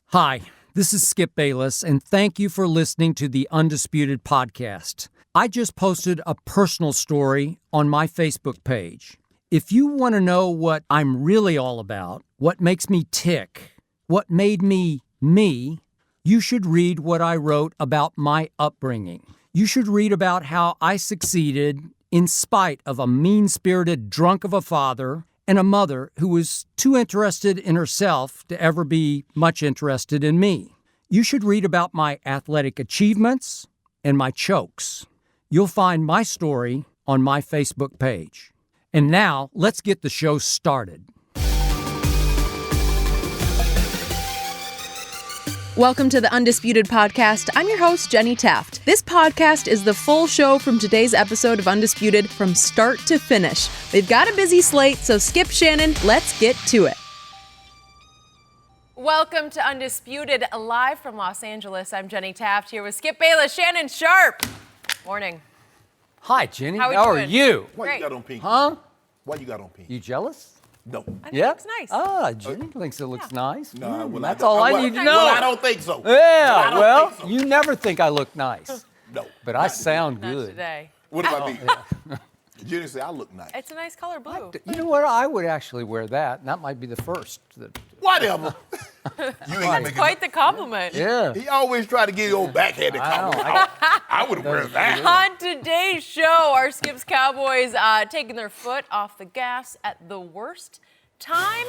Hi, this is Skip Bayless, and thank you for listening to the Undisputed podcast. I just posted a personal story on my Facebook page. If you want to know what I'm really all about, what makes me tick, what made me me, you should read what I wrote about my upbringing. You should read about how I succeeded in spite of a mean-spirited drunk of a father and a mother who was too interested in herself to ever be much interested in me. You should read about my athletic achievements and my chokes. You'll find my story on my Facebook page. And now, let's get the show started. Welcome to the Undisputed podcast. I'm your host, Jenny Taft. This podcast is the full show from today's episode of Undisputed from start to finish. We've got a busy slate, so skip Shannon. Let's get to it. Welcome to Undisputed, live from Los Angeles. I'm Jenny Taft here with Skip Bayless, Shannon Sharpe. Morning. Hi, Jenny. How How we are doing? you? Why Great. you got on pink? Huh? Why you got on pink? You jealous? No. I think it looks nice. Ah, Jenny thinks it looks nice. No, well, That's all I need to know. Well, I don't think so. Yeah, I don't well, think so. you never think I look nice, No. but I sound Not good. today. What about me? Jenny said I look nice. It's a nice color blue. You know what? I would actually wear that, and that might be the first. Whatever. You ain't making Quite the compliment. Yeah. He always try to get the old backhanded I know. compliment. I would wear that. On today's show, our Skip's Cowboys taking their foot off the gas at the worst time.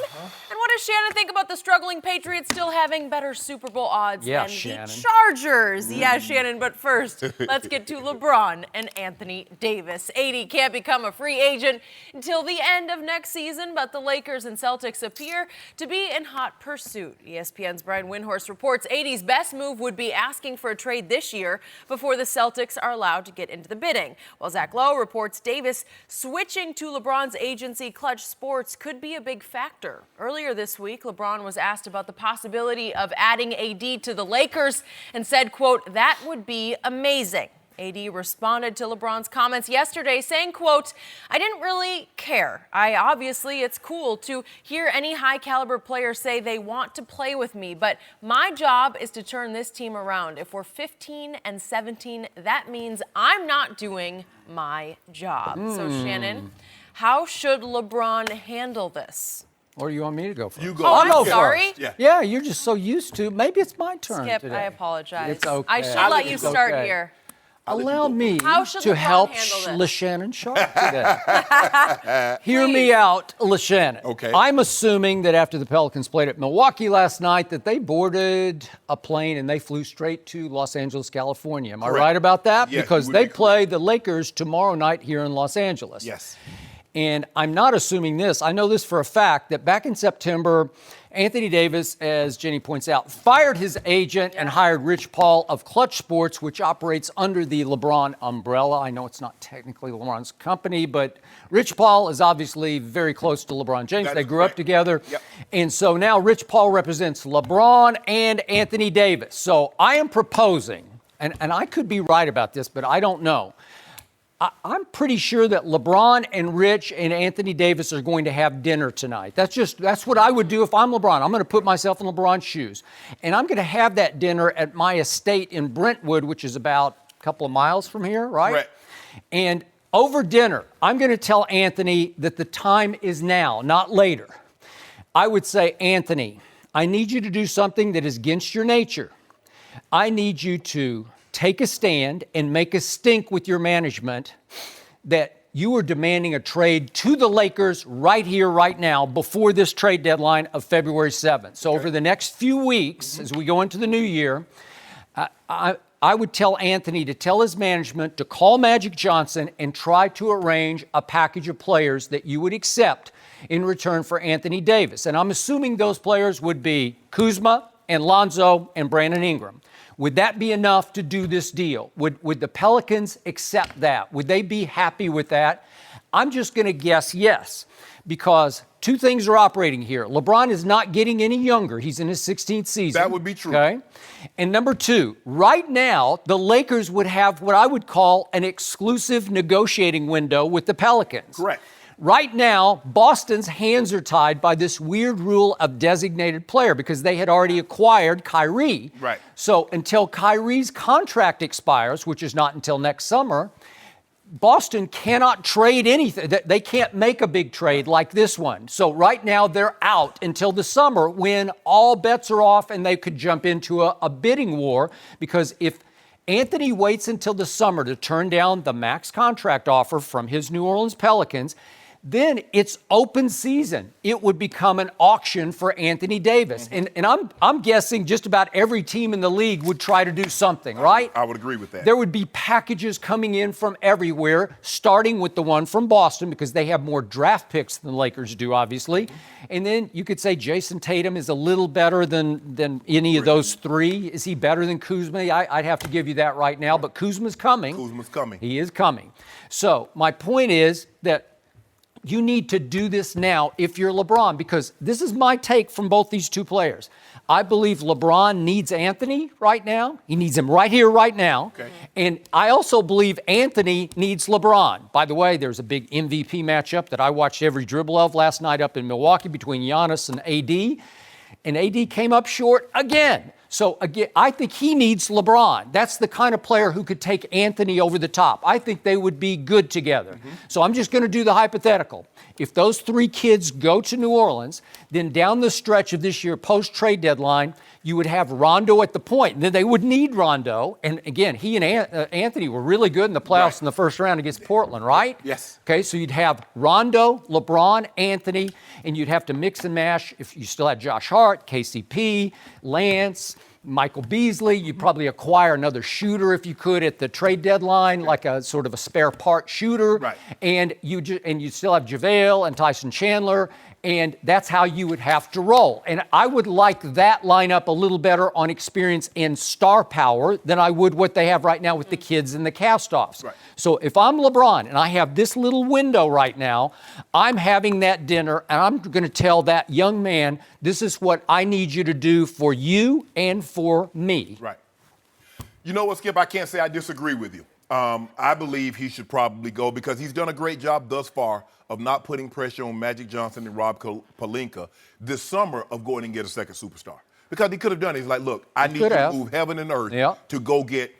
And what does Shannon think about the struggling Patriots still having better Super Bowl odds Yeah, than Shannon. the Chargers? Yeah, Shannon, but first, let's get to LeBron and Anthony Davis. AD can't become a free agent until the end of next season, but the Lakers and Celtics appear to be in hot pursuit. ESPN's Brian Windhorst reports AD's best move would be asking for a trade this year before the Celtics are allowed to get into the bidding. While Zach Lowe reports Davis switching to LeBron's agency Clutch Sports could be a big factor. Earlier this week, LeBron was asked about the possibility of adding AD to the Lakers and said, quote, "That would be amazing." AD responded to LeBron's comments yesterday saying, quote, "I didn't really care. Obviously, it's cool to hear any high caliber player say they want to play with me, but my job is to turn this team around. If we're 15-17, that means I'm not doing my job." So Shannon, how should LeBron handle this? Or do you want me to go first? You go. Oh, I'll I'm go sorry. first. Yeah. Yeah, you're just so used to. Maybe it's my turn Skip, today. I apologize. It's okay. I should I'll let let you you go. start Okay. here. I'll let you Allow go. me How should to LeBron help handle this? Shannon Sharpe today. Hear me Please. out, Shannon. Okay. I'm assuming that after the Pelicans played at Milwaukee last night that they boarded a plane and they flew straight to Los Angeles, California. Am I Correct. right about that? Yes, Because you would they be correct. play the Lakers tomorrow night here in Los Angeles. Yes. And I'm not assuming this. I know this for a fact that back in September, Anthony Davis, as Jenny points out, fired his agent and hired Rich Paul of Clutch Sports, which operates under the LeBron umbrella. I know it's not technically LeBron's company, but Rich Paul is obviously very close to LeBron James. That They is grew up correct. together. Yep. And so now Rich Paul represents LeBron and Anthony Davis. So I am proposing, and I could be right about this, but I don't know. I'm pretty sure that LeBron and Rich and Anthony Davis are going to have dinner tonight. That's what I would do if I'm LeBron. I'm going to put myself in LeBron's shoes. And I'm going to have that dinner at my estate in Brentwood, which is about a couple of miles from here, right? Right. And over dinner, I'm going to tell Anthony that the time is now, not later. I would say, Anthony, I need you to do something that is against your nature. I need you to take a stand and make a stink with your management that you are demanding a trade to the Lakers right here, right now, before this trade deadline of February 7th. So over the next few weeks, as we go into the new year, I would tell Anthony to tell his management to call Magic Johnson and try to arrange a package of players that you would accept in return for Anthony Davis. And I'm assuming those players would be Kuzma and Lonzo and Brandon Ingram. Would that be enough to do this deal? Would the Pelicans accept that? Would they be happy with that? I'm just going to guess yes, because two things are operating here. LeBron is not getting any younger. He's in his 16th season. That would be true. Okay. And number two, right now, the Lakers would have what I would call an exclusive negotiating window with the Pelicans. Correct. Right now, Boston's hands are tied by this weird rule of designated player because they had already acquired Kyrie. Right. So until Kyrie's contract expires, which is not until next summer, Boston cannot trade anything. They can't make a big trade like this one. So right now they're out until the summer when all bets are off and they could jump into a bidding war, because if Anthony waits until the summer to turn down the max contract offer from his New Orleans Pelicans, then it's open season. It would become an auction for Anthony Davis. And I'm guessing just about every team in the league would try to do something, right? I would agree with that. There would be packages coming in from everywhere, starting with the one from Boston because they have more draft picks than the Lakers do, obviously. And then you could say Jason Tatum is a little better than any of those three. Is he better than Kuzma? I'd have to give you that right now, but Kuzma's coming. Kuzma's coming. He is coming. So my point is that you need to do this now if you're LeBron, because this is my take from both these two players. I believe LeBron needs Anthony right now. He needs him right here, right now. Okay. And I also believe Anthony needs LeBron. By the way, there's a big MVP matchup that I watched every dribble of last night up in Milwaukee between Giannis and AD. And AD came up short again. So again, I think he needs LeBron. That's the kind of player who could take Anthony over the top. I think they would be good together. So I'm just going to do the hypothetical. If those three kids go to New Orleans, then down the stretch of this year, post-trade deadline, you would have Rondo at the point. And then they would need Rondo. And again, he and Anthony were really good in the playoffs in the first round against Portland, right? Yes. Okay, so you'd have Rondo, LeBron, Anthony, and you'd have to mix and mash if you still had Josh Hart, KCP, Lance, Michael Beasley. You'd probably acquire another shooter if you could at the trade deadline, like a sort of a spare part shooter. Right. And you still have JaVale and Tyson Chandler, and that's how you would have to roll. And I would like that lineup a little better on experience and star power than I would what they have right now with the kids and the cast-offs. Right. So if I'm LeBron and I have this little window right now, I'm having that dinner and I'm going to tell that young man, this is what I need you to do for you and for me. Right. You know what, Skip? I can't say I disagree with you. I believe he should probably go because he's done a great job thus far of not putting pressure on Magic Johnson and Rob Pelinka this summer of going and get a second superstar. Because he could have done it. He's like, look, I need you to move heaven and earth to go get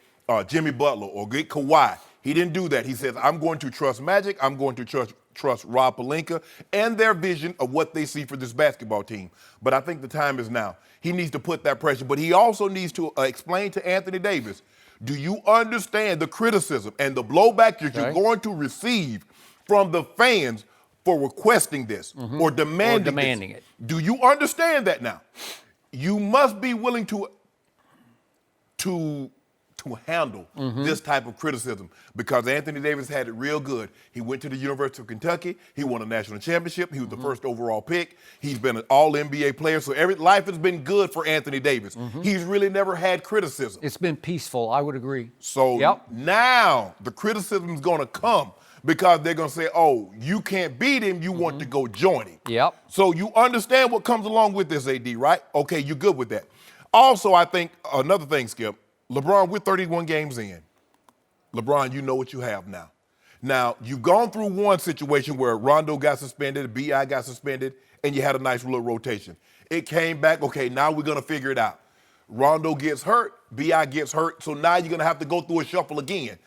Jimmy Butler or get Kawhi. He didn't do that. He says, I'm going to trust Magic. I'm going to trust Rob Pelinka and their vision of what they see for this basketball team. But I think the time is now. He needs to put that pressure. But he also needs to explain to Anthony Davis, do you understand the criticism and the blowback that you're going to receive from the fans for requesting this or demanding it? Do you understand that now? You must be willing to handle this type of criticism because Anthony Davis had it real good. He went to the University of Kentucky. He won a national championship. He was the first overall pick. He's been an all-NBA player. So life has been good for Anthony Davis. He's really never had criticism. It's been peaceful. I would agree. So now the criticism is going to come because they're going to say, oh, you can't beat him. You want to go join him. Yep. So you understand what comes along with this, AD, right? Okay, you're good with that. Also, I think another thing, Skip, LeBron, we're 31 games in. LeBron, you know what you have now. Now, you've gone through one situation where Rondo got suspended, B.I. got suspended, and you had a nice little rotation. It came back, okay, now we're going to figure it out. Rondo gets hurt, B.I. gets hurt, so now you're going to have to go through a shuffle again.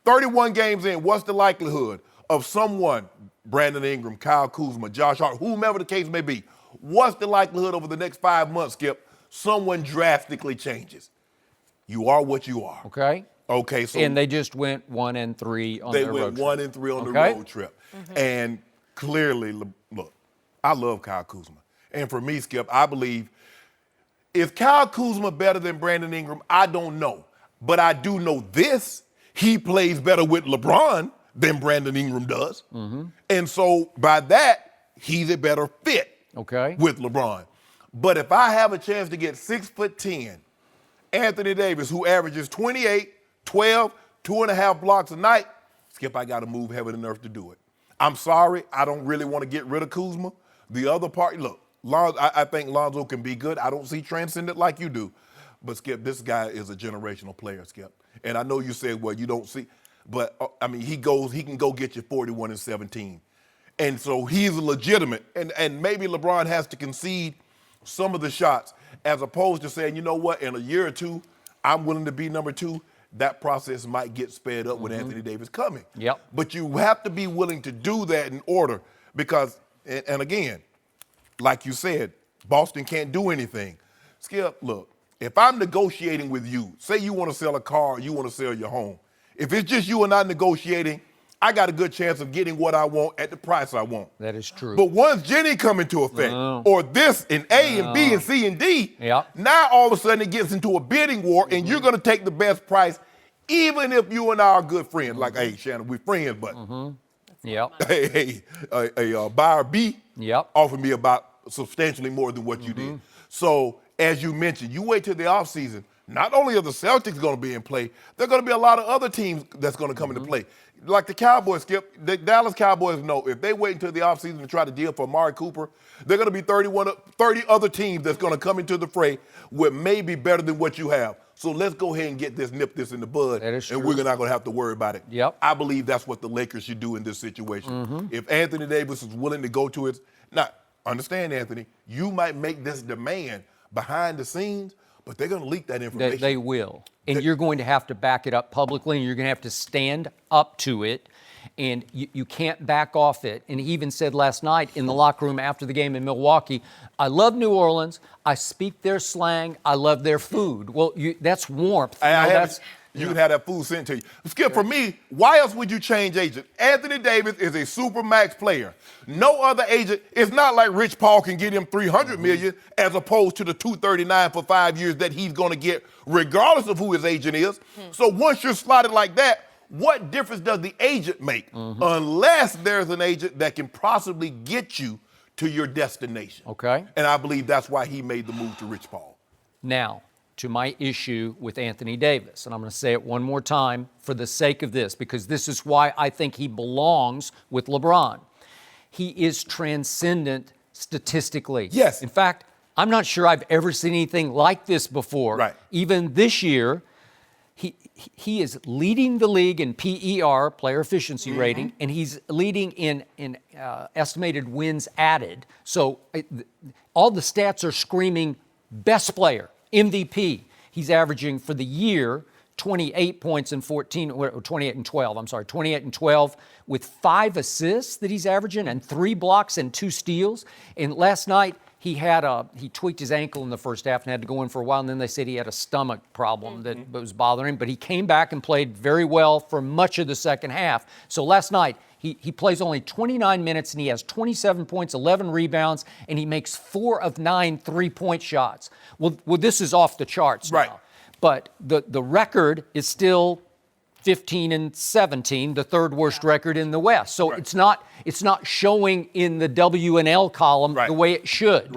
31 games in, what's the likelihood of someone, Brandon Ingram, Kyle Kuzma, Josh Hart, whomever the case may be, what's the likelihood over the next 5 months, Skip, someone drastically changes? You are what you are. Okay. Okay. So and they just went 1-3 on their road trip. They went 1-3 on the road trip. And clearly, look, I love Kyle Kuzma. And for me, Skip, I believe, is Kyle Kuzma better than Brandon Ingram? I don't know. But I do know this. He plays better with LeBron than Brandon Ingram does. And so by that, he's a better fit with LeBron. But if I have a chance to get 6'10", Anthony Davis, who averages 28, 12, 2.5 blocks a night, Skip, I got to move heaven and earth to do it. I'm sorry, I don't really want to get rid of Kuzma. The other part, look, I think Lonzo can be good. I don't see transcendent like you do. But, Skip, this guy is a generational player, Skip. And I know you said, well, you don't see. But, I mean, he can go get you 41 and 17. And so he's legitimate. And maybe LeBron has to concede some of the shots as opposed to saying, you know what, in a year or two, I'm willing to be number 2. That process might get sped up with Anthony Davis coming. Yep. But you have to be willing to do that in order because, and again, like you said, Boston can't do anything. Skip, look, if I'm negotiating with you, say you want to sell a car, you want to sell your home. If it's just you and I negotiating, I got a good chance of getting what I want at the price I want. That is true. But once Jenny come into effect, or this and A and B and C and D, now all of a sudden it gets into a bidding war, and you're going to take the best price, even if you and I are good friends. Like, hey, Shannon, we're friends, but buyer B offered me about substantially more than what you did. So, as you mentioned, you wait till the offseason. Not only are the Celtics going to be in play, there are going to be a lot of other teams that's going to come into play. Like the Cowboys, Skip, the Dallas Cowboys know if they wait until the offseason to try to deal for Amari Cooper, they're going to be 30 other teams that's going to come into the fray with maybe better than what you have. So let's go ahead and nip this in the bud, and we're not going to have to worry about it. I believe that's what the Lakers should do in this situation. If Anthony Davis is willing to go to it, now, understand, Anthony, you might make this demand behind the scenes, but they're going to leak that information. They will. And you're going to have to back it up publicly, and you're going to have to stand up to it, and you can't back off it. And he even said last night in the locker room after the game in Milwaukee, I love New Orleans. I speak their slang. I love their food. Well, that's warmth. You can have that food sent to you. Skip, for me, why else would you change agent? Anthony Davis is a super max player. No other agent, it's not like Rich Paul can get him $300 million as opposed to the $239 for 5 years that he's going to get regardless of who his agent is. So once you're slotted like that, what difference does the agent make? Unless there's an agent that can possibly get you to your destination. Okay. And I believe that's why he made the move to Rich Paul. Now, to my issue with Anthony Davis, and I'm going to say it one more time for the sake of this, because this is why I think he belongs with LeBron. He is transcendent statistically. Yes. In fact, I'm not sure I've ever seen anything like this before. Right. Even this year, he is leading the league in PER, player efficiency rating, and he's leading in estimated wins added. So all the stats are screaming best player, MVP. He's averaging for the year 28 points and 28 and 12 with 5 assists that he's averaging and 3 blocks and 2 steals. And last night he tweaked his ankle in the first half and had to go in for a while. And then they said he had a stomach problem that was bothering him. But he came back and played very well for much of the second half. So last night he plays only 29 minutes and he has 27 points, 11 rebounds, and he makes 4 of 9 3-point shots. Well, this is off the charts now. But the record is still 15 and 17, the third worst record in the West. So it's not showing in the W&L column the way it should.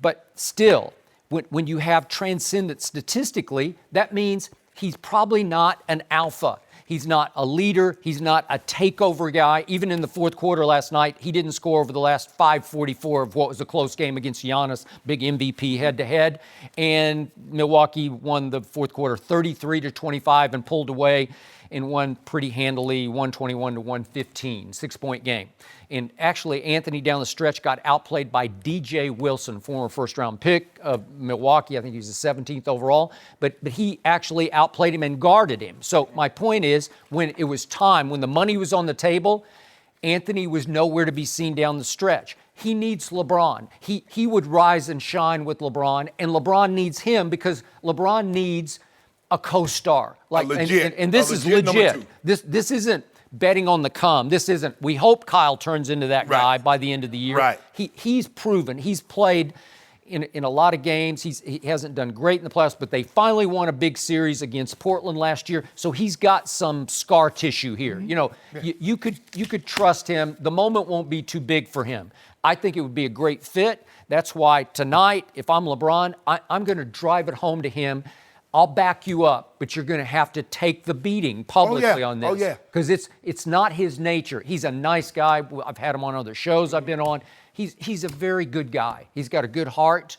But still, when you have transcendent statistically, that means he's probably not an alpha. He's not a leader. He's not a takeover guy. Even in the fourth quarter last night, he didn't score over the last 5:44 of what was a close game against Giannis, big MVP head-to-head. And Milwaukee won the fourth quarter 33-25 and pulled away and won pretty handily 121-115, 6-point game. And actually, Anthony down the stretch got outplayed by DJ Wilson, former first-round pick of Milwaukee. I think he was the 17th overall. But he actually outplayed him and guarded him. So my point is, when it was time, when the money was on the table, Anthony was nowhere to be seen down the stretch. He needs LeBron. He would rise and shine with LeBron, and LeBron needs him because LeBron needs a co-star. And this is legit. This isn't betting on the come. This isn't, we hope Kyle turns into that guy by the end of the year. He's proven. He's played in a lot of games. He hasn't done great in the playoffs, but they finally won a big series against Portland last year. So he's got some scar tissue here. You know, you could trust him. The moment won't be too big for him. I think it would be a great fit. That's why tonight, if I'm LeBron, I'm going to drive it home to him. I'll back you up, but you're going to have to take the beating publicly on this. Because it's not his nature. He's a nice guy. I've had him on other shows I've been on. He's a very good guy. He's got a good heart.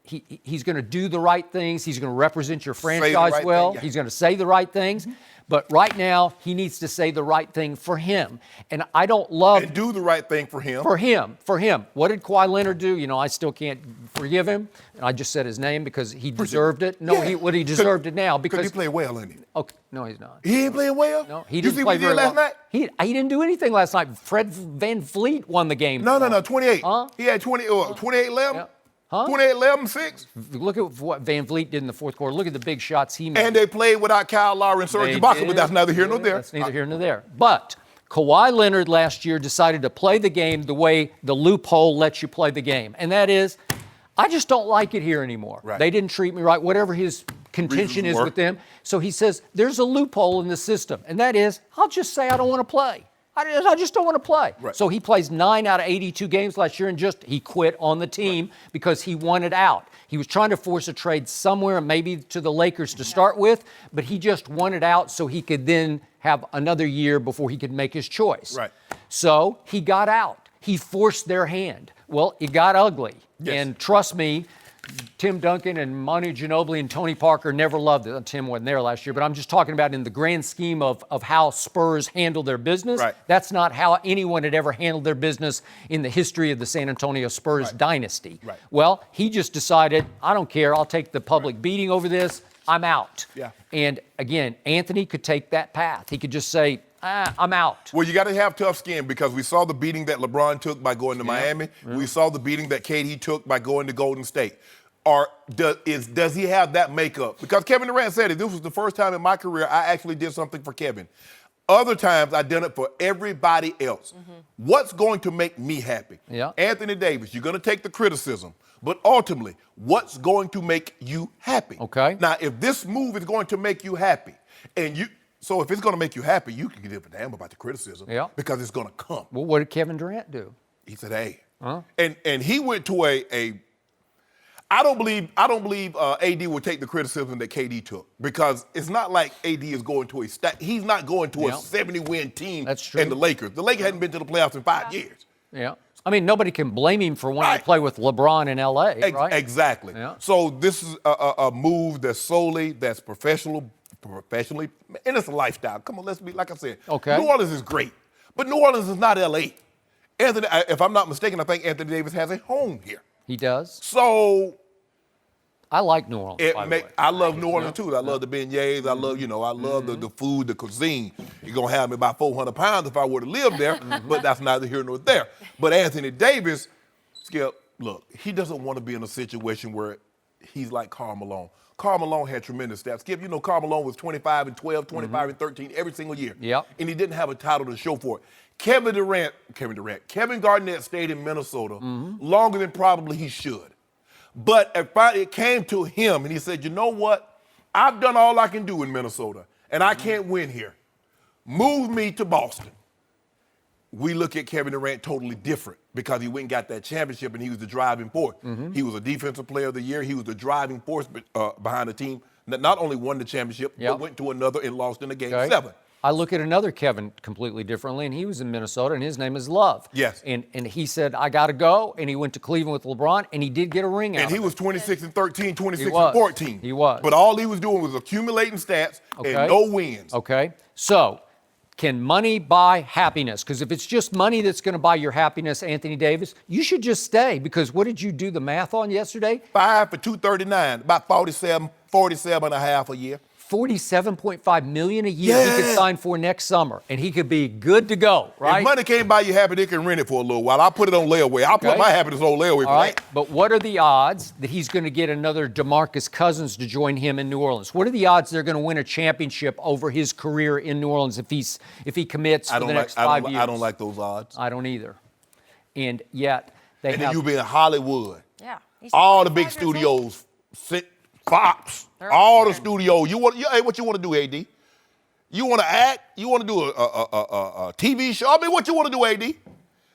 he's going to do the right things. He's going to represent your franchise right well. thing, yeah. He's going to say the right things. But right now, he needs to say the right thing for him. And I don't love... And do the right thing for him. For him. What did Kawhi Leonard do? You know, I still can't forgive him. And I just said his name because he deserved it. No, Yeah. he deserved it now because... he played well, didn't he? Okay, no, he's not. He ain't playing well? No, he didn't you see play what he very did last well. night? He didn't do anything last night. Fred VanVleet won the game. No, 28. Huh? He had 28-11? Yeah. Huh? 28-11-6? Look at what VanVleet did in the fourth quarter. Look at the big shots he made. And they played without Kyle Lowry and Serge Ibaka, but that's neither here nor there. That's neither here nor there. But Kawhi Leonard last year decided to play the game the way the loophole lets you play the game. And that is, I just don't like it here anymore. Right. They didn't treat me right, whatever his contention is with them. So he says, there's a loophole in the system. And that is, I'll just say I don't want to play. I just don't want to play. Right. So he plays 9 out of 82 games last year and he quit on the team because he wanted out. He was trying to force a trade somewhere, maybe to the Lakers to start with, but he just wanted out so he could then have another year before he could make his choice. Right. So he got out. He forced their hand. Well, it got ugly. Yes. And trust me, Tim Duncan and Manu Ginobili and Tony Parker never loved it. Tim wasn't there last year, but I'm just talking about in the grand scheme of how Spurs handle their business. Right. That's not how anyone had ever handled their business in the history of the San Antonio Spurs dynasty. Right. Well, he just decided, I don't care. I'll take the public beating over this. I'm out. Yeah. And again, Anthony could take that path. He could just say, I'm out. Well, you got to have tough skin because we saw the beating that LeBron took by going to Miami. We saw the beating that KD took by going to Golden State. Or does he have that makeup? Because Kevin Durant said it. This was the first time in my career I actually did something for Kevin. Other times I done it for everybody else. What's going to make me happy? Yeah. Anthony Davis, you're going to take the criticism, but ultimately, what's going to make you happy? Okay. Now, if this move is going to make you happy, so if it's going to make you happy, you can give a damn about the criticism. Yeah. Because it's going to come. Well, what did Kevin Durant do? He said, hey. Huh? And he went to I don't believe AD would take the criticism that KD took because it's not like AD is going to he's not going to a 70-win team. That's true. And the Lakers. The Lakers hadn't been to the playoffs in 5 years. Yeah. I mean, nobody can blame him for wanting to play with LeBron in L.A., right? Exactly. Yeah. So this is a move that's professionally, and it's a lifestyle. Come on, let's be, like I said, Okay. New Orleans is great, but New Orleans is not L.A. Anthony, if I'm not mistaken, I think Anthony Davis has a home here. He does. So I like New Orleans, by the way. I love New Orleans too. I love the beignets. I love the food, the cuisine. You're gonna have me about 400 pounds if I were to live there, but that's neither here nor there. But Anthony Davis, Skip, look, he doesn't want to be in a situation where he's like Karl Malone. Karl Malone had tremendous stats. Skip, Karl Malone was 25 and 12, 25 and 13 every single year. Yep. And he didn't have a title to show for it. Kevin Garnett stayed in Minnesota longer than probably he should. But it came to him, and he said, you know what? I've done all I can do in Minnesota, and I can't win here. Move me to Boston. We look at Kevin Durant totally different because he went and got that championship, and he was the driving force. He was a defensive player of the year. He was the driving force behind the team that not only won the championship, but went to another and lost in the game 7. I look at another Kevin completely differently, and he was in Minnesota, and his name is Love. Yes. And he said, I got to go, and he went to Cleveland with LeBron, and he did get a ring out And he of it. was 26 and 13, 26 He was. and 14. He was. But all he was doing was accumulating stats and no wins. Okay. So, can money buy happiness? Because if it's just money that's going to buy your happiness, Anthony Davis, you should just stay. Because what did you do the math on yesterday? 5 for 239, about 47 and a half a year. $47.5 million a year he could sign for next summer, and he could be good to go, right? If money can't buy you happy, they can rent it for a little while. I'll put it on layaway. I'll put my happiness on layaway for All right, that. but what are the odds that he's going to get another DeMarcus Cousins to join him in New Orleans? What are the odds they're going to win a championship over his career in New Orleans if he commits for the next 5 years? I don't like those odds. I don't either. And yet they and have. then you be in Hollywood. Yeah. All the big studios, Fox, all the studios. Hey, what you want to do, AD? You want to act? You want to do a TV show? I mean, what you want to do, AD?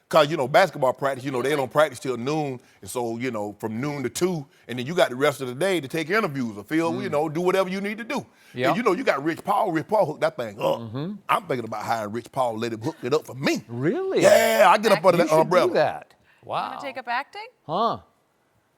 Because, basketball practice, they don't practice till noon. And so, from noon to 2, and then you got the rest of the day to take interviews or film, do whatever you need to do. Yeah. And, you got Rich Paul. Rich Paul hooked that thing up. I'm thinking about hiring Rich Paul, let him hook it up for me. Really? Yeah, I get up under You that should umbrella. do that. Wow. Want to take up acting? Huh.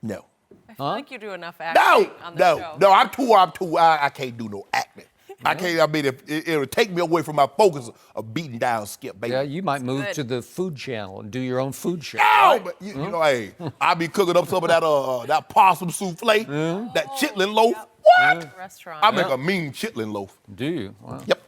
No. I feel like you do enough acting on the show. No, I can't do no acting. I can't. I mean, if it'll take me away from my focus of beating down Skip, baby. Yeah, you might move good. to the food channel and do your own food show. No, right? but you know, hey, I be cooking up some of that possum souffle, that chitlin loaf. Yep. What? Restaurant. I make a mean chitlin loaf. Do you? Wow. Yep.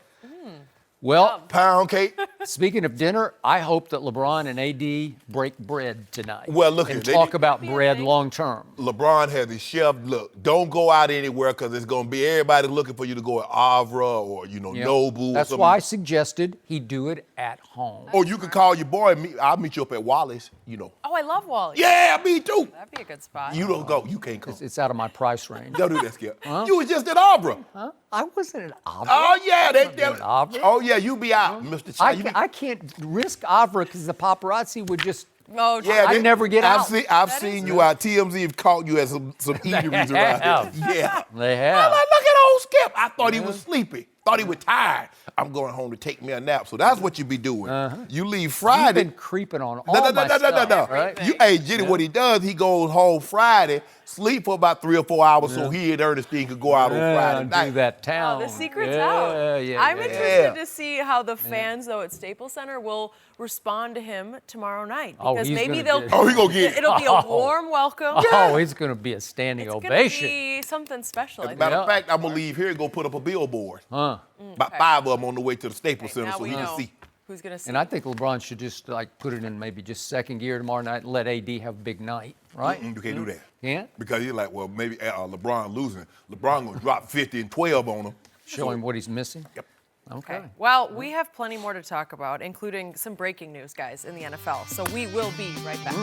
Well, Pound cake. speaking of dinner, I hope that LeBron and AD break bread tonight. Well, look and here, they talk need- about Be a bread thing. long term. LeBron has his chef. Look, don't go out anywhere because it's gonna be everybody looking for you to go at Avra or Yep. Nobu. That's or something. why I suggested he do it at home. Or you can call your boy. I'll meet you up at Wallace. Oh, I love Wally. Yeah, me too. That'd be a good spot. You don't go. You can't come. It's out of my price range. Don't do that, Skip. You was just at Avra. Huh? I wasn't an Avra. Oh yeah, they. an Avra. Oh yeah, you be out, Mr. Chai. I can't risk Avra because the paparazzi would just. Oh, Yeah, I never get out. I've seen you out. TMZ have caught you at some eateries around have. here. Yeah. They I'm have. like, look at old Skip. I thought he was sleepy. Thought he was tired. I'm going home to take me a nap. So that's what you be doing. You leave You've Friday. been creeping on all my stuff. No. Right? Hey, Jenny, what he does, he goes home Friday, sleep for about 3 or 4 hours so he and Ernestine could go out on Friday do night. that town. Oh, the secret's yeah, out. Yeah, I'm yeah. interested to see how the fans, though, at Staples Center will respond to him tomorrow night. Oh, Because he's maybe gonna they'll. get- Oh, he gonna get it. It'll be a warm welcome. Oh, it's going to be a standing It's ovation. gonna be something special. I think. Matter of Yeah. fact, I'm going to leave here and go put up a billboard. Huh. About 5 of them on the way to the Staples Center Now so we he can know see. who's gonna see. And I think LeBron should just put it in maybe just second gear tomorrow night and let AD have a big night, right? You can't do that. Can't? Because he's like, well, maybe LeBron losing. LeBron going to drop 50 and 12 on him. Show him what he's missing. Yep. Okay. Well, we have plenty more to talk about, including some breaking news, guys, in the NFL. So we will be right back.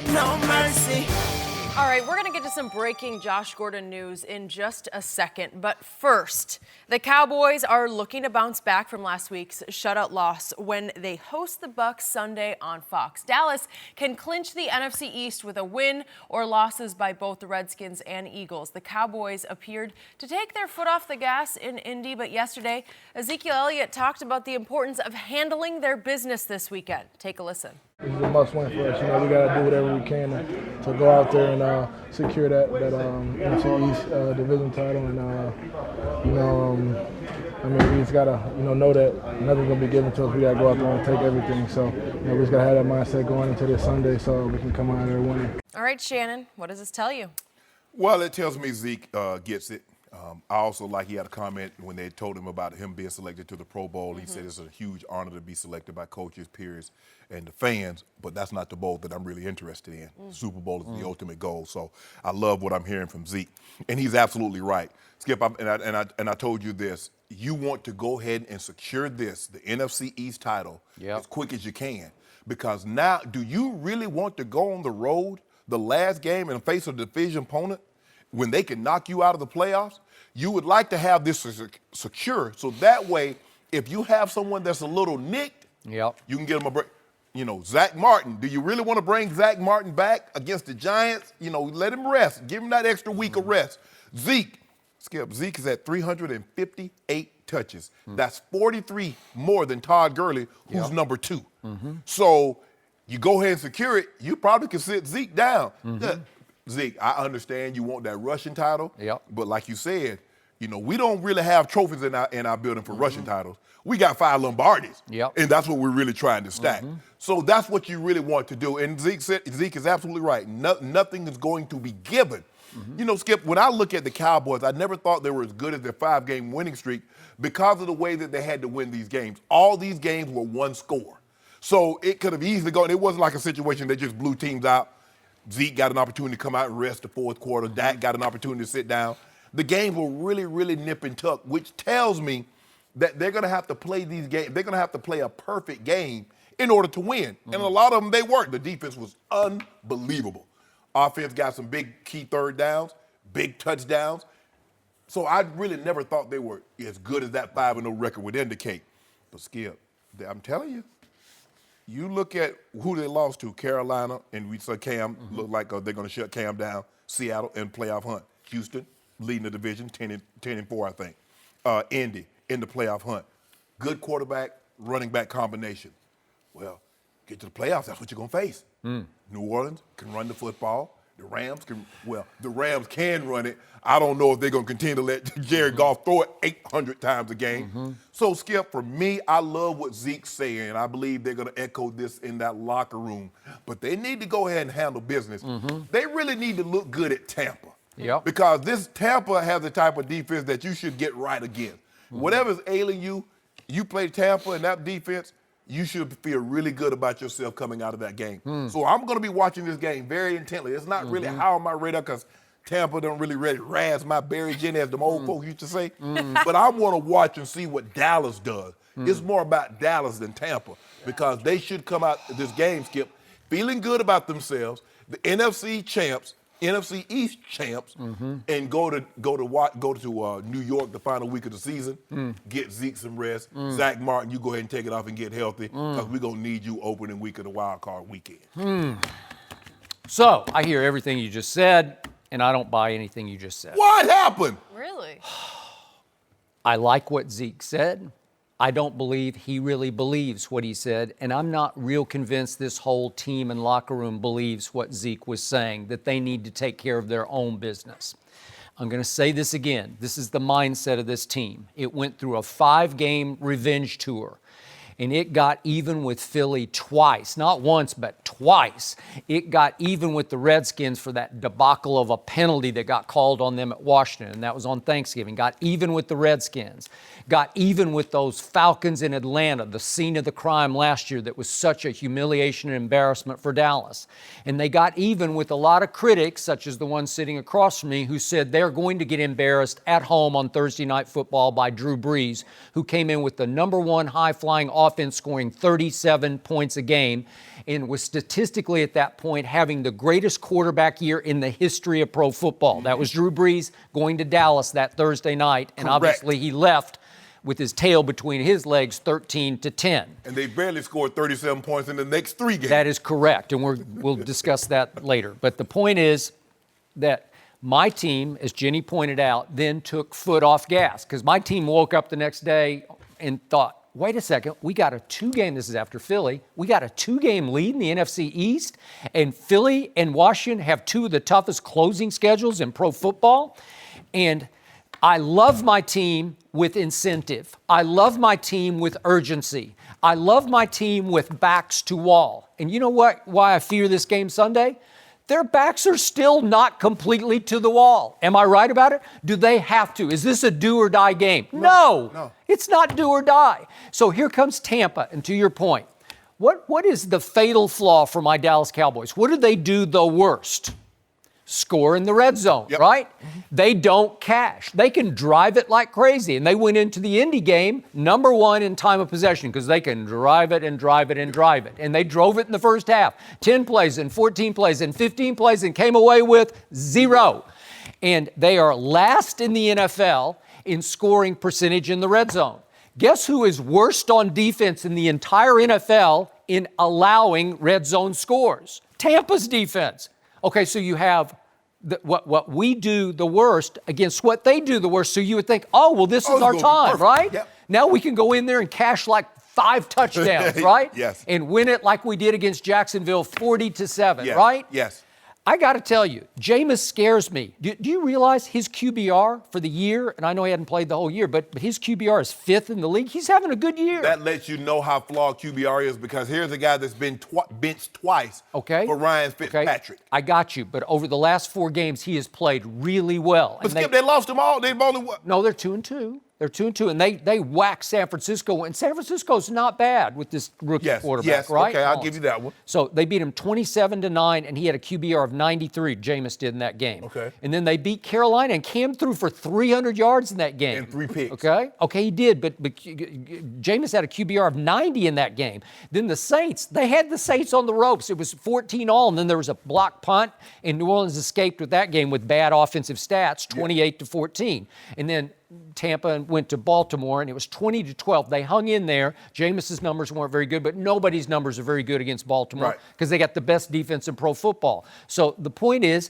No mercy. All right, we're going to get to some breaking Josh Gordon news in just a second. But first, the Cowboys are looking to bounce back from last week's shutout loss when they host the Bucs Sunday on Fox. Dallas can clinch the NFC East with a win or losses by both the Redskins and Eagles. The Cowboys appeared to take their foot off the gas in Indy, but yesterday, Ezekiel Elliott talked about the importance of handling their business this weekend. Take a listen. This is a must-win for us. You know, we got to do whatever we can to go out there and secure that NFC East division title. And I mean, we just got to know that nothing's gonna be given to us. We got to go out there and take everything. So we just got to have that mindset going into this Sunday, so we can come out there winning. All right, Shannon, what does this tell you? Well, it tells me Zeke gets it. I also he had a comment when they told him about him being selected to the Pro Bowl. He said it's a huge honor to be selected by coaches, peers, and the fans, but that's not the bowl that I'm really interested in. Super Bowl is the ultimate goal. So I love what I'm hearing from Zeke. And he's absolutely right. Skip, I told you this. You want to go ahead and secure this, the NFC East title, as quick as you can. Because now, do you really want to go on the road, the last game, and face a division opponent when they can knock you out of the playoffs? You would like to have this secure, so that way, if you have someone that's a little nicked, you can get them a break. Zach Martin, do you really want to bring Zach Martin back against the Giants? Let him rest. Give him that extra week of rest. Zeke is at 358 touches. That's 43 more than Todd Gurley, who's number 2. So you go ahead and secure it, you probably can sit Zeke down. Zeke, I understand you want that rushing title, but like you said, we don't really have trophies in our building for rushing titles. We got 5 Lombardis, and that's what we're really trying to stack. So that's what you really want to do. And Zeke is absolutely right. Nothing is going to be given. Skip, when I look at the Cowboys, I never thought they were as good as their 5-game winning streak because of the way that they had to win these games. All these games were one score. So it could have easily gone. It wasn't like a situation that just blew teams out. Zeke got an opportunity to come out and rest the fourth quarter. Dak got an opportunity to sit down. The games were really, really nip and tuck, which tells me that they're going to have to play these games. They're going to have to play a perfect game in order to win. And a lot of them, they weren't. The defense was unbelievable. Offense got some big key third downs, big touchdowns. So I really never thought they were as good as that 5-0 record would indicate. But Skip, I'm telling you, you look at who they lost to, Carolina, and we saw Cam look like they're going to shut Cam down. Seattle in playoff hunt. Houston leading the division, 10-4, I think. Indy in the playoff hunt. Good quarterback, running back combination. Well, get to the playoffs, that's what you're going to face. New Orleans can run the football. The Rams can run it. I don't know if they're going to continue to let Jared Goff throw it 800 times a game. So, Skip, for me, I love what Zeke's saying, and I believe they're going to echo this in that locker room. But they need to go ahead and handle business. They really need to look good at Tampa. Yep. Because this Tampa has the type of defense that you should get right again. Whatever's ailing you, you play Tampa and that defense, you should feel really good about yourself coming out of that game. So I'm going to be watching this game very intently. It's not really high on my radar because Tampa don't really razz my Barry Jenny, as them old folks used to say. But I want to watch and see what Dallas does. It's more about Dallas than Tampa because they should come out this game, Skip, feeling good about themselves, the NFC champs, NFC East champs, and go to New York the final week of the season, get Zeke some rest. Zach Martin, you go ahead and take it off and get healthy because we're going to need you opening week of the wild card weekend. So I hear everything you just said, and I don't buy anything you just said. What happened? Really? I like what Zeke said. I don't believe he really believes what he said, and I'm not real convinced this whole team and locker room believes what Zeke was saying, that they need to take care of their own business. I'm going to say this again. This is the mindset of this team. It went through a 5-game revenge tour, and it got even with Philly twice. Not once, but twice. It got even with the Redskins for that debacle of a penalty that got called on them at Washington, and that was on Thanksgiving. Got even with the Redskins. Got even with those Falcons in Atlanta, the scene of the crime last year that was such a humiliation and embarrassment for Dallas. And they got even with a lot of critics, such as the one sitting across from me, who said they're going to get embarrassed at home on Thursday Night Football by Drew Brees, who came in with the #1 high-flying offense, scoring 37 points a game, and was statistically at that point having the greatest quarterback year in the history of pro football. That was Drew Brees going to Dallas that Thursday night, and obviously he left with his tail between his legs, 13-10. And they barely scored 37 points in the next 3 games. That is correct, and we'll discuss that later. But the point is that my team, as Jenny pointed out, then took foot off gas because my team woke up the next day and thought, wait a second, we got a 2-game, this is after Philly, we got a 2-game lead in the NFC East, and Philly and Washington have 2 of the toughest closing schedules in pro football. And I love my team with incentive. I love my team with urgency. I love my team with backs to wall. And you know what? Why I fear this game Sunday? Their backs are still not completely to the wall. Am I right about it? Do they have to? Is this a do or die game? No. It's not do or die. So here comes Tampa. And to your point, what is the fatal flaw for my Dallas Cowboys? What do they do the worst? Score in the red zone, right? They don't cash. They can drive it like crazy. And they went into the Indy game #1 in time of possession because they can drive it and drive it and drive it. And they drove it in the first half. 10 plays and 14 plays and 15 plays and came away with 0. And they are last in the NFL in scoring percentage in the red zone. Guess who is worst on defense in the entire NFL in allowing red zone scores? Tampa's defense. Okay, so you have what we do the worst against what they do the worst. So you would think, oh, well, this is our time, right? Yep. Now we can go in there and cash like 5 touchdowns, right? Yes. And win it like we did against Jacksonville 40-7, Yes. right? Yes. I got to tell you, Jameis scares me. Do you realize his QBR for the year, and I know he hadn't played the whole year, but his QBR is 5th in the league. He's having a good year. That lets you know how flawed QBR is because here's a guy that's been benched twice for Ryan Fitzpatrick. Okay. I got you, but over the last 4 games, he has played really well. But Skip, they lost them all. They've only won. No, they're 2-2. They're 2-2, and they whacked San Francisco. And San Francisco's not bad with this rookie quarterback, right? Okay, I'll give you that one. So they beat him 27-9, and he had a QBR of 93. Jameis did in that game. Okay. And then they beat Carolina, and Cam threw for 300 yards in that game. And 3 picks. Okay, he did, but Jameis had a QBR of 90 in that game. Then the Saints, they had the Saints on the ropes. It was 14-all, and then there was a block punt, and New Orleans escaped with that game with bad offensive stats, 28-14. And then Tampa went to Baltimore, and it was 20-12. They hung in there. Jameis's numbers weren't very good, but nobody's numbers are very good against Baltimore because they got the best defense in pro football. So the point is,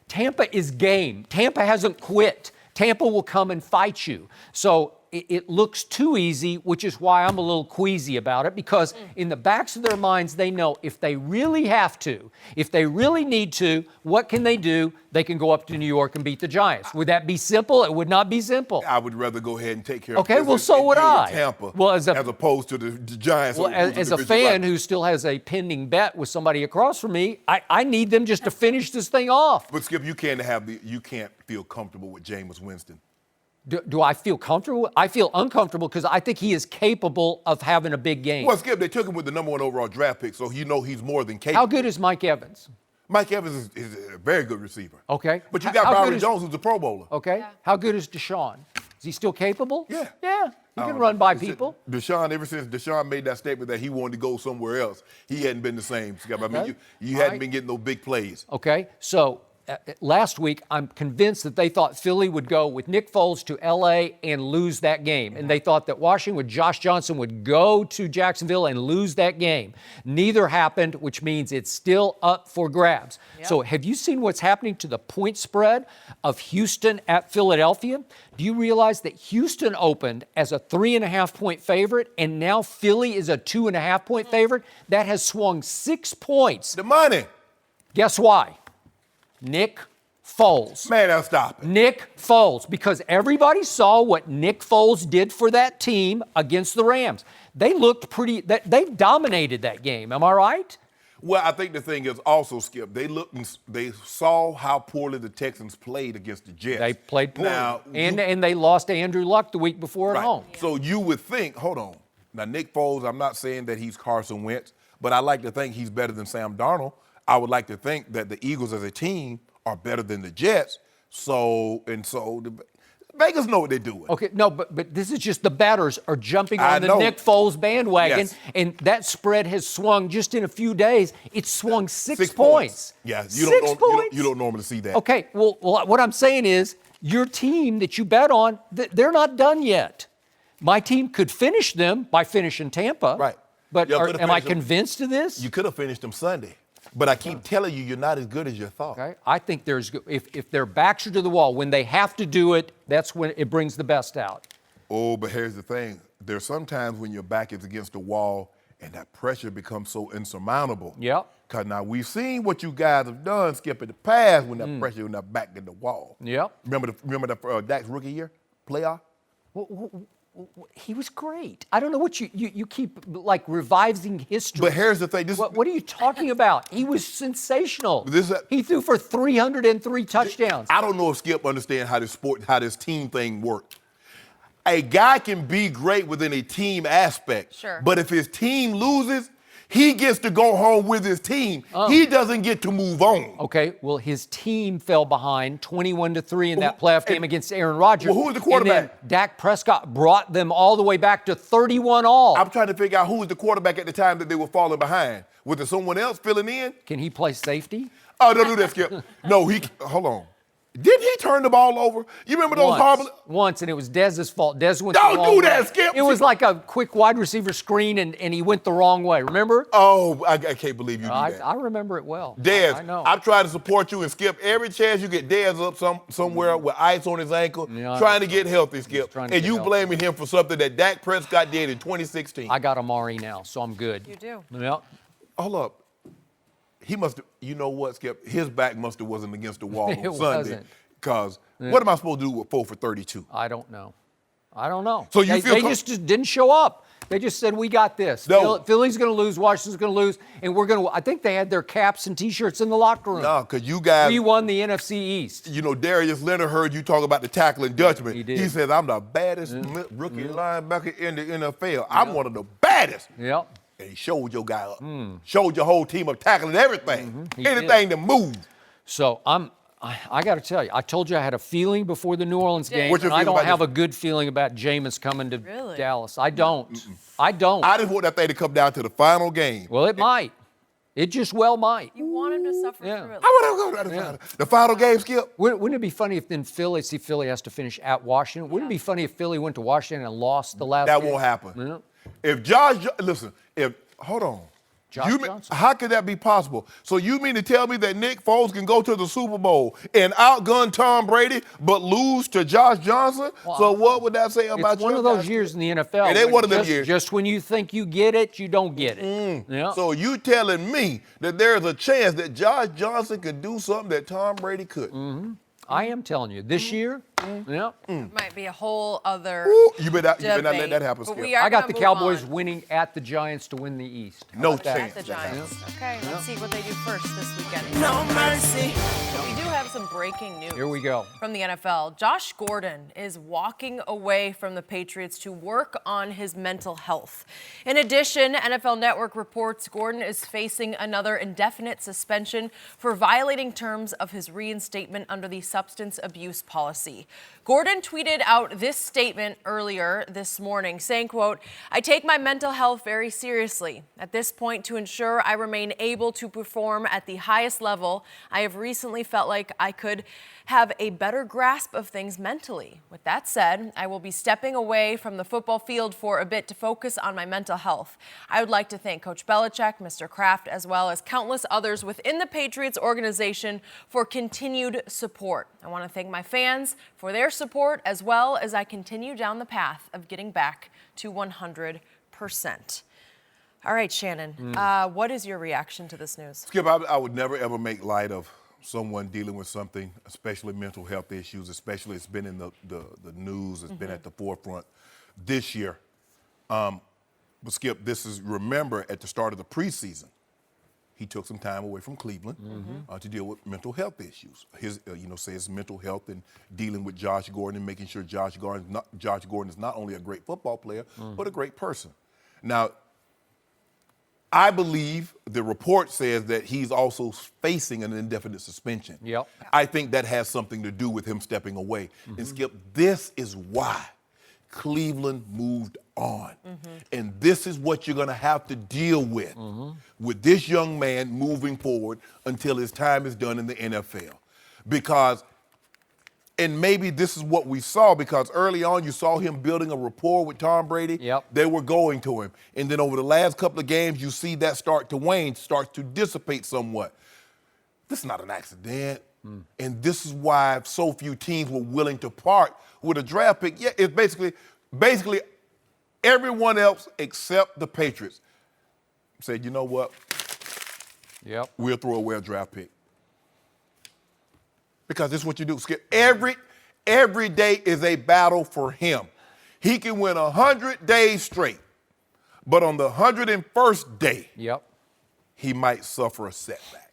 Tampa is game. Tampa hasn't quit. Tampa will come and fight you. So it looks too easy, which is why I'm a little queasy about it, because in the backs of their minds, they know if they really have to, if they really need to, what can they do? They can go up to New York and beat the Giants. Would that be simple? It would not be simple. I would rather go ahead and take care of Okay, well, so would I. Tampa, well, as opposed to the Giants. Well, as a fan who still has a pending bet with somebody across from me, I need them just to finish this thing off. But Skip, you can't feel comfortable with Jameis Winston. Do I feel comfortable? I feel uncomfortable because I think he is capable of having a big game. Well, Skip, they took him with the number 1 overall draft pick, so you know he's more than capable. How good is Mike Evans? Mike Evans is a very good receiver. Okay. But you got Byron Jones, who's a Pro Bowler. Okay. Yeah. How good is Deshaun? Is he still capable? Yeah. Yeah. He can run by people. Deshaun, ever since Deshaun made that statement that he wanted to go somewhere else, he hadn't been the same, Skip. I mean, you hadn't been getting those big plays. Okay. So last week, I'm convinced that they thought Philly would go with Nick Foles to L.A. and lose that game. And they thought that Washington with Josh Johnson would go to Jacksonville and lose that game. Neither happened, which means it's still up for grabs. Yep. So have you seen what's happening to the point spread of Houston at Philadelphia? Do you realize that Houston opened as a 3.5-point favorite and now Philly is a 2.5-point favorite? That has swung 6 points. The money. Guess why? Nick Foles. Man, I'll stop it. Nick Foles, because everybody saw what Nick Foles did for that team against the Rams. They looked they dominated that game. Am I right? Well, I think the thing is also, Skip, they saw how poorly the Texans played against the Jets. They played poorly. And they lost to Andrew Luck the week before at home. So you would think, hold on. Now, Nick Foles, I'm not saying that he's Carson Wentz, but I like to think he's better than Sam Darnold. I would like to think that the Eagles as a team are better than the Jets. So the Vegas know what they're doing. Okay, no, but this is just the bettors are jumping on the Nick Foles bandwagon, yes. And that spread has swung just in a few days. It's swung 6 points. Yeah, you don't normally see that. Okay, well, what I'm saying is your team that you bet on, they're not done yet. My team could finish them by finishing Tampa. Right. But am I convinced of this? You could have finished them Sunday. But I keep telling you, you're not as good as you thought. Okay. I think if their backs are to the wall, when they have to do it, that's when it brings the best out. Oh, but here's the thing. There's sometimes when your back is against the wall and that pressure becomes so insurmountable. Yep. Because now we've seen what you guys have done, Skip, in the past when that pressure when that back in the wall. Yep. Remember the Dak's rookie year playoff? He was great. I don't know what you keep like revising history. But here's the thing. What are you talking about? He was sensational. He threw for 303 touchdowns. I don't know if Skip understands how this team thing works. A guy can be great within a team aspect. Sure. But if his team loses, he gets to go home with his team. He doesn't get to move on. Okay, well, his team fell behind 21-3 in that playoff game against Aaron Rodgers. Well, who was the quarterback? And then Dak Prescott brought them all the way back to 31-all. I'm trying to figure out who was the quarterback at the time that they were falling behind. Was there someone else filling in? Can he play safety? Oh, don't do that, Skip. No, hold on. Didn't he turn the ball over? You remember those horrible? Once, and it was Dez's fault. Dez went Don't the wrong do that, way. Skip. It was like a quick wide receiver screen, and he went the wrong way. Remember? Oh, I can't believe you did that. I remember it well. Dez, I know. I'm trying to support you and Skip every chance you get Dez up somewhere with ice on his ankle, trying to get healthy, Skip. And you blaming him for something that Dak Prescott did in 2016. I got Amari now, so I'm good. You do. Yeah. Hold up. He must have, you know what, Skip? His back must have wasn't against the wall on It Sunday. wasn't. Because what am I supposed to do with 4 for 32? I don't know. So they just didn't show up. They just said, we got this. No. Philly's going to lose, Washington's going to lose, and we're going to – I think they had their caps and T-shirts in the locker room. No, because you guys – We won the NFC East. You know, Darius Leonard heard you talk about the tackling Dutchman. He did. He says, I'm the baddest rookie linebacker in the NFL. I'm one of the baddest. Yep. And he showed your guy up. Showed your whole team up tackling everything. Anything to move. So I got to tell you, I told you I had a feeling before the New Orleans game, What's your and I feeling don't about have this? a good feeling about Jameis coming to Really? Dallas. I don't. I don't. I just want that thing to come down to the final game. Well, it might. It just well might. You want him to suffer Yeah. through it. I want to go to the final game, Skip. Wouldn't it be funny if then Philly has to finish at Washington? Wouldn't it be funny if Philly went to Washington and lost the last That game? won't happen. Yeah. If hold on. Johnson. How could that be possible? So you mean to tell me that Nick Foles can go to the Super Bowl and outgun Tom Brady but lose to Josh Johnson? Well, so what would that say about it's one of those years in the NFL. It ain't one of them years. Just when you think you get it, you don't get it. Yeah. So you telling me that there's a chance that Josh Johnson could do something that Tom Brady couldn't? I am telling you, this year, Might be a whole other You better not let that happen, But Skip. we are I got the gonna move Cowboys on. winning at the Giants to win the East. How No about that? chance. At the Giants. Okay, let's see what they do first this weekend. No mercy. We do have some breaking news. Here we go. From the NFL. Josh Gordon is walking away from the Patriots to work on his mental health. In addition, NFL Network reports Gordon is facing another indefinite suspension for violating terms of his reinstatement under the substance abuse policy. Gordon tweeted out this statement earlier this morning saying, quote, "I take my mental health very seriously. At this point, to ensure I remain able to perform at the highest level, I have recently felt like I could have a better grasp of things mentally. With that said, I will be stepping away from the football field for a bit to focus on my mental health. I would like to thank Coach Belichick, Mr. Kraft, as well as countless others within the Patriots organization for continued support. I want to thank my fans for their support as well as I continue down the path of getting back to 100%. All right, Shannon, what is your reaction to this news? Skip, I would never ever make light of someone dealing with something, especially mental health issues, especially it's been in the news, it's been at the forefront this year. But Skip, remember at the start of the preseason, he took some time away from Cleveland to deal with mental health issues. His mental health and dealing with Josh Gordon and making sure Josh Gordon is not only a great football player, but a great person. Now, I believe the report says that he's also facing an indefinite suspension. Yep. I think that has something to do with him stepping away. And Skip, this is why Cleveland moved on. And this is what you're going to have to deal with this young man moving forward until his time is done in the NFL. And maybe this is what we saw because early on you saw him building a rapport with Tom Brady. Yep. They were going to him. And then over the last couple of games, you see that start to wane, start to dissipate somewhat. This is not an accident. And this is why so few teams were willing to part with a draft pick. Yeah, it's basically everyone else except the Patriots said, you know what? Yep. We'll throw away a draft pick. Because this is what you do, Skip. Every day is a battle for him. He can win 100 days straight, but on the 101st day, he might suffer a setback.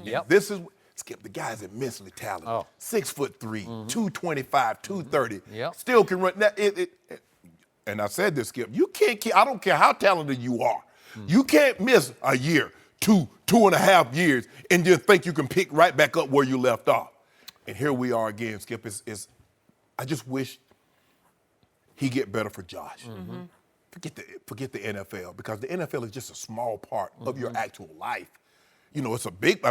Yep. This is, Skip, the guy's immensely talented. Oh. 6'3", 225, 230. Yep. Still can run. And I said this, Skip, you can't, I don't care how talented you are. You can't miss a year, 2.5 years, and just think you can pick right back up where you left off. And here we are again, Skip. I just wish he get better for Josh. Forget the NFL, because the NFL is just a small part of your actual life. You know, it's a big,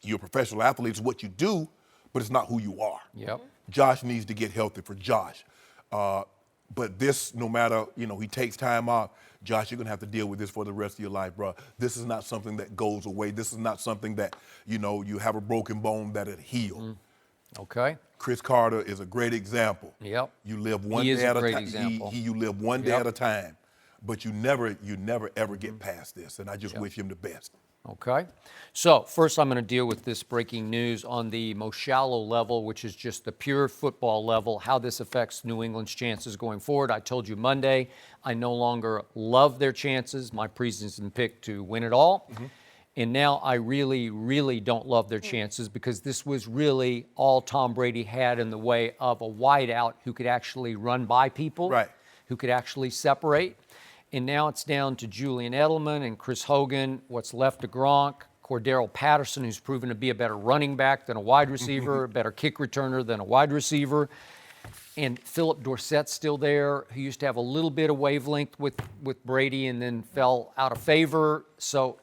you're a professional athlete, it's what you do, but it's not who you are. Yep. Josh needs to get healthy for Josh. But this, no matter, he takes time off, Josh, you're going to have to deal with this for the rest of your life, bro. This is not something that goes away. This is not something that, you have a broken bone that it heal. Okay. Chris Carter is a great example. Yep. You live one He day is at a a great time. example. You live one day at a time. But you never ever get past this. And I just wish him the best. Okay. So first I'm going to deal with this breaking news on the most shallow level, which is just the pure football level, how this affects New England's chances going forward. I told you Monday, I no longer love their chances, my preseason pick to win it all. And now I really, really don't love their chances because this was really all Tom Brady had in the way of a wideout who could actually run by people, who could actually separate. And now it's down to Julian Edelman and Chris Hogan, what's left of Gronk, Cordero Patterson, who's proven to be a better running back than a wide receiver, a better kick returner than a wide receiver. And Philip Dorsett's still there, who used to have a little bit of wavelength with Brady and then fell out of favor. So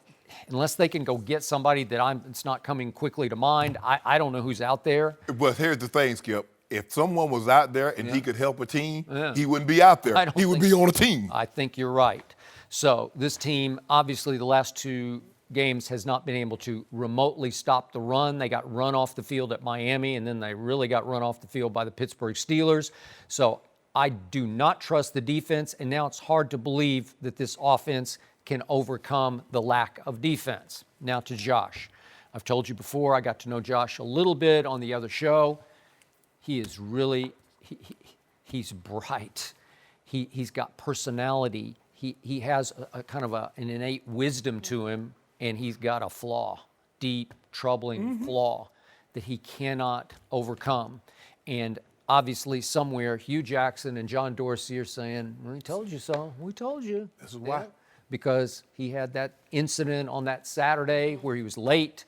unless they can go get somebody that it's not coming quickly to mind, I don't know who's out there. But here's the thing, Skip. If someone was out there and he could help a team, he wouldn't be out there. He would be on a team. I think you're right. So this team, obviously the last 2 games has not been able to remotely stop the run. They got run off the field at Miami, and then they really got run off the field by the Pittsburgh Steelers. So I do not trust the defense, and now it's hard to believe that this offense can overcome the lack of defense. Now to Josh. I've told you before, I got to know Josh a little bit on the other show. He is really, he's bright. He's got personality. He has a kind of an innate wisdom to him, and he's got a flaw, deep, troubling flaw that he cannot overcome. And obviously somewhere Hugh Jackson and John Dorsey are saying, we told you so, we told you. This is why. Because he had that incident on that Saturday where he was late.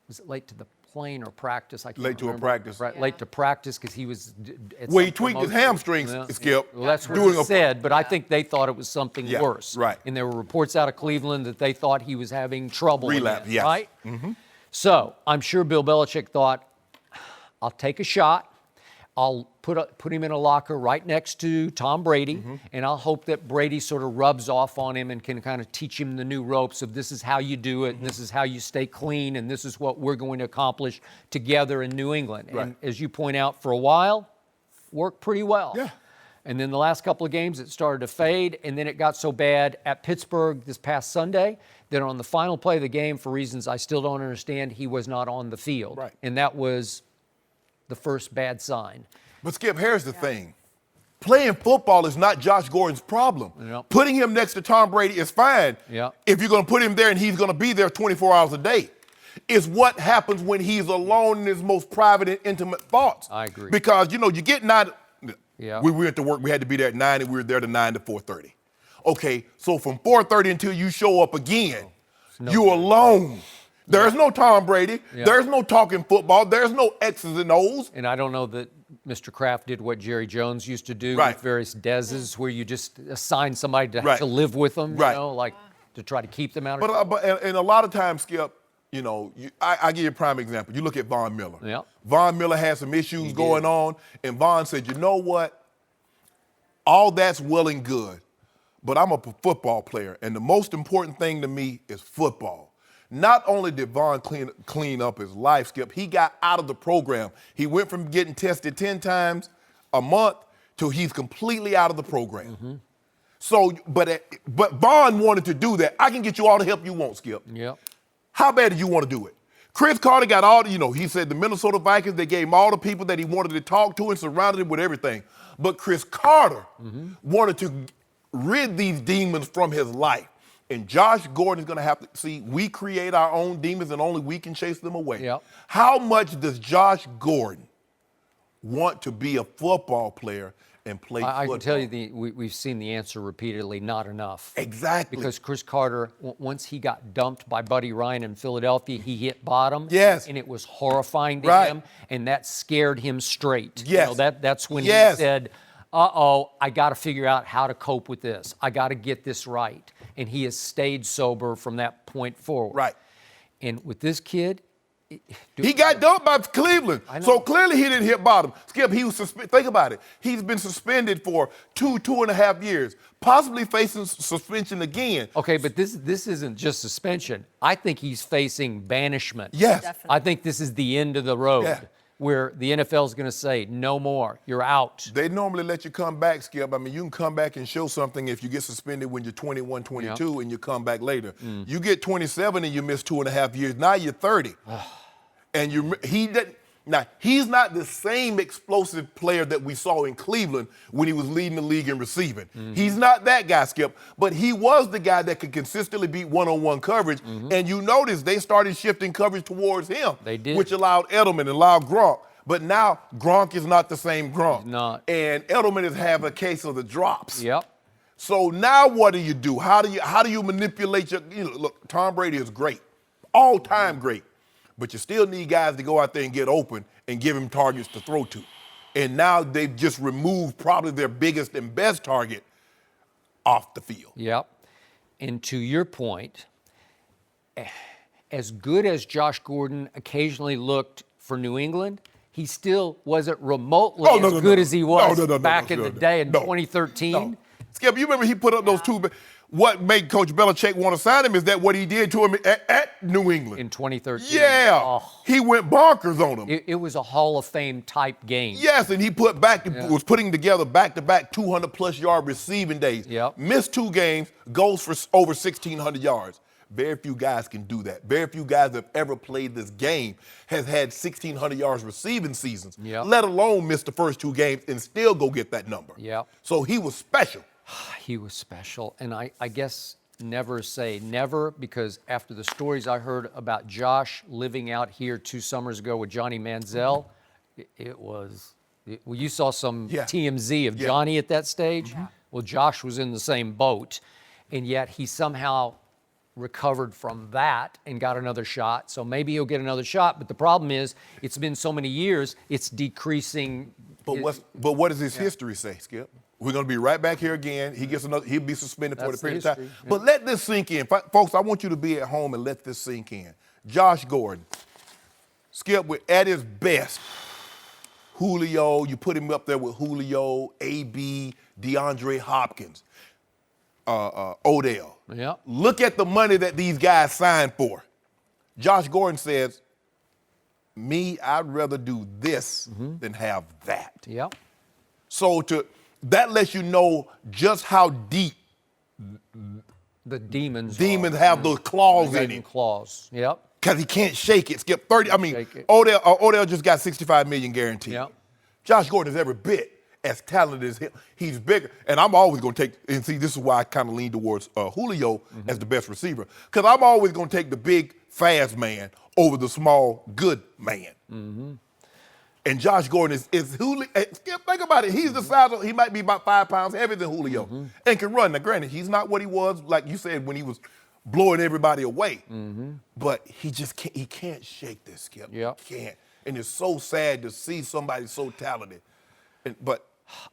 Was it late to the plane or practice? I can't Late to a remember. practice. Right, late to practice because he was at Well, he some tweaked his promotion. hamstrings, Skip. Well, that's what doing he said, but I think they thought it was something Yeah, worse. right. And there were reports out of Cleveland that they thought he was having trouble. Relapse, again, yes. Right? So I'm sure Bill Belichick thought, I'll take a shot. I'll put him in a locker right next to Tom Brady, and I'll hope that Brady sort of rubs off on him and can kind of teach him the new ropes of this is how you do it, and this is how you stay clean, and this is what we're going to accomplish together in New England. Right. And as you point out, for a while, worked pretty well. Yeah. And then the last couple of games, it started to fade, and then it got so bad at Pittsburgh this past Sunday that on the final play of the game, for reasons I still don't understand, he was not on the field. Right. And that was the first bad sign. But Skip, here's the thing. Playing football is not Josh Gordon's problem. Yep. Putting him next to Tom Brady is fine Yep. if you're going to put him there and he's going to be there 24 hours a day. It's what happens when he's alone in his most private and intimate thoughts. I agree. Because, you get 9. Yeah. We went to work. We had to be there at 9, and we were there to 9 to 4:30. Okay, so from 4:30 until you show up again, you're alone. There's no Tom Brady. Yeah. There's no talking football. There's no X's and O's. And I don't know that Mr. Kraft did what Jerry Jones used to do Right. with various deses, where you just assign somebody to, Right. to live with them, Right. like to try to keep them out of But and a lot of times, Skip, I give you a prime example. You look at Von Miller. Yeah. Von Miller had some issues going on, and Von said, you know what? All that's well and good, but I'm a football player, and the most important thing to me is football. Not only did Von clean up his life, Skip, he got out of the program. He went from getting tested 10 times a month to he's completely out of the program. So, but Von wanted to do that. I can get you all the help you want, Skip. Yep. How bad did you want to do it? Chris Carter got all he said the Minnesota Vikings, they gave him all the people that he wanted to talk to and surrounded him with everything. But Chris Carter wanted to rid these demons from his life. And Josh Gordon is going to have to see, we create our own demons and only we can chase them away. Yep. How much does Josh Gordon want to be a football player and play football? I can tell you we've seen the answer repeatedly, not enough. Exactly. Because Chris Carter, once he got dumped by Buddy Ryan in Philadelphia, he hit bottom. Yes. And it was horrifying to Right. him, and that scared him straight. Yes. That's when Yes. he said, I got to figure out how to cope with this. I got to get this right. And he has stayed sober from that point forward. Right. And with this kid, He got dumped by Cleveland. I know. So clearly he didn't hit bottom. Skip, he was suspended. Think about it. He's been suspended for 2.5 years, possibly facing suspension again. okay, but this isn't just suspension. I think he's facing banishment. Yes. Definitely. I think this is the end of the road, Yeah. where the NFL is going to say, no more, you're out. They normally let you come back, Skip. I mean, you can come back and show something if you get suspended when you're 21, 22, and you come back later. You get 27 and you miss 2.5 years. Now you're 30. And he's not the same explosive player that we saw in Cleveland when he was leading the league in receiving. He's not that guy, Skip, but he was the guy that could consistently beat one-on-one coverage. And you notice they started shifting coverage towards him, They did. which allowed Edelman and allowed Gronk. But now Gronk is not the same Gronk. He's not. And Edelman is having a case of the drops. Yep. So now what do you do? How do you manipulate your? Look, Tom Brady is great, all-time great, but you still need guys to go out there and get open and give him targets to throw to. And now they've just removed probably their biggest and best target off the field. Yep. And to your point, as good as Josh Gordon occasionally looked for New England, he still wasn't remotely as good as he was back in the day in 2013. No. Skip, you remember he put up those two. what made Coach Belichick want to sign him is that what he did to him at New England. In 2013. Yeah. Oh, He went bonkers on him. it was a Hall of Fame type game. Yes, and he was putting together back-to-back 200-plus yard receiving days. Yep. Missed 2 games, goes for over 1,600 yards. Very few guys can do that. Very few guys that have ever played this game has had 1,600 yards receiving seasons, let alone miss the first 2 games and still go get that number. Yep. So he was special. He was special. And I guess never say never, because after the stories I heard about Josh living out here 2 summers ago with Johnny Manziel, well, you saw some TMZ of Johnny at that stage. Well, Josh was in the same boat, and yet he somehow recovered from that and got another shot. So maybe he'll get another shot. But the problem is, it's been so many years, it's decreasing. But what does his history say, Skip? We're going to be right back here again. He'll be suspended for the period of time. But let this sink in. Folks, I want you to be at home and let this sink in. Josh Gordon, Skip, at his best, Julio, you put him up there with Julio, AB, DeAndre Hopkins, Odell. Yeah. Look at the money that these guys signed for. Josh Gordon says, I'd rather do this than have that. Yeah. So that lets you know just how deep the demons have those claws in him. Claws. Yep. Because he can't shake it. Skip 30. I mean, Odell just got $65 million guaranteed. Yep. Josh Gordon is every bit as talented as him. He's bigger. And I'm always going to take, and see, this is why I kind of lean towards Julio as the best receiver. Because I'm always going to take the big, fast man over the small, good man. And Josh Gordon is Julio. Skip, think about it. He's the size of, he might be about 5 pounds heavier than Julio and can run. Now, granted, he's not what he was, like you said, when he was blowing everybody away. But he just can't, he can't shake this, Skip. Yep. He can't. And it's so sad to see somebody so talented. But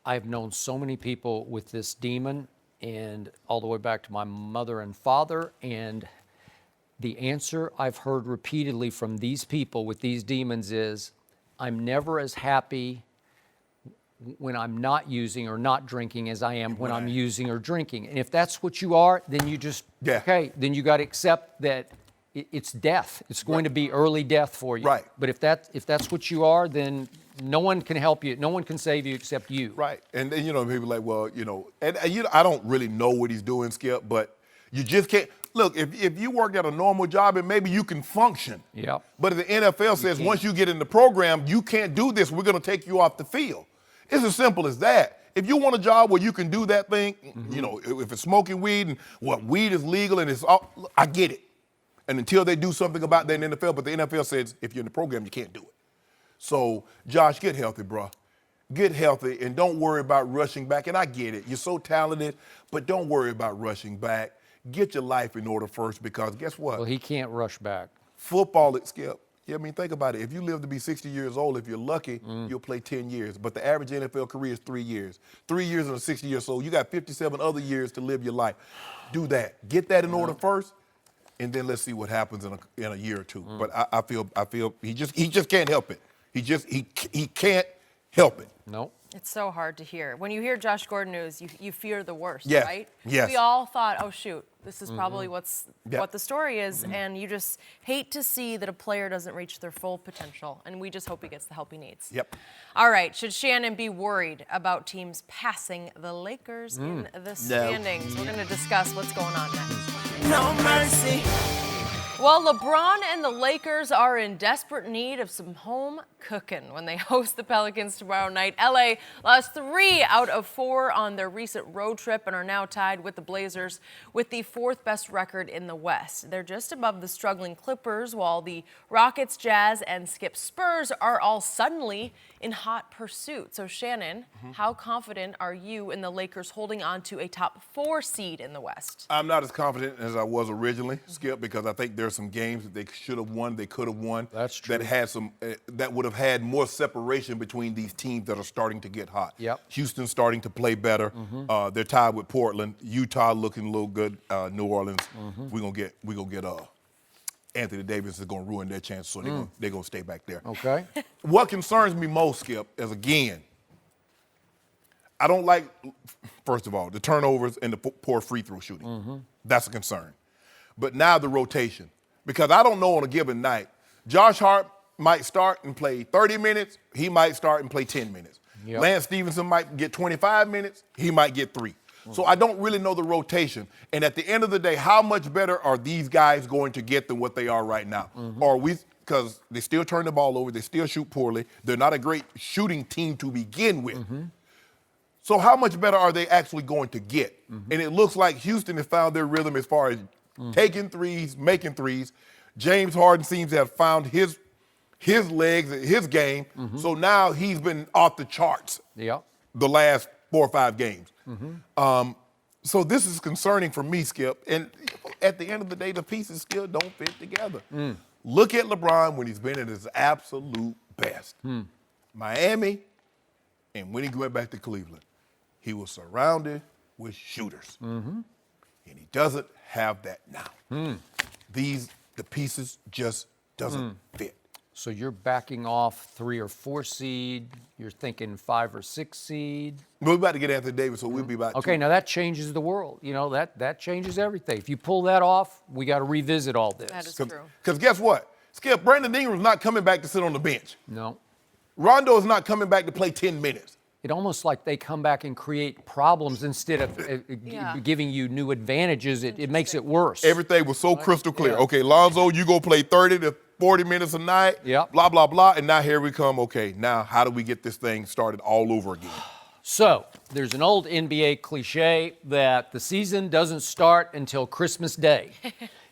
I've known so many people with this demon, and all the way back to my mother and father, and the answer I've heard repeatedly from these people with these demons is, I'm never as happy when I'm not using or not drinking as I am when I'm using or drinking. And if that's what you are, then you just, okay, then you got to accept that it's death. It's going to be early death for you. Right. But if that's what you are, then no one can help you. No one can save you except you. Right. And then, people are like, well, and I don't really know what he's doing, Skip, but you just can't. Look, if you worked at a normal job, and maybe you can function. Yeah. But the NFL says once you get in the program, you can't do this. We're going to take you off the field. It's as simple as that. If you want a job where you can do that thing, if it's smoking weed and weed is legal and it's all, I get it. And until they do something about that in the NFL, but the NFL says if you're in the program, you can't do it. So, Josh, get healthy, bro. Get healthy and don't worry about rushing back. And I get it. You're so talented, but don't worry about rushing back. Get your life in order first, because guess what? Well, he can't rush back. Football, Skip. Yeah, I mean, think about it. If you live to be 60 years old, if you're lucky, you'll play 10 years. But the average NFL career is 3 years. 3 years and 60 years old. You got 57 other years to live your life. Do that. Get that in order first, and then let's see what happens in a year or two. But I feel he just can't help it. He can't help it. No. It's so hard to hear. When you hear Josh Gordon news, you fear the worst, Yes. right? Yes. We all thought, oh, shoot, this is probably what the story is, and you just hate to see that a player doesn't reach their full potential, and we just hope he gets the help he needs. Yep. All right, should Shannon be worried about teams passing the Lakers in the standings? We're going to discuss what's going on next. No mercy. Well, LeBron and the Lakers are in desperate need of some home cooking when they host the Pelicans tomorrow night. LA lost 3 out of 4 on their recent road trip and are now tied with the Blazers with the 4th best record in the West. They're just above the struggling Clippers, while the Rockets, Jazz, and Skip Spurs are all suddenly in hot pursuit. So, Shannon, how confident are you in the Lakers holding on to a top 4 seed in the West? I'm not as confident as I was originally, Skip, because I think there's some games that they should have won, they could have won. That's true. That had some, that would have had more separation between these teams that are starting to get hot. Yep. Houston's starting to play better. They're tied with Portland. Utah looking a little good. New Orleans, we're gonna get Anthony Davis is gonna ruin their chance, so they're gonna stay back there. Okay. What concerns me most, Skip, is again, I don't like, first of all, the turnovers and the poor free throw shooting. That's a concern. But now the rotation. Because I don't know on a given night, Josh Hart might start and play 30 minutes. He might start and play 10 minutes. Yep. Lance Stevenson might get 25 minutes. He might get 3. So I don't really know the rotation. And at the end of the day, how much better are these guys going to get than what they are right now? Or we, because they still turn the ball over, they still shoot poorly. They're not a great shooting team to begin with. So how much better are they actually going to get? And it looks like Houston has found their rhythm as far as taking threes, making threes. James Harden seems to have found his legs, his game. So now he's been off the charts the last 4 or 5 games. So this is concerning for me, Skip. And at the end of the day, the pieces still don't fit together. Look at LeBron when he's been at his absolute best. Miami, and when he went back to Cleveland, he was surrounded with shooters. And he doesn't have that now. The pieces just doesn't fit. So you're backing off 3 or 4 seed. You're thinking 5 or 6 seed. We're about to get Anthony Davis, so we'll be about Okay, 2. now that changes the world. You know, that changes everything. If you pull that off, we got to revisit all this. That is true. Because guess what? Skip, Brandon Ingram's not coming back to sit on the bench. No. Rondo is not coming back to play 10 minutes. It almost like they come back and create problems instead of giving you new advantages. It makes it worse. Everything was so crystal clear. Yeah. Okay, Lonzo, you go play 30 to 40 minutes a night, blah, blah, blah. And now here we come. Okay, now how do we get this thing started all over again? So there's an old NBA cliche that the season doesn't start until Christmas Day.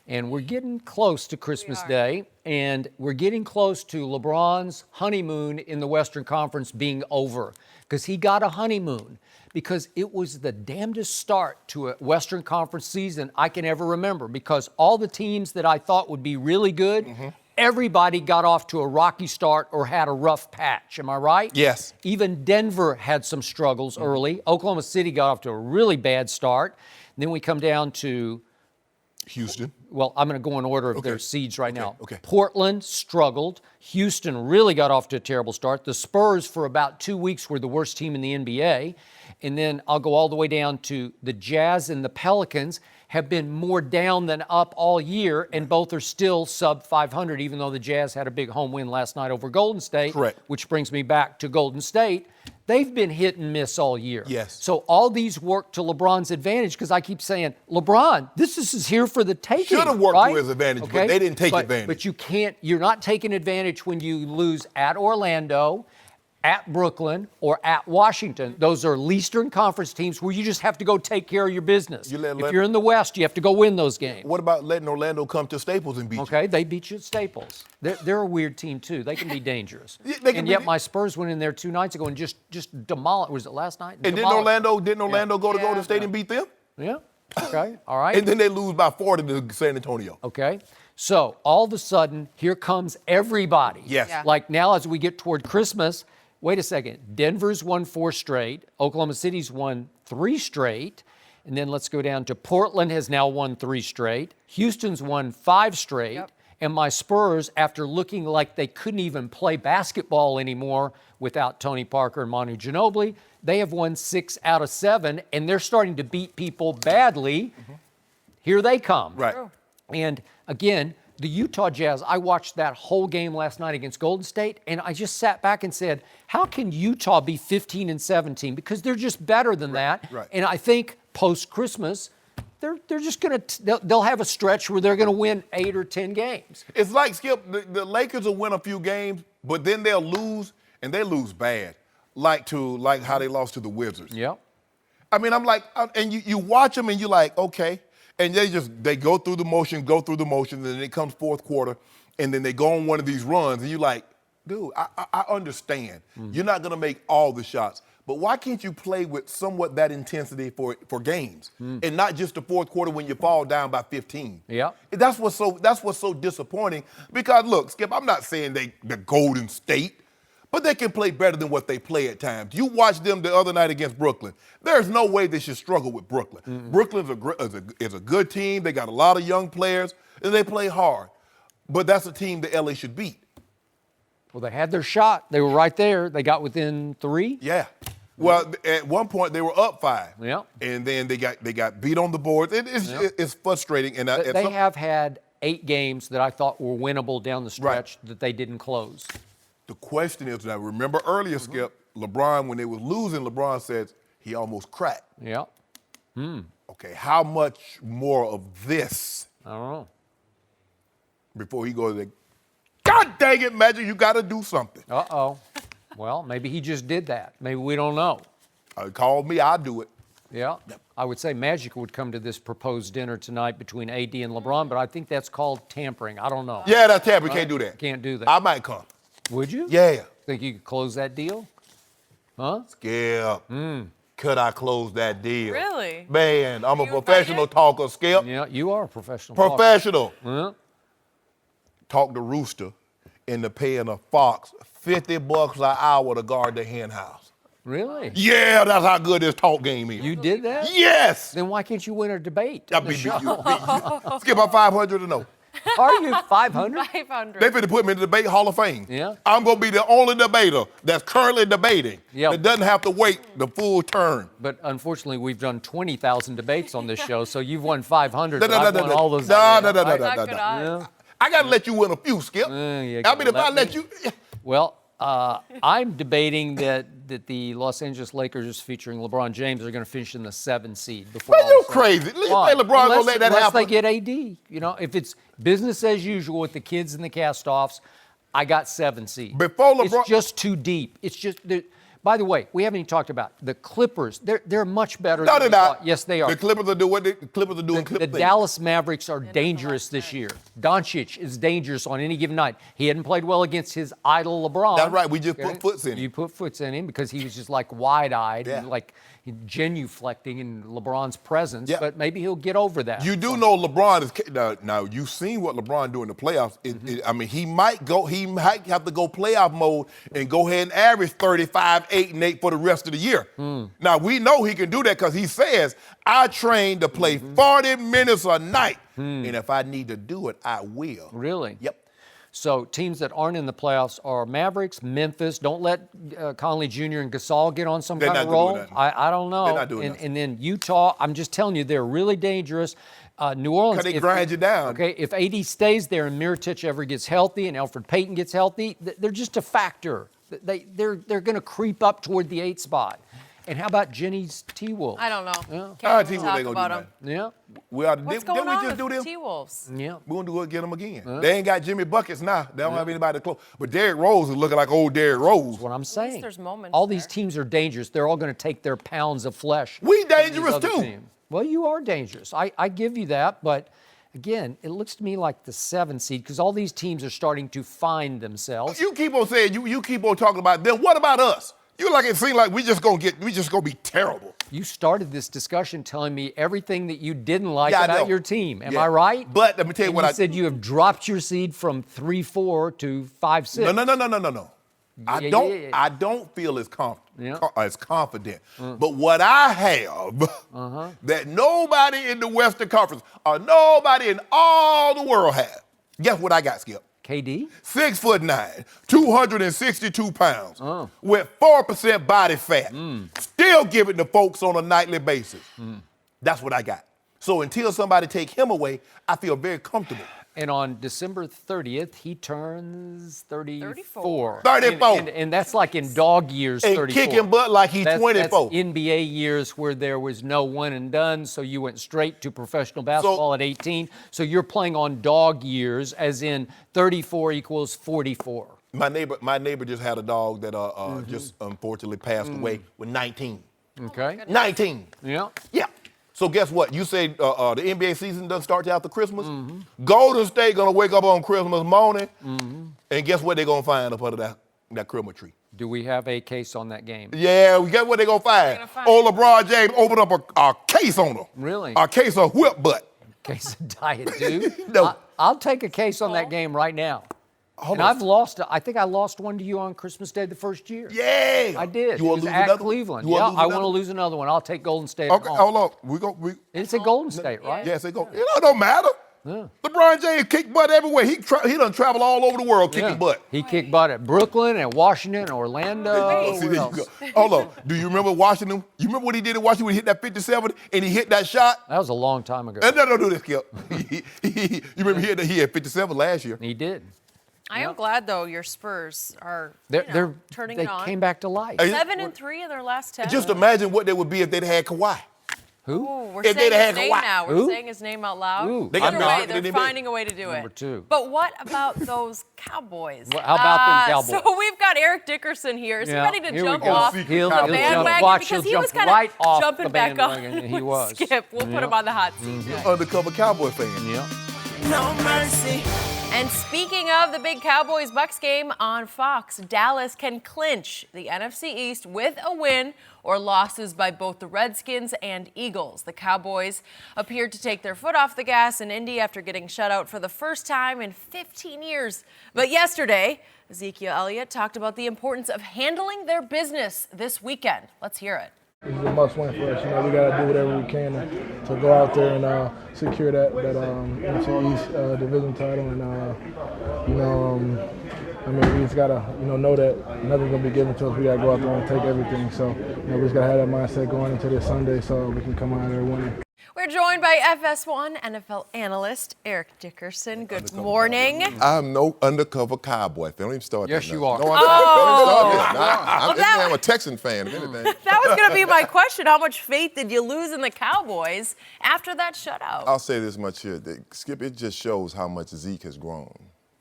And we're getting close to Christmas Day, and we're getting close to LeBron's honeymoon in the Western Conference being over, because he got a honeymoon, because it was the damnedest start to a Western Conference season I can ever remember, because all the teams that I thought would be really good, everybody got off to a rocky start or had a rough patch. Am I right? Yes. Even Denver had some struggles early. Oklahoma City got off to a really bad start. And then we come down to Houston. Well, I'm going to go in order of their seeds right now. Okay. Portland struggled. Houston really got off to a terrible start. The Spurs, for about 2 weeks, were the worst team in the NBA. And then I'll go all the way down to the Jazz and the Pelicans have been more down than up all year, and both are still sub 500, even though the Jazz had a big home win last night over Golden State. Correct. Which brings me back to Golden State. They've been hit and miss all year. Yes. So all these work to LeBron's advantage, because I keep saying, LeBron, this is here for the taking. Should have worked right? to his advantage, but they didn't take advantage. But you can't, you're not taking advantage when you lose at Orlando, at Brooklyn, or at Washington. Those are Eastern Conference teams where you just have to go take care of your business. If you're in the West, you have to go win those games. What about letting Orlando come to Staples and beat you? Okay, they beat you at Staples. They're a weird team, too. They can be dangerous. They can and be yet my Spurs went in there 2 nights ago and just demolished. Was it last night? And didn't Orlando go to Golden State and beat them? Yeah. Okay. All right. And then they lose by 40 to San Antonio. Okay. So all of a sudden, here comes everybody. Yes. Yeah. Like now, as we get toward Christmas, wait a second. Denver's won 4 straight. Oklahoma City's won 3 straight. And then let's go down to Portland has now won 3 straight. Houston's won 5 straight. Yep. And my Spurs, after looking like they couldn't even play basketball anymore without Tony Parker and Manu Ginobili, they have won 6 out of 7, and they're starting to beat people badly. Here they come. Right. And again, the Utah Jazz, I watched that whole game last night against Golden State, and I just sat back and said, how can Utah be 15-17? Because they're just better than that. Right. And I think post-Christmas, they're just going to, they'll have a stretch where they're going to win 8 or 10 games. It's like, Skip, the Lakers will win a few games, but then they'll lose, and they lose bad. Like how they lost to the Wizards. Yep. I mean, I'm like, and you watch them and you're like, okay. And they go through the motion, and then it comes fourth quarter, and then they go on one of these runs, and you're like, dude, I understand. You're not going to make all the shots. But why can't you play with somewhat that intensity for games and not just the fourth quarter when you fall down by 15? Yeah. That's what's so disappointing. Because look, Skip, I'm not saying they're Golden State, but they can play better than what they play at times. You watched them the other night against Brooklyn. There's no way they should struggle with Brooklyn. Brooklyn is a good team. They got a lot of young players, and they play hard. But that's a team that LA should beat. Well, they had their shot. They were right there. They got within 3. Yeah. Well, at one point they were up 5. Yeah. And then they got beat on the boards. It's frustrating. And They have had 8 games that I thought were winnable down the stretch that they didn't close. The question is, now remember earlier, Skip, LeBron, when they was losing, LeBron says he almost cracked. Yeah. Okay, how much more of this I don't know. before he goes, God dang it, Magic, you got to do something. Uh-oh. Well, maybe he just did that. Maybe we don't know. Call me, I'll do it. Yeah. I would say Magic would come to this proposed dinner tonight between AD and LeBron, but I think that's called tampering. I don't know. Yeah, that's tampering. Can't do that. Can't do that. I might come. Would you? Yeah. Think you could close that deal? Huh? Skip. Could I close that deal? Really? Man, I'm a You professional invited? talker, Skip. Yeah, you are a professional. talker. Professional. Huh? Talk to Rooster into paying a fox $50 an hour to guard the hen house. Really? Yeah, that's how good this talk game is. You did that? Yes. Then why can't you win a debate? I on the beat you. show? Skip, I'm 500 to know. Are you 500? 500. They finna put me in the debate Hall of Fame. Yeah. I'm gonna be the only debater that's currently debating that doesn't have to wait the full term. But unfortunately, we've done 20,000 debates on this show, so you've won 500. No, but I've won all those. No. Not good odds. Yeah. I gotta let you win a few, Skip. you I mean, if let I let me. you, Well, I'm debating that the Los Angeles Lakers featuring LeBron James are going to finish in the 7th seed. Before man, all you is said. crazy. You Why? think LeBron gonna Unless- let that unless happen? they get AD. You know, if it's business as usual with the kids and the cast-offs, I got 7 seed. Before LeBron- It's just too deep. It's just. By the way, we haven't even talked about the Clippers. They're much better. No, than they're we not. thought. Yes, they are. The Clippers are doing what the Clippers are doing. The Dallas Mavericks are dangerous this year. Doncic is dangerous on any given night. He hadn't played well against his idol LeBron. That's right. We just put foots in him. You put foots in him because he was just like wide-eyed Yeah. and like genuflecting in LeBron's presence. Yeah. But maybe he'll get over that. You do know LeBron is now. You've seen what LeBron do in the playoffs. I mean, he might have to go playoff mode and go ahead and average 35, 8, and 8 for the rest of the year. Now we know he can do that because he says, "I train to play 40 minutes a night, and if I need to do it, I will." Really? Yep. So teams that aren't in the playoffs are Mavericks, Memphis. Don't let Conley Jr. and Gasol get on some They're kind of not doing roll. nothing. I don't know. They're not doing nothing. And then Utah, I'm just telling you, they're really dangerous. New Orleans. 'Cause they grind you down. Okay, if AD stays there and Mirotic ever gets healthy and Elfrid Payton gets healthy, they're just a factor. They're going to creep up toward the 8th spot. And how about Jenny's T-Wolves? I don't know. Yeah. Can't T-Wolves talk ain't gonna about do them. nothing. Yeah. We ought to. What's Didn't going we on just do with them? T-Wolves? Yeah. We're going to get them again. They ain't got Jimmy Buckets now. They don't have anybody to close. But Derrick Rose is looking like old Derrick Rose. That's what I'm saying. there's moments All these there. teams are dangerous. They're all going to take their pounds of flesh. We from these dangerous other too. teams. Well, you are dangerous. I give you that. But again, it looks to me like the 7th seed because all these teams are starting to find themselves. You keep on saying you keep on talking about them. What about us? You like it seems like we just gonna be terrible. You started this discussion telling me everything that you didn't like Yeah, I about know. your team. Am Yeah. I right? But let me tell you And what you I said you have dropped your seed from 3-4 to 5-6. No. Yeah. I don't feel as as confident. But what I have that nobody in the Western Conference or nobody in all the world has. Guess what I got, Skip? KD? 6'9", 262 pounds, with 4% body fat. Still giving the folks on a nightly basis. That's what I got. So until somebody take him away, I feel very comfortable. And on December 30th, he turns 34. 34. And that's like in dog years, And 34. kicking butt like he's 24. That's NBA years where there was no one and done, so you went straight to professional basketball at 18. So you're playing on dog years, as in 34 equals 44. My neighbor just had a dog that just unfortunately passed away with 19. Okay? 19. Yeah. Yeah. So guess what? You say the NBA season doesn't start till after Christmas. Golden State gonna wake up on Christmas morning, and guess what they're gonna find up under that Christmas tree? Do we have a case on that game? Yeah, we guess what they're gonna find? Old LeBron James opened up a case on them. Really? A case of whip butt. Case of Diet Dew? No. I'll take a case on that game right now. Hold And on. I've lost, I think I lost one to you on Christmas Day the first year. Yeah. I did. You It want was to lose at another Cleveland. one? You Yeah, wanna lose I want to another one? lose another one. I'll take Golden State. Okay, at home. hold on. It's a Golden State, right? Yes, they go. It don't matter. Yeah. LeBron James kicked butt everywhere. He done travel all over the world kicking butt. He kicked butt at Brooklyn and Washington and Orlando. See, Where there you else? go. Hold on. Do you remember Washington? You remember what he did in Washington when he hit that 57 and he hit that shot? That was a long time ago. No, do this, Skip. You remember he had 57 last year. He did. I am glad, though, your Spurs are They're turning they it on. came back to life. 7-3 in their last 10. Just imagine what they would be if they'd had Kawhi. Who? Ooh, we're If saying they'd had his name Kawhi. now. We're Who? saying his name out loud. Ooh. They got Either me way, knocking it they're in bed. finding a way to do it. Number 2. But what about those Cowboys? Well, how about them Cowboys? So we've got Eric Dickerson here. Is he ready to Here we jump go. off He'll the jump. bandwagon? Watch, Because he'll he was jump kind of right off jumping the back on. bandwagon, and he was. Skip, we'll put him on the hot seat. Undercover Cowboy fan. Yeah. No mercy. And speaking of the big Cowboys-Bucks game on Fox, Dallas can clinch the NFC East with a win or losses by both the Redskins and Eagles. The Cowboys appeared to take their foot off the gas in Indy after getting shut out for the first time in 15 years. But yesterday, Ezekiel Elliott talked about the importance of handling their business this weekend. Let's hear it. This is a must win for us. We got to do whatever we can to go out there and secure that NFC East division title. And we just gotta know that nothing's gonna be given to us. We gotta go out there and take everything. So we just gotta have that mindset going into this Sunday, so we can come out there winning. We're joined by FS1 NFL analyst Eric Dickerson. Good morning. I'm no undercover Cowboy fan. Don't even start Yes, that. you are. No, I'm a Texan fan, if anything. That was going to be my question. How much faith did you lose in the Cowboys after that shutout? I'll say this much here. Skip, it just shows how much Zeke has grown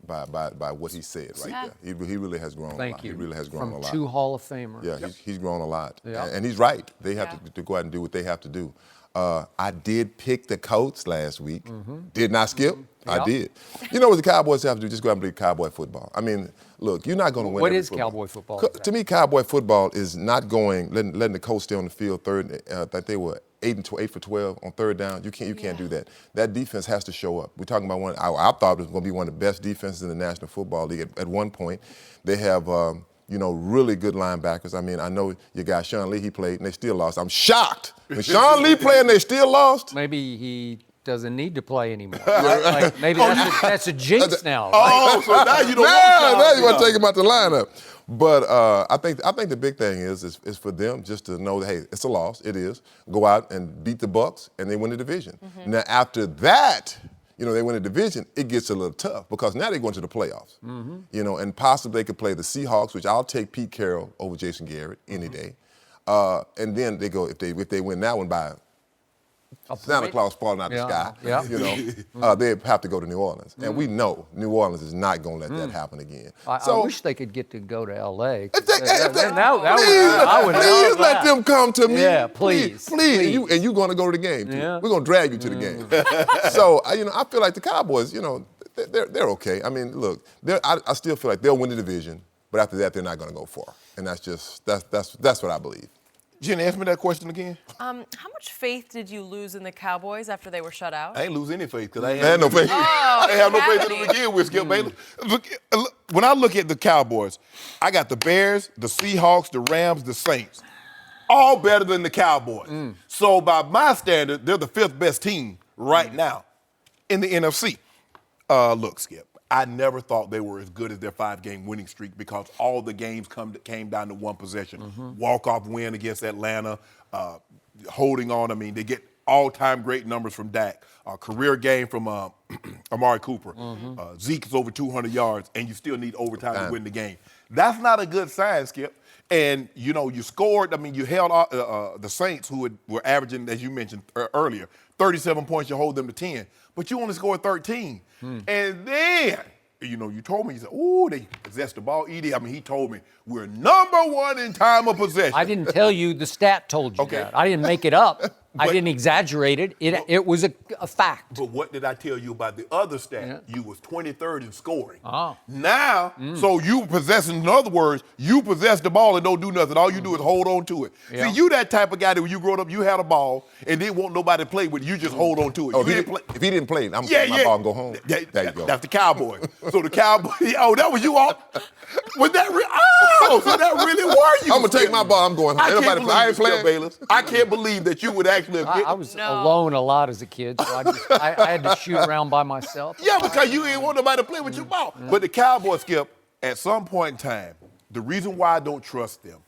by what he said right there. He really has grown a lot. Thank you. He really has grown a lot. From 2 Hall of Famers. Yeah, he's grown a lot. Yeah. And he's right. They have to go out and do what they have to do. I did pick the Colts last week. Did not skip. I did. You know what the Cowboys have to do? Just go out and play Cowboy football. I mean, look, you're not going to win. What is Cowboy football? To me, Cowboy football is not letting the Colts stay on the field third. That they were 8 for 12 on third down. You can't do that. That defense has to show up. We're talking about one. I thought it was going to be one of the best defenses in the National Football League at one point. They have. Really good linebackers. I mean, I know your guy Sean Lee, he played, and they still lost. I'm shocked. When Sean Lee played and they still lost. Maybe he doesn't need to play anymore. Like, maybe that's a jinx now. Oh, so now you don't now you want to take him out the lineup. But I think the big thing is for them just to know that, hey, it's a loss. It is. Go out and beat the Bucks, and they win the division. Now, after that, they win the division, it gets a little tough because now they're going to the playoffs. And possibly they could play the Seahawks, which I'll take Pete Carroll over Jason Garrett any day. And then they go, if they win that one by Santa Claus falling out the sky, they have to go to New Orleans. And we know New Orleans is not going to let that happen again. I wish they could get to go to L.A. Please I would let them come to me. Yeah, please. And you're going to go to the game, too. Yeah. We're going to drag you to the game. So, I feel like the Cowboys, they're okay. I mean, look, I still feel like they'll win the division, but after that, they're not going to go far. And that's what I believe. Jenny, ask me that question again. How much faith did you lose in the Cowboys after they were shut out? I ain't lose any faith because I ain't I had no faith. I ain't have no faith in them again with Skip Bayless. Look, when I look at the Cowboys, I got the Bears, the Seahawks, the Rams, the Saints. All better than the Cowboys. So by my standard, they're the 5th best team right now in the NFC. Look, Skip, I never thought they were as good as their 5-game winning streak because all the games came down to one possession. Walk-off win against Atlanta, holding on. I mean, they get all-time great numbers from Dak. Career game from Amari Cooper. Zeke is over 200 yards, and you still need overtime to win the game. That's not a good sign, Skip. And, you scored. I mean, you held the Saints, who were averaging, as you mentioned earlier, 37 points. You hold them to 10. But you only scored 13. And then, you told me, you said, ooh, they possessed the ball. Edie, I mean, he told me, we're #1 in time of possession. I didn't tell you the stat told you that. I didn't make it up. I didn't exaggerate it. It was a fact. But what did I tell you about the other stat? You was 23rd in scoring. Oh. Now, so you possessing, in other words, you possess the ball and don't do nothing. All you do is hold on to it. Yeah. See, you that type of guy that when you growing up, you had a ball and didn't want nobody to play with you, just hold on to it. Oh, if he didn't play, I'm taking my ball and go home. There you go. That's the Cowboy. So the Cowboy, that was you all. Was that so that really were you? I'm gonna take my ball. I'm going home. I Ain't can't nobody I ain't believe playing. Bayless. I can't believe that you would actually. I was alone a lot as a kid, so I had to shoot around by myself. Yeah, because you didn't want nobody to play with your ball. But the Cowboys, Skip, at some point in time, the reason why I don't trust them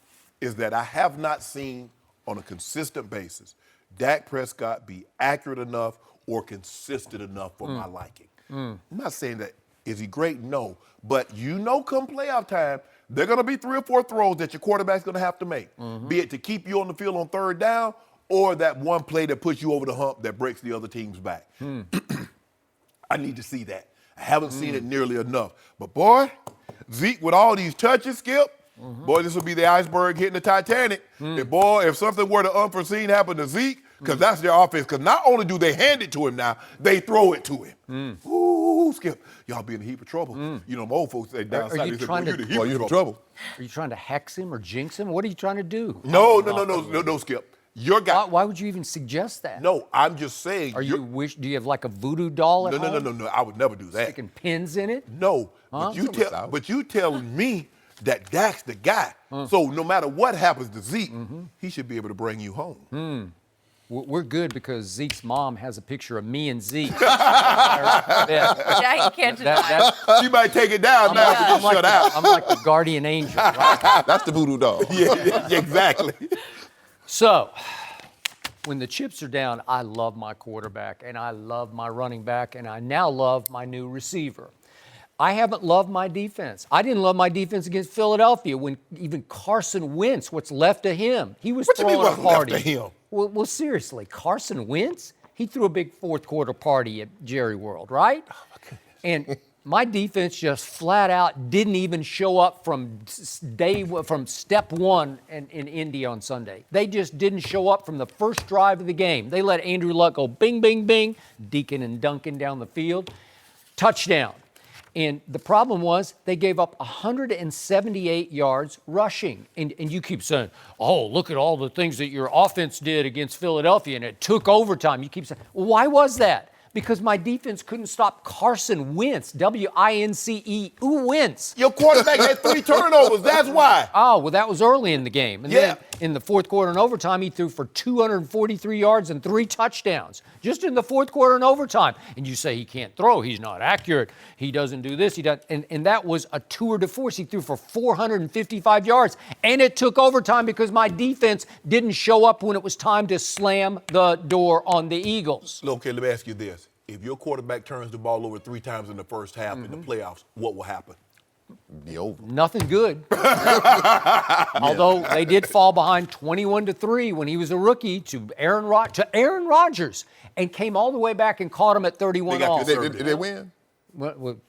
is that I have not seen on a consistent basis Dak Prescott be accurate enough or consistent enough for my liking. I'm not saying that, is he great? No. But come playoff time, there are going to be 3 or 4 throws that your quarterback's going to have to make, be it to keep you on the field on third down or that one play that puts you over the hump that breaks the other team's back. I need to see that. I haven't seen it nearly enough. But, boy, Zeke with all these touches, Skip, boy, this will be the iceberg hitting the Titanic. And, boy, if something were to unforeseen happen to Zeke, because that's their offense, because not only do they hand it to him now, they throw it to him. Ooh, Skip, y'all be in a heap of trouble. My old folks say down south, they say, boy, you're in trouble. Are you trying to hex him or jinx him? What are you trying to do? No, Skip. Your guy. Why would you even suggest that? No, I'm just saying. Do you have like a voodoo doll at home? No. I would never do that. Sticking pins in it? No, but you telling me that Dak's the guy. So no matter what happens to Zeke, he should be able to bring you home. We're good because Zeke's mom has a picture of me and Zeke. Yeah, you can't deny that. She might take it down now, but just shut out. I'm like the guardian angel, right? That's the voodoo doll. Yeah, exactly. So, when the chips are down, I love my quarterback, and I love my running back, and I now love my new receiver. I haven't loved my defense. I didn't love my defense against Philadelphia when even Carson Wentz, what's left of him, he was throwing a party. Left of him? Well, seriously, Carson Wentz, he threw a big fourth quarter party at Jerry World, right? Oh, my goodness. And my defense just flat out didn't even show up from step one in Indy on Sunday. They just didn't show up from the first drive of the game. They let Andrew Luck go bing, bing, bing, Deacon and Duncan down the field. Touchdown. And the problem was they gave up 178 yards rushing. And you keep saying, oh, look at all the things that your offense did against Philadelphia, and it took overtime. You keep saying, well, why was that? Because my defense couldn't stop Carson Wentz, W-I-N-C-E, Wentz. Your quarterback had 3 turnovers, that's why. Oh, well, that was early in the game. And then in the fourth quarter and overtime, he threw for 243 yards and 3 touchdowns, just in the fourth quarter and overtime. And you say he can't throw, he's not accurate, he doesn't do this, he doesn't. And that was a tour de force. He threw for 455 yards, and it took overtime because my defense didn't show up when it was time to slam the door on the Eagles. Okay, let me ask you this. If your quarterback turns the ball over 3 times in the first half in the playoffs, what will happen? Be over. Nothing good. Although they did fall behind 21-3 when he was a rookie to Aaron Rodgers, and came all the way back and caught him at 31-all. Did they win?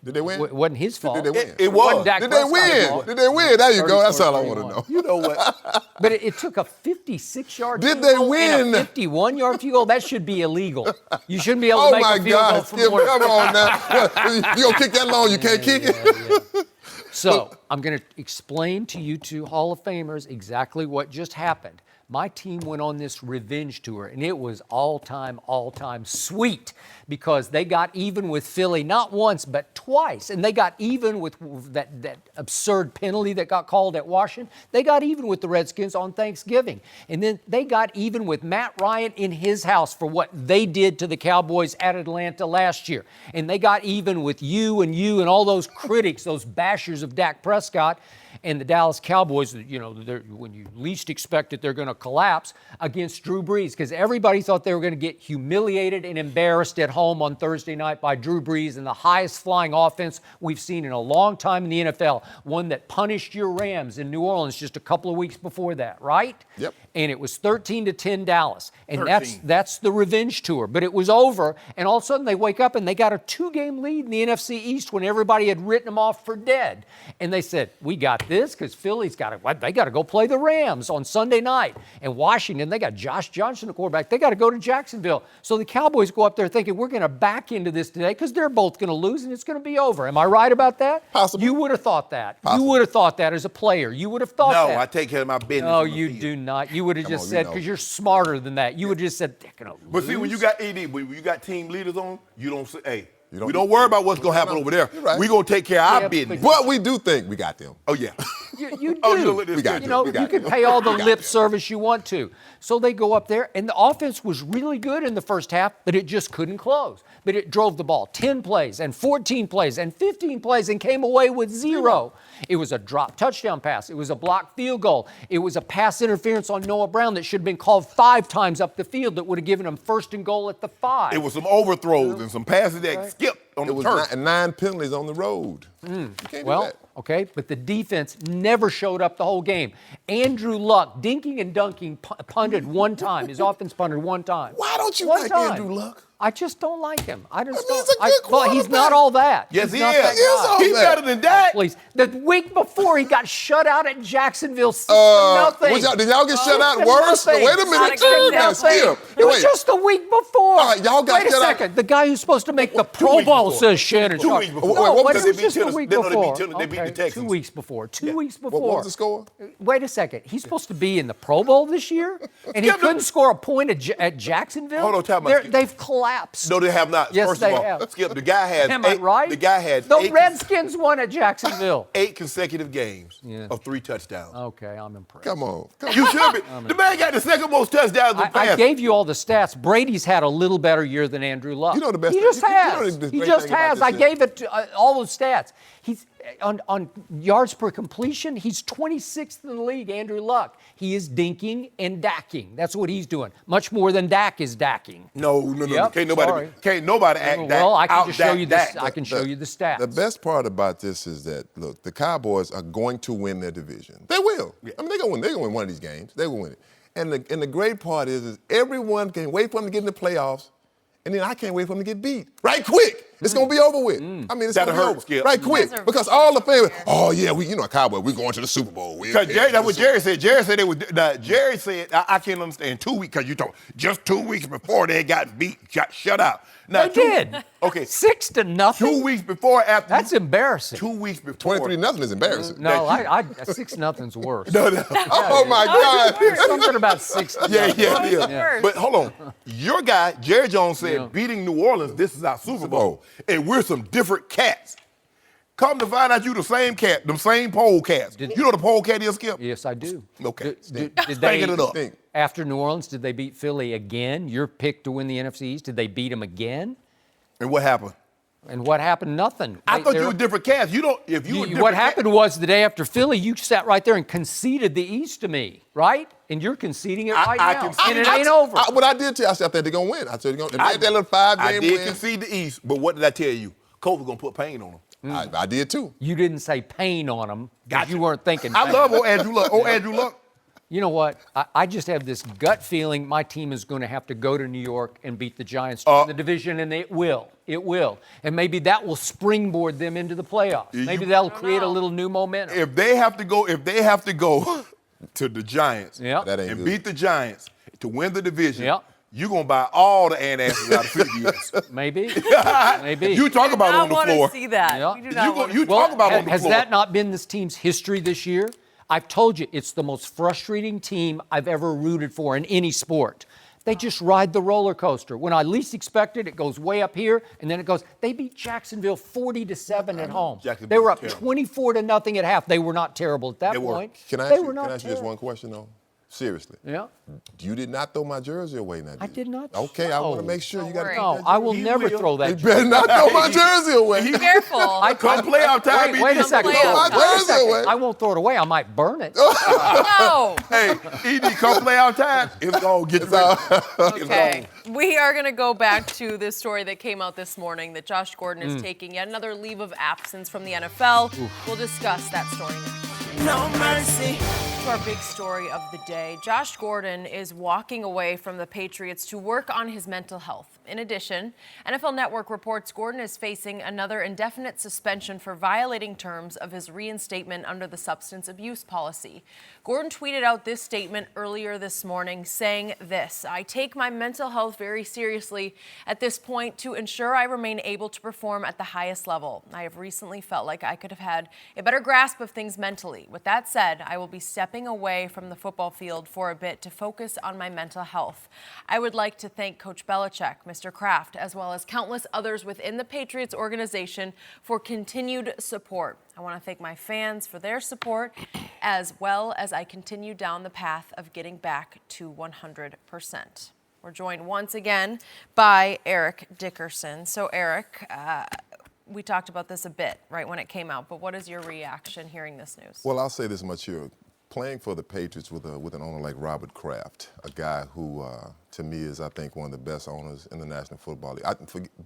Did they win? It wasn't his fault. Did they win? It was. Did they win? Did they win? There you go. That's all I want to know. You know what? But it took a 56-yard Did field they goal win? and a 51-yard field goal. That should be illegal. You shouldn't be able to make a field goal from Skip, more. come on now. What, you going to kick that long, you can't kick it? So I'm going to explain to you two Hall of Famers exactly what just happened. My team went on this revenge tour, and it was all-time sweet because they got even with Philly not once but twice, and they got even with that absurd penalty that got called at Washington. They got even with the Redskins on Thanksgiving, and then they got even with Matt Ryan in his house for what they did to the Cowboys at Atlanta last year, and they got even with you and all those critics, those bashers of Dak Prescott. And the Dallas Cowboys, when you least expect it, they're going to collapse against Drew Brees because everybody thought they were going to get humiliated and embarrassed at home on Thursday night by Drew Brees and the highest flying offense we've seen in a long time in the NFL, one that punished your Rams in New Orleans just a couple of weeks before that, right? Yep. And it was 13-10 Dallas. And 13. that's the revenge tour. But it was over, and all of a sudden they wake up and they got a 2-game lead in the NFC East when everybody had written them off for dead. And they said, we got this because Philly's got to go play the Rams on Sunday night. And Washington, they got Josh Johnson, the quarterback. They got to go to Jacksonville. So the Cowboys go up there thinking we're going to back into this today because they're both going to lose and it's going to be over. Am I right about that? Possible. You would have thought that. Possible. You would have thought that as a player. You would have thought that. No, I take care of my business. No, you do not. You would have just said, because you're smarter than that. You would have just said, they're going to lose. But see, when you got AD, when you got team leaders on, you don't say, hey, We don't worry about what's going to happen over there. Right. We're going to take care of our business. But we do think we got them. Oh, yeah. You do. Oh, you look at this. We got You know, We got you can them. pay all the We got lip them. service you want to. So they go up there, and the offense was really good in the first half, but it just couldn't close. But it drove the ball 10 plays and 14 plays and 15 plays and came away with 0. It was a drop touchdown pass. It was a blocked field goal. It was a pass interference on Noah Brown that should have been called 5 times up the field that would have given him 1st and goal at the 5. It was some overthrows and some passes that skipped on It the was turf. 9 penalties on the road. You can't do Well, that. okay, but the defense never showed up the whole game. Andrew Luck, dinking and dunking, punted one time. His offense punted one time. Why don't you One like time. Andrew Luck? I just don't like him. I just I mean, don't. he's a good Well, he's not quarterback. all that. Yes, He's he not is. that He is guy. all He's that. better than that. Please. The week before, he got shut out at Jacksonville 6-0. Did y'all get shut out 6-0. worse? Wait a Not minute. a good Now, example. Skip. It was Wait. just the week before. All right, y'all got Wait a shut out. second. The guy who's supposed to make the Pro weeks Bowl before. says Shannon 2 Sharpe. weeks before. No, Wait, what but was it it? was just the week No, they beat before. Tennessee. They beat the Okay, Texans. 2 weeks before. 2 weeks before. What was the score? Wait a second. He's supposed to be in the Pro Bowl this year, and he Skip, couldn't score a point at Jacksonville. Hold on, time out, They're- Skip. They've collapsed. No, they have not. Yes, First they of all, have. Skip, the guy had Am I right? The guy had the eight, Redskins won at Jacksonville. 8 consecutive games Yeah. of 3 touchdowns. Okay, I'm impressed. Come on. You should be. The man got the second most touchdowns in the I past. gave you all the stats. Brady's had a little better year than Andrew Luck. You know the best He thing- just you know has. the He great just thing about has. this I is- gave it all those stats. He's on yards per completion. He's 26th in the league. Andrew Luck. He is dinking and dacking. That's what he's doing. Much more than Dak is dacking. No. Yep, Can't sorry. nobody act that. Well, I can out just show you this. Dak. I can show you the stats. The best part about this is that, look, the Cowboys are going to win their division. They will. I mean, they're going to win one of these games. They're going to win it. And the great part is everyone can wait for them to get in the playoffs, and then I can't wait for them to get beat. Right quick. It's going to be over with. I mean, it's going to That'll be hurt, over. Skip. Right You quick. guys are Because all the fans, oh, yeah, Cowboys, we're going to the Super Bowl. Because that's what Jerry said. Jerry said Jerry said, I can't understand 2 weeks, because you told just 2 weeks before they got shut out. Now, They did. Okay. 6-0. 2 weeks before after. That's embarrassing. 2 weeks before. 23-0 is embarrassing. No, 6-0's worse. No. Oh, my God. There's something about 6. Yeah. But hold on. Your guy, Jerry Jones, said Yeah. beating New Orleans, this is our Super Bowl. And we're some different cats. Come to find out you the same cat, them same pole cats. You know what a pole cat is, Skip? Yes, I do. Okay. Did Stinking they, it up. after New Orleans, did they beat Philly again? Your pick to win the NFC East, did they beat them again? And what happened? And what happened? Nothing. I thought you were different cats. You don't. If you were different What happened was the day after Philly, you sat right there and conceded the East to me, right? And you're conceding it right I now, conceded- and it ain't over. What I did tell you, I said they're going to win. I said they're going to win. That little 5-game I did win. concede the East, but what did I tell you? Coach was gonna put pain on them. I did too. You didn't say pain on them. Gotcha. You weren't thinking. I pain. love old Andrew Luck. Andrew Luck. You know what? I just have this gut feeling my team is going to have to go to New York and beat the Giants to win the division, and it will. It will. And maybe that will springboard them into the playoffs. Maybe that'll create a little new momentum. If they have to go to the Giants Yeah. That ain't and good. beat the Giants to win the division, Yeah. you're gonna buy all the antasses out of CBS. Maybe. Maybe. You talk about it I on the want floor. to see that. Yeah. We do not want to You talk about it on the has floor. that not been this team's history this year? I've told you, it's the most frustrating team I've ever rooted for in any sport. They just ride the roller coaster. When I least expect it, it goes way up here, and then it goes. They beat Jacksonville 40-7 at home. Jacksonville They were was up terrible. 24-0 at half. They were not terrible at that They weren't. point. Can I They ask you, were not can I ask you just terrible. one question, though? Seriously. Yeah. You did not throw my jersey away now, I did not. Okay, I want to No. make sure you got worry. to No, I will He never will. throw that. You better not throw my jersey away. Careful. Come playoff time, Wait a BD. second. Playoff Wait a time. second. I won't throw it away. I might burn it. No. Hey, ED, come playoff time. It's gonna get Okay. We are going to go back to this story that came out this morning that Josh Gordon is taking yet another leave of absence from the NFL. We'll discuss that story next. No mercy. To our big story of the day, Josh Gordon is walking away from the Patriots to work on his mental health. In addition, NFL Network reports Gordon is facing another indefinite suspension for violating terms of his reinstatement under the substance abuse policy. Gordon tweeted out this statement earlier this morning saying this: "I take my mental health very seriously at this point to ensure I remain able to perform at the highest level. I have recently felt like I could have had a better grasp of things mentally. With that said, I will be stepping stepping away from the football field for a bit to focus on my mental health. I would like to thank Coach Belichick, Mr. Kraft, as well as countless others within the Patriots organization for continued support. I want to thank my fans for their support, as well as I continue down the path of getting back to 100%. We're joined once again by Eric Dickerson. So, Eric, we talked about this a bit right when it came out, but what is your reaction hearing this news? Well, I'll say this much here. Playing for the Patriots with an owner like Robert Kraft, a guy who, to me, is, I think, one of the best owners in the National Football League.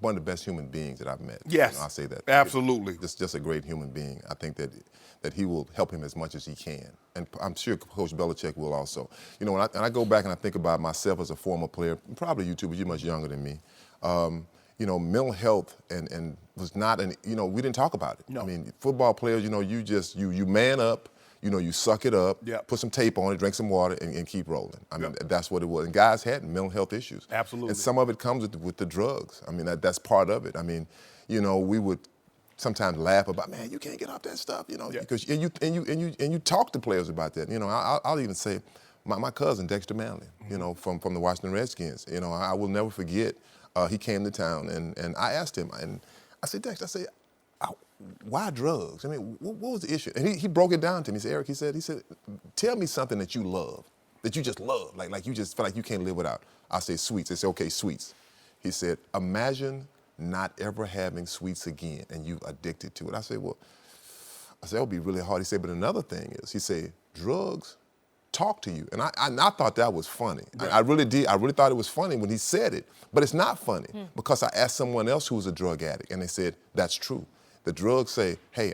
One of the best human beings that I've met. Yes, I'll say that. absolutely. Just a great human being. I think that he will help him as much as he can. And I'm sure Coach Belichick will also. You know, when I go back and I think about myself as a former player, probably you too, but you're much younger than me. You know, mental health and was not we didn't talk about it. No. I mean, football players, you man up, you suck it up, put some tape on it, drink some water, and keep rolling. I mean, that's what it was. And guys had mental health issues. Absolutely. And some of it comes with the drugs. I mean, that's part of it. I mean, we would sometimes laugh about, man, you can't get off that stuff, because you talk to players about that. I'll even say, my cousin Dexter Manley, from the Washington Redskins. I will never forget. He came to town, and I asked him, and I said, Dexter, why drugs? I mean, what was the issue? And he broke it down to me. He said, Eric, he said, tell me something that you love, that you just love, like you just feel like you can't live without. I say sweets. They say, okay, sweets. He said, imagine not ever having sweets again, and you addicted to it. I said, that would be really hard. He said, but another thing is, he said, drugs talk to you. And I thought that was funny. Right. I really did. I really thought it was funny when he said it. But it's not funny because I asked someone else who was a drug addict, and they said, that's true. The drugs say, hey,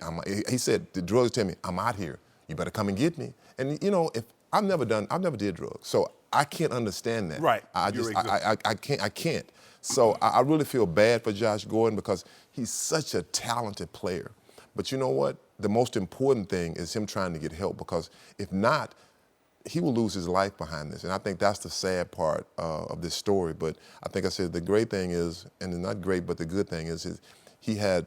he said, the drugs tell me, I'm out here. You better come and get me. And, if I've never did drugs. So I can't understand that. Right. I can't. So I really feel bad for Josh Gordon because he's such a talented player. But you know what? The most important thing is him trying to get help, because if not, he will lose his life behind this. And I think that's the sad part of this story. But I think I said the great thing is, and it's not great, but the good thing is he has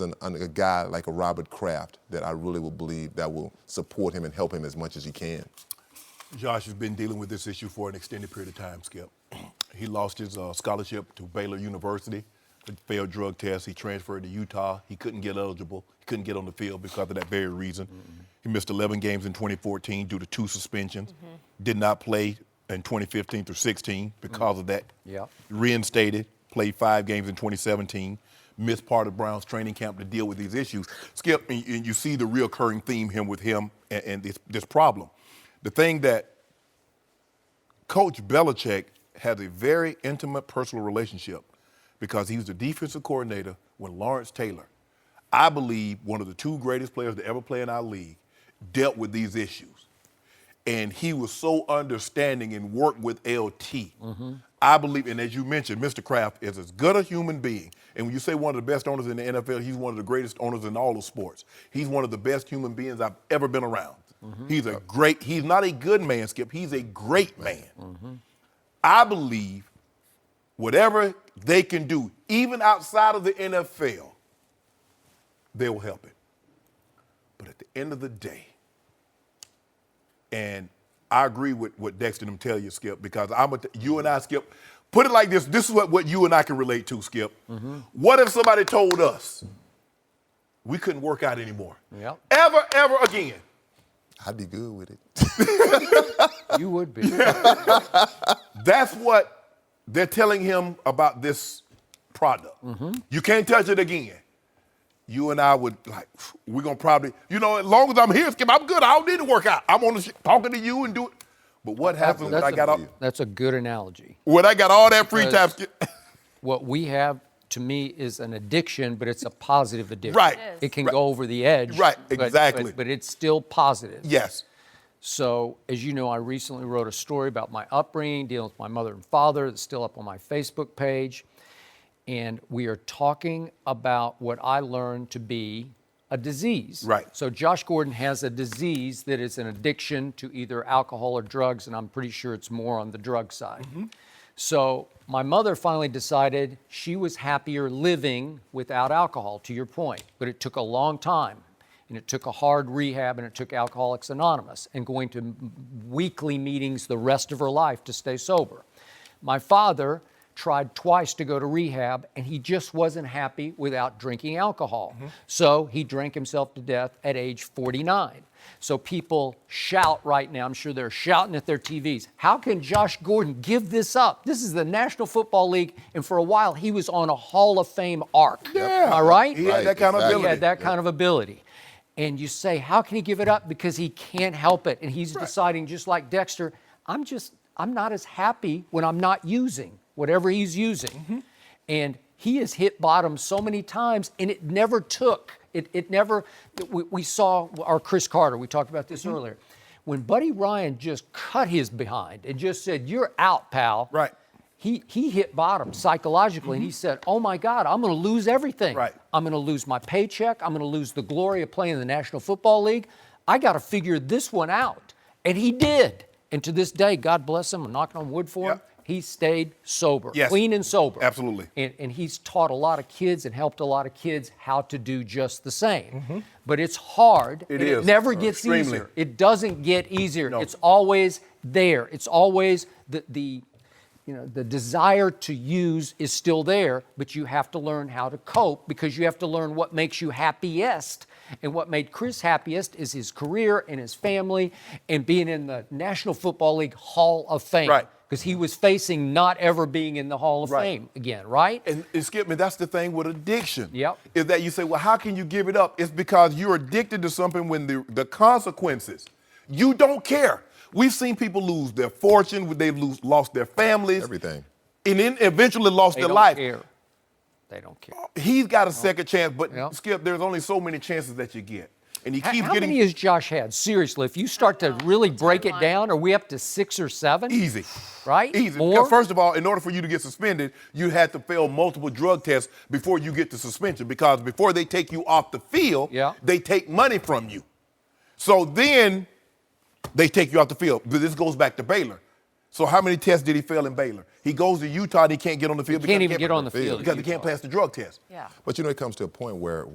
a guy like a Robert Kraft that I really will believe that will support him and help him as much as he can. Josh has been dealing with this issue for an extended period of time, Skip. He lost his scholarship to Baylor University, failed drug test. He transferred to Utah. He couldn't get eligible. He couldn't get on the field because of that very reason. Mm-hmm. He missed 11 games in 2014 due to 2 suspensions. Mm-hmm. Did not play in 2015 through 16 because of that. Yep. Reinstated, played 5 games in 2017. Missed part of Brown's training camp to deal with these issues. Skip, and you see the reoccurring theme with him and this problem. The thing that Coach Belichick has a very intimate personal relationship, because he was the defensive coordinator when Lawrence Taylor, I believe one of the 2 greatest players to ever play in our league, dealt with these issues. And he was so understanding and worked with LT. Mm-hmm. I believe, and as you mentioned, Mr. Kraft is as good a human being. And when you say one of the best owners in the NFL, he's one of the greatest owners in all of sports. He's one of the best human beings I've ever been around. Mm-hmm. He's not a good man, Skip. He's a great man. Mm-hmm. I believe whatever they can do, even outside of the NFL, they will help it. But at the end of the day, and I agree with what Dexter and them tell you, Skip, because you and I, Skip, put it like this. This is what you and I can relate to, Skip. Mm-hmm. What if somebody told us we couldn't work out anymore? Yep. Ever again? I'd be good with it. You would be. That's what they're telling him about this product. Mm-hmm. You can't touch it again. You and I would, we're going to probably, as long as I'm here, Skip, I'm good. I don't need to work out. I'm on the talking to you and do it. But what happens when I got all... That's a good analogy. When I got all that free time, Skip... What we have, to me, is an addiction, but it's a positive addiction. Right. It can go over the edge. Right, exactly. But it's still positive. Yes. So, as you know, I recently wrote a story about my upbringing, dealing with my mother and father, that's still up on my Facebook page. And we are talking about what I learned to be a disease. Right. So Josh Gordon has a disease that is an addiction to either alcohol or drugs, and I'm pretty sure it's more on the drug side. Mm-hmm. So my mother finally decided she was happier living without alcohol, to your point, but it took a long time. And it took a hard rehab, and it took Alcoholics Anonymous and going to weekly meetings the rest of her life to stay sober. My father tried twice to go to rehab, and he just wasn't happy without drinking alcohol. So he drank himself to death at age 49. So people shout right now, I'm sure they're shouting at their TVs, how can Josh Gordon give this up? This is the National Football League, and for a while he was on a Hall of Fame arc. Yeah. Am I right? He had that kind of ability. He had that kind of ability. And you say, how can he give it up? Because he can't help it. And he's deciding, just like Dexter, I'm not as happy when I'm not using whatever he's using. And he has hit bottom so many times, and it never took. It never, we saw our Chris Carter, we talked about this earlier. When Buddy Ryan just cut his behind and just said, you're out, pal. Right. He hit bottom psychologically, and he said, oh my God, I'm going to lose everything. Right. I'm going to lose my paycheck. I'm going to lose the glory of playing in the National Football League. I got to figure this one out. And he did. And to this day, God bless him, I'm knocking on wood for him, he stayed sober, clean and sober. Absolutely. And he's taught a lot of kids and helped a lot of kids how to do just the same. But it's hard. It never gets easier. It doesn't get easier. No. It's always there. It's always the desire to use is still there, but you have to learn how to cope, because you have to learn what makes you happiest. And what made Chris happiest is his career and his family and being in the National Football League Hall of Fame. Right. Because he was facing not ever being in the Hall of Fame again, right? And Skip, man, that's the thing with addiction. Yep. Is that you say, well, how can you give it up? It's because you're addicted to something when the consequences, you don't care. We've seen people lose their fortune, they've lost their families. Everything. And then eventually lost their life. Care. They don't care. He's got a second chance, but Skip, there's only so many chances that you get. And he keeps How getting. many has Josh had? Seriously, if you start to really break it down, are we up to 6 or 7? Easy. Right? Easy. More? Because first of all, in order for you to get suspended, you had to fail multiple drug tests before you get to suspension. Because before they take you off the field, they take money from you. So then they take you off the field. But this goes back to Baylor. So how many tests did he fail in Baylor? He goes to Utah and he can't get on the field. He can't even get on the field. Because he can't pass the drug test. Yeah. But it comes to a point where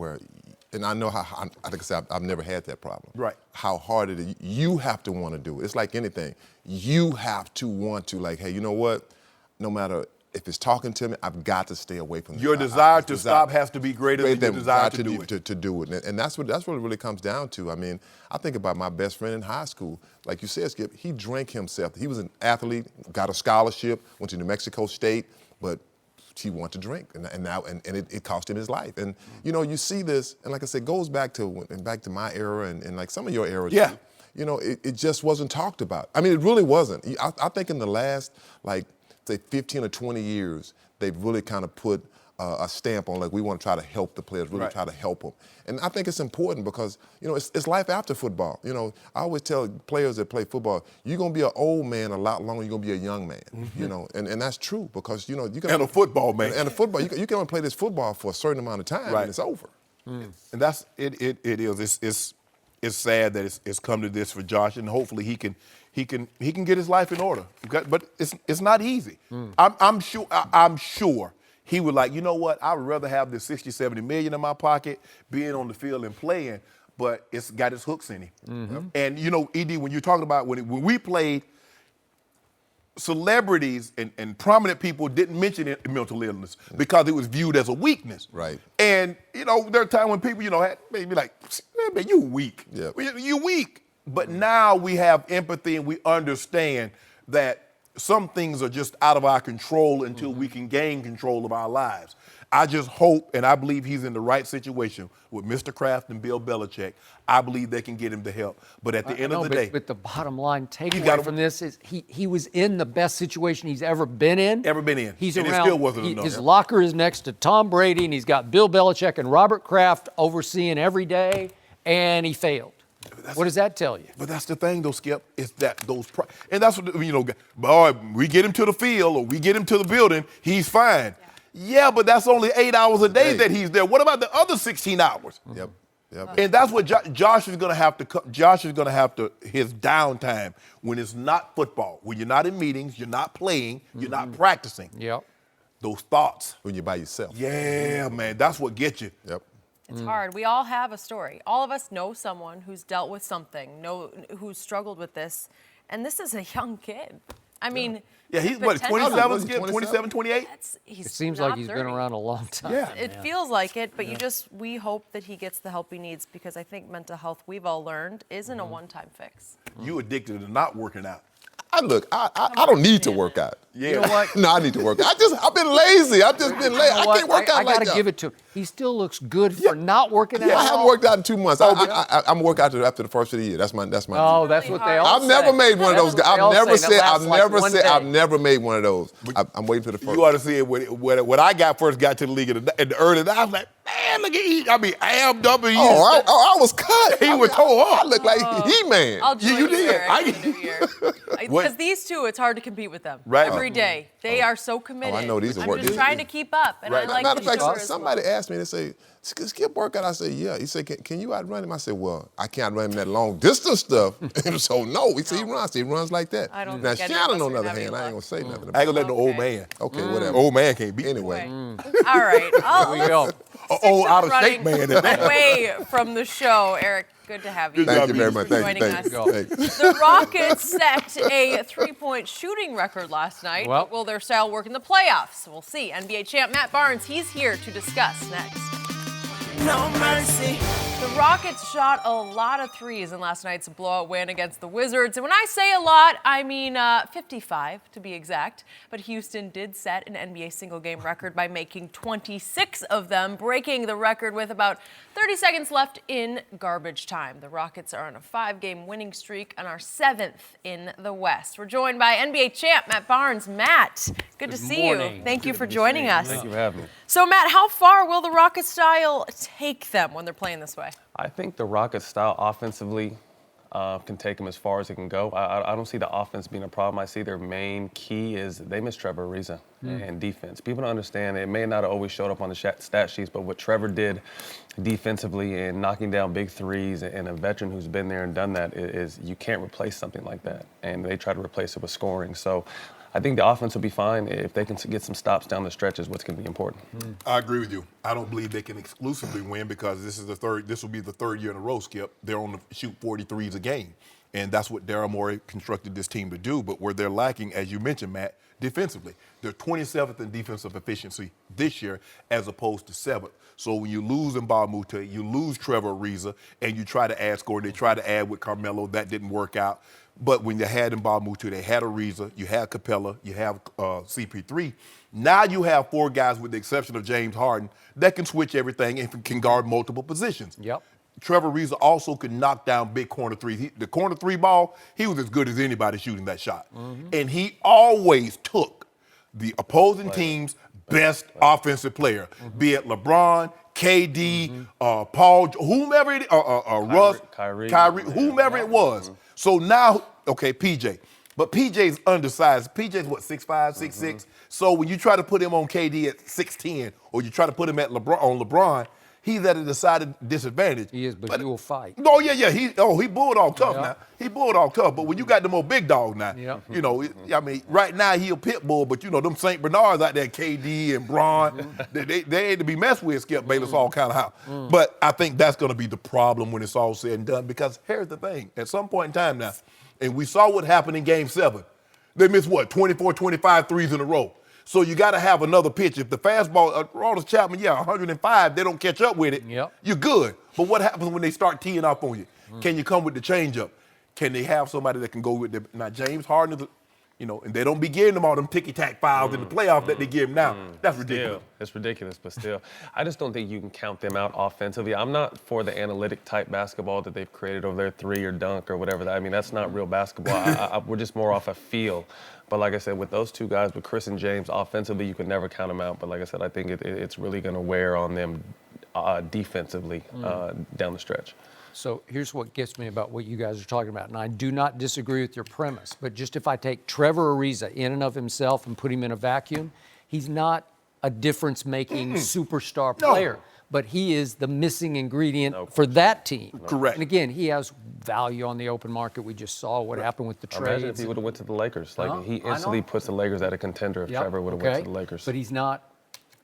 and I know how, I think I said, I've never had that problem. Right. How hard it is. You have to want to do it. It's like anything. You have to want to, like, hey, you know what? No matter if it's talking to me, I've got to stay away from this. Your desire to stop has to be greater than your desire to do it. To do it. And that's what it really comes down to. I mean, I think about my best friend in high school. Like you said, Skip, he drank himself. He was an athlete, got a scholarship, went to New Mexico State, but he wanted to drink, and it cost him his life. And you see this, and like I said, goes back to my era and like some of your eras. Yeah. Too. It just wasn't talked about. I mean, it really wasn't. I think in the last, like, say 15 or 20 years, they've really kind of put a stamp on, like, we want to try to help the players, really try to help them. And I think it's important because, it's life after football. I always tell players that play football, you're going to be an old man a lot longer than you're going to be a young man, and that's true because, you can... And a football man. And a football, you can only play this football for a certain amount of time and it's over. And that's, it is. It's sad that it's come to this for Josh, and hopefully he can get his life in order. But it's not easy. I'm sure he would like, you know what, I would rather have this 60, 70 million in my pocket, being on the field and playing, but it's got its hooks in him. And ED, when you're talking about when we played, celebrities and prominent people didn't mention mental illness because it was viewed as a weakness. Right. And, there are times when people, had maybe like, man, you weak. Yeah. You weak. But now we have empathy and we understand that some things are just out of our control until we can gain control of our lives. I just hope, and I believe he's in the right situation with Mr. Kraft and Bill Belichick. I believe they can get him the help. But at the end of the day, but the bottom line takeaway from this is he was in the best situation he's ever been in. He's and around. It still wasn't enough. His locker is next to Tom Brady, and he's got Bill Belichick and Robert Kraft overseeing every day, and he failed. What does that tell you? But that's the thing, though, Skip, is that and that's what, boy, we get him to the field or we get him to the building, he's fine. Yeah, but that's only 8 hours a day that he's there. What about the other 16 hours? Yep. And that's what Josh is going to have to. Josh is going to have to his downtime when it's not football, when you're not in meetings, you're not playing, you're not practicing. Yep. Those thoughts. When you're by yourself. Yeah, man, that's what gets you. Yep. It's hard. We all have a story. All of us know someone who's dealt with something, who's struggled with this, and this is a young kid. I mean, Yeah, he's the what, potential- 27, 27, 28? It seems not like he's 30. been around a long time. Yeah. It feels like it, but we hope that he gets the help he needs, because I think mental health, we've all learned, isn't a one-time fix. You addicted to not working out. I don't need to work out. Yeah. You know what? No, I need to work out. I've been lazy. I've just been lazy. I can't work out I like gotta that. give it to him. He still looks good for not working out. I haven't worked out in 2 months. I'm gonna work out after the first of the year. That's my. Oh, that's what they all I've say. never made one of those. That's what they all say, and it lasts like one I've day. never made one of those. I'm waiting for the first. You ought to see it when I first got to the league in the early days. I was like, man, look at he. I mean, AMW. I was cut. He was tore up. I look like He-Man. I'll join you did. Eric, in the new year. Because these two, it's hard to compete with them Right. every day. They are so committed. I know these are I'm work- just these- trying to keep up, and Right. I like Matter of the fact, show as somebody well. asked me, they say, Skip workout. I said, yeah. He said, can you outrun him? I said, well, I can't run him that long distance stuff. So no, he said he runs like that. I don't Now think any of Shannon, us on the are other having hand, I ain't luck. gonna say nothing I ain't about gonna let no old man. Okay, whatever. Old man can't beat me. Anyway. All right. Here we go. Old out of shape man. Away from the show, Eric. Good to have you. Good Thank job, you very you. much. for Thank joining you. us. Thank you. The Rockets set a three-point shooting record last night. Well- Will their style work in the playoffs? We'll see. NBA champ Matt Barnes, he's here to discuss next. No mercy. The Rockets shot a lot of threes in last night's blowout win against the Wizards. And when I say a lot, I mean 55 to be exact. But Houston did set an NBA single-game record by making 26 of them, breaking the record with about 30 seconds left in garbage time. The Rockets are on a 5-game winning streak and are 7th in the West. We're joined by NBA champ Matt Barnes. Matt, good to see morning. you. Thank you for joining us. Thank you for having me. So, Matt, how far will the Rockets style take them when they're playing this way? I think the Rockets style offensively can take them as far as it can go. I don't see the offense being a problem. I see their main key is they miss Trevor Ariza and defense. People don't understand, it may not have always showed up on the stat sheets, but what Trevor did defensively and knocking down big threes, and a veteran who's been there and done that, is you can't replace something like that. And they try to replace it with scoring. So I think the offense will be fine. If they can get some stops down the stretch is what's going to be important. I agree with you. I don't believe they can exclusively win because this will be the third year in a row, Skip. They're on the shoot 43s a game. And that's what Daryl Morey constructed this team to do. But where they're lacking, as you mentioned, Matt, defensively. They're 27th in defensive efficiency this year as opposed to 7th. So when you lose Mbah a Moute, you lose Trevor Ariza, and you try to add scoring. They try to add with Carmelo. That didn't work out. But when you had Mbah a Moute, they had Ariza, you had Capella, you have CP3. Now you have 4 guys, with the exception of James Harden, that can switch everything and can guard multiple positions. Yep. Trevor Ariza also could knock down big corner threes. The corner three ball, he was as good as anybody shooting that shot. And he always took the opposing team's best offensive player, be it LeBron, KD, Paul, whomever it is, Russ, Kyrie, whomever it was. So now, okay, PJ. But PJ's undersized. PJ's what, 6'5", 6'6"? So when you try to put him on KD at 6'10", or you try to put him at LeBron, he's at a decided disadvantage. He is, but he will fight. Oh, yeah. He bulldog tough now. He bulldog tough. But when you got the more big dog now, you know, I mean, right now he a pit bull, but you know, them St. Bernards out there, KD and Braun, they ain't to be messed with, Skip Bayless, all kind of how. But I think that's going to be the problem when it's all said and done, because here's the thing. At some point in time now, and we saw what happened in Game 7. They missed, 24, 25 threes in a row. So you got to have another pitch. If the fastball, Ronald Chapman, 105, they don't catch up with it, you're good. But what happens when they start teeing off on you? Can you come with the changeup? Can they have somebody that can go with the – now, James Harden is and they don't be giving them all them ticky-tack fouls in the playoff that they give them now. That's ridiculous. Still, it's ridiculous, but still. I just don't think you can count them out offensively. I'm not for the analytic-type basketball that they've created over there, three or dunk or whatever. I mean, that's not real basketball. We're just more off a feel. But like I said, with those two guys, with Chris and James, offensively, you can never count them out. But like I said, I think it's really going to wear on them defensively down the stretch. So here's what gets me about what you guys are talking about, and I do not disagree with your premise, but just if I take Trevor Ariza in and of himself and put him in a vacuum, he's not a difference-making superstar player, but he is the missing ingredient for that team. Correct. And again, he has value on the open market. We just saw what happened with the trades. Imagine if he would have went to the Lakers. Like he instantly puts the Lakers at a contender if Trevor would have went to the Lakers. But he's not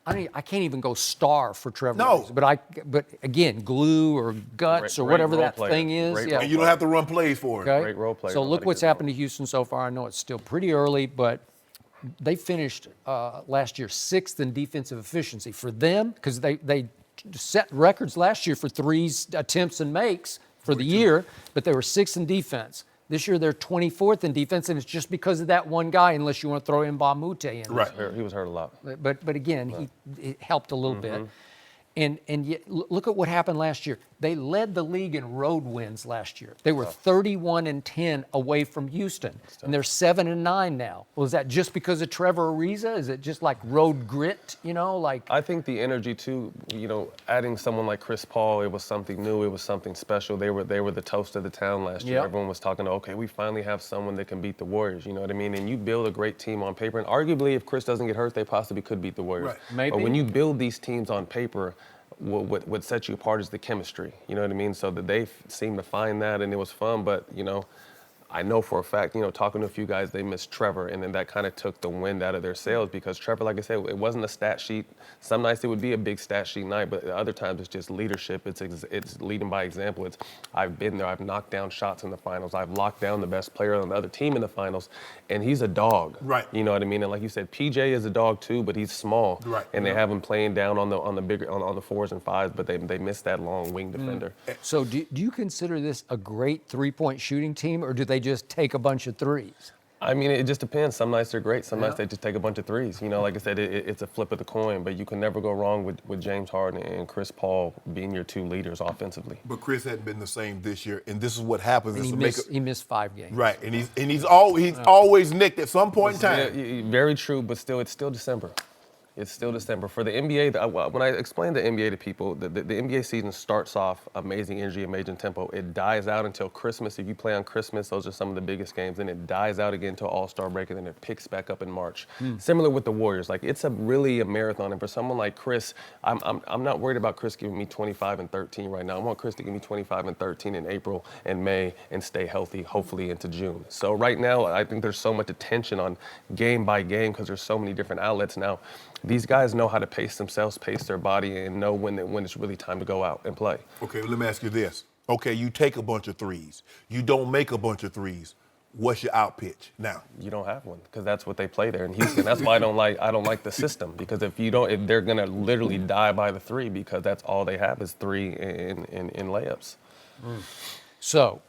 I can't even go star for Trevor. No. Ariza, but again, glue or guts or Great whatever role that player. thing is. Great Yeah. role And you don't have to run plays for it. Okay. Great role player, So know how look to what's get happened to Houston so far. I know it's still pretty early, but they finished last year 6th in defensive efficiency. For them, because they set records last year for threes, attempts, and makes for the year, but they were 6th in defense. This year they're 24th in defense, and it's just because of that one guy, unless you want to throw Mbamute in. Right. He was hurt a lot. But again, it helped a little bit. And yet, look at what happened last year. They led the league in road wins last year. They were 31-10 away from Houston, and they're 7-9 now. Well, is that just because of Trevor Ariza? Is it just like road grit? I think the energy too. Adding someone like Chris Paul, it was something new. It was something special. They were the toast of the town last year. Yep. Everyone was talking. Okay, we finally have someone that can beat the Warriors. You know what I mean? And you build a great team on paper. And arguably, if Chris doesn't get hurt, they possibly could beat the Warriors. Right. Maybe. But when you build these teams on paper, what sets you apart is the chemistry. You know what I mean? So that they seem to find that, and it was fun. But I know for a fact, talking to a few guys, they missed Trevor, and then that kind of took the wind out of their sails because Trevor, like I said, it wasn't a stat sheet. Some nights it would be a big stat sheet night, but other times it's just leadership. It's leading by example. I've been there. I've knocked down shots in the finals. I've locked down the best player on the other team in the finals, and he's a dog. Right. You know what I mean? And like you said, PJ is a dog too, but he's small. Right. And they have him playing down on the bigger on the 4s and 5s, but they missed that long wing defender. So do you consider this a great three-point shooting team, or do they just take a bunch of threes? I mean, it just depends. Some nights they're great. Some nights they just take a bunch of threes. Like I said, it's a flip of the coin, but you can never go wrong with James Harden and Chris Paul being your two leaders offensively. But Chris hadn't been the same this year, and this is what happens. And he missed 5 games. Right, and he's always nicked at some point in time. Yeah, very true, but it's still December. It's still December. For the NBA, when I explain the NBA to people, the NBA season starts off amazing energy, amazing tempo. It dies out until Christmas. If you play on Christmas, those are some of the biggest games. Then it dies out again until All-Star break, and then it picks back up in March. Similar with the Warriors. Like, it's really a marathon. And for someone like Chris, I'm not worried about Chris giving me 25 and 13 right now. I want Chris to give me 25 and 13 in April and May and stay healthy, hopefully into June. So right now, I think there's so much attention on game by game because there's so many different outlets now. These guys know how to pace themselves, pace their body, and know when it's really time to go out and play. Okay, let me ask you this. Okay, you take a bunch of threes. You don't make a bunch of threes. What's your out pitch now? You don't have one because that's what they play there in Houston. That's why I don't like the system because if they're gonna literally die by the three because that's all they have is three in layups. So,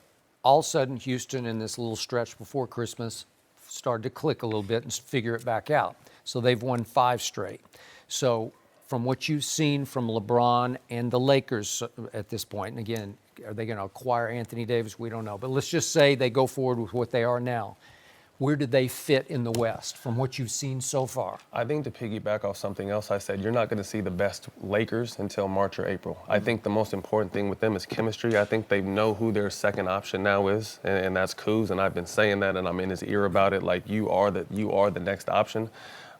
all of a sudden, Houston in this little stretch before Christmas started to click a little bit and figure it back out. So they've won 5 straight. So from what you've seen from LeBron and the Lakers at this point, and again, are they going to acquire Anthony Davis? We don't know. But let's just say they go forward with what they are now. Where do they fit in the West from what you've seen so far? I think to piggyback off something else I said, you're not going to see the best Lakers until March or April. I think the most important thing with them is chemistry. I think they know who their second option now is, and that's Kuz. And I've been saying that, and I'm in his ear about it. Like, you are the next option.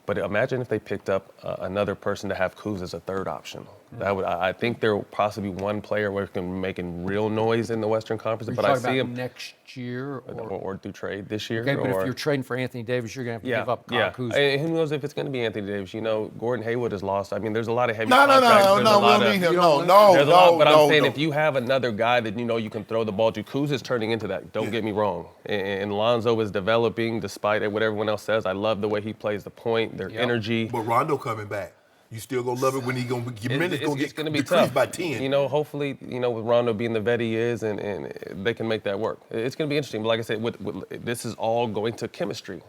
But imagine if they picked up another person to have Kuz as a third option. I think there will possibly be one player where can be making real noise in the Western Conference. But I see him next year or through trade this year. Okay, but if you're trading for Anthony Davis, you're going to have to give up Kyle Kuzma. And who knows if it's going to be Anthony Davis? Gordon Hayward is lost. I mean, there's a lot of heavy No, contracts. we don't need him. No. But I'm saying if you have another guy that you can throw the ball to, Kuz is turning into that. Don't get me wrong. And Lonzo is developing despite what everyone else says. I love the way he plays the point, their energy. But Rondo coming back. You still gonna love it when he gonna get minutes gonna get gonna be decreased tough. by 10. Hopefully, with Rondo being the vet he is, and they can make that work. It's gonna be interesting. But like I said, this is all going to chemistry.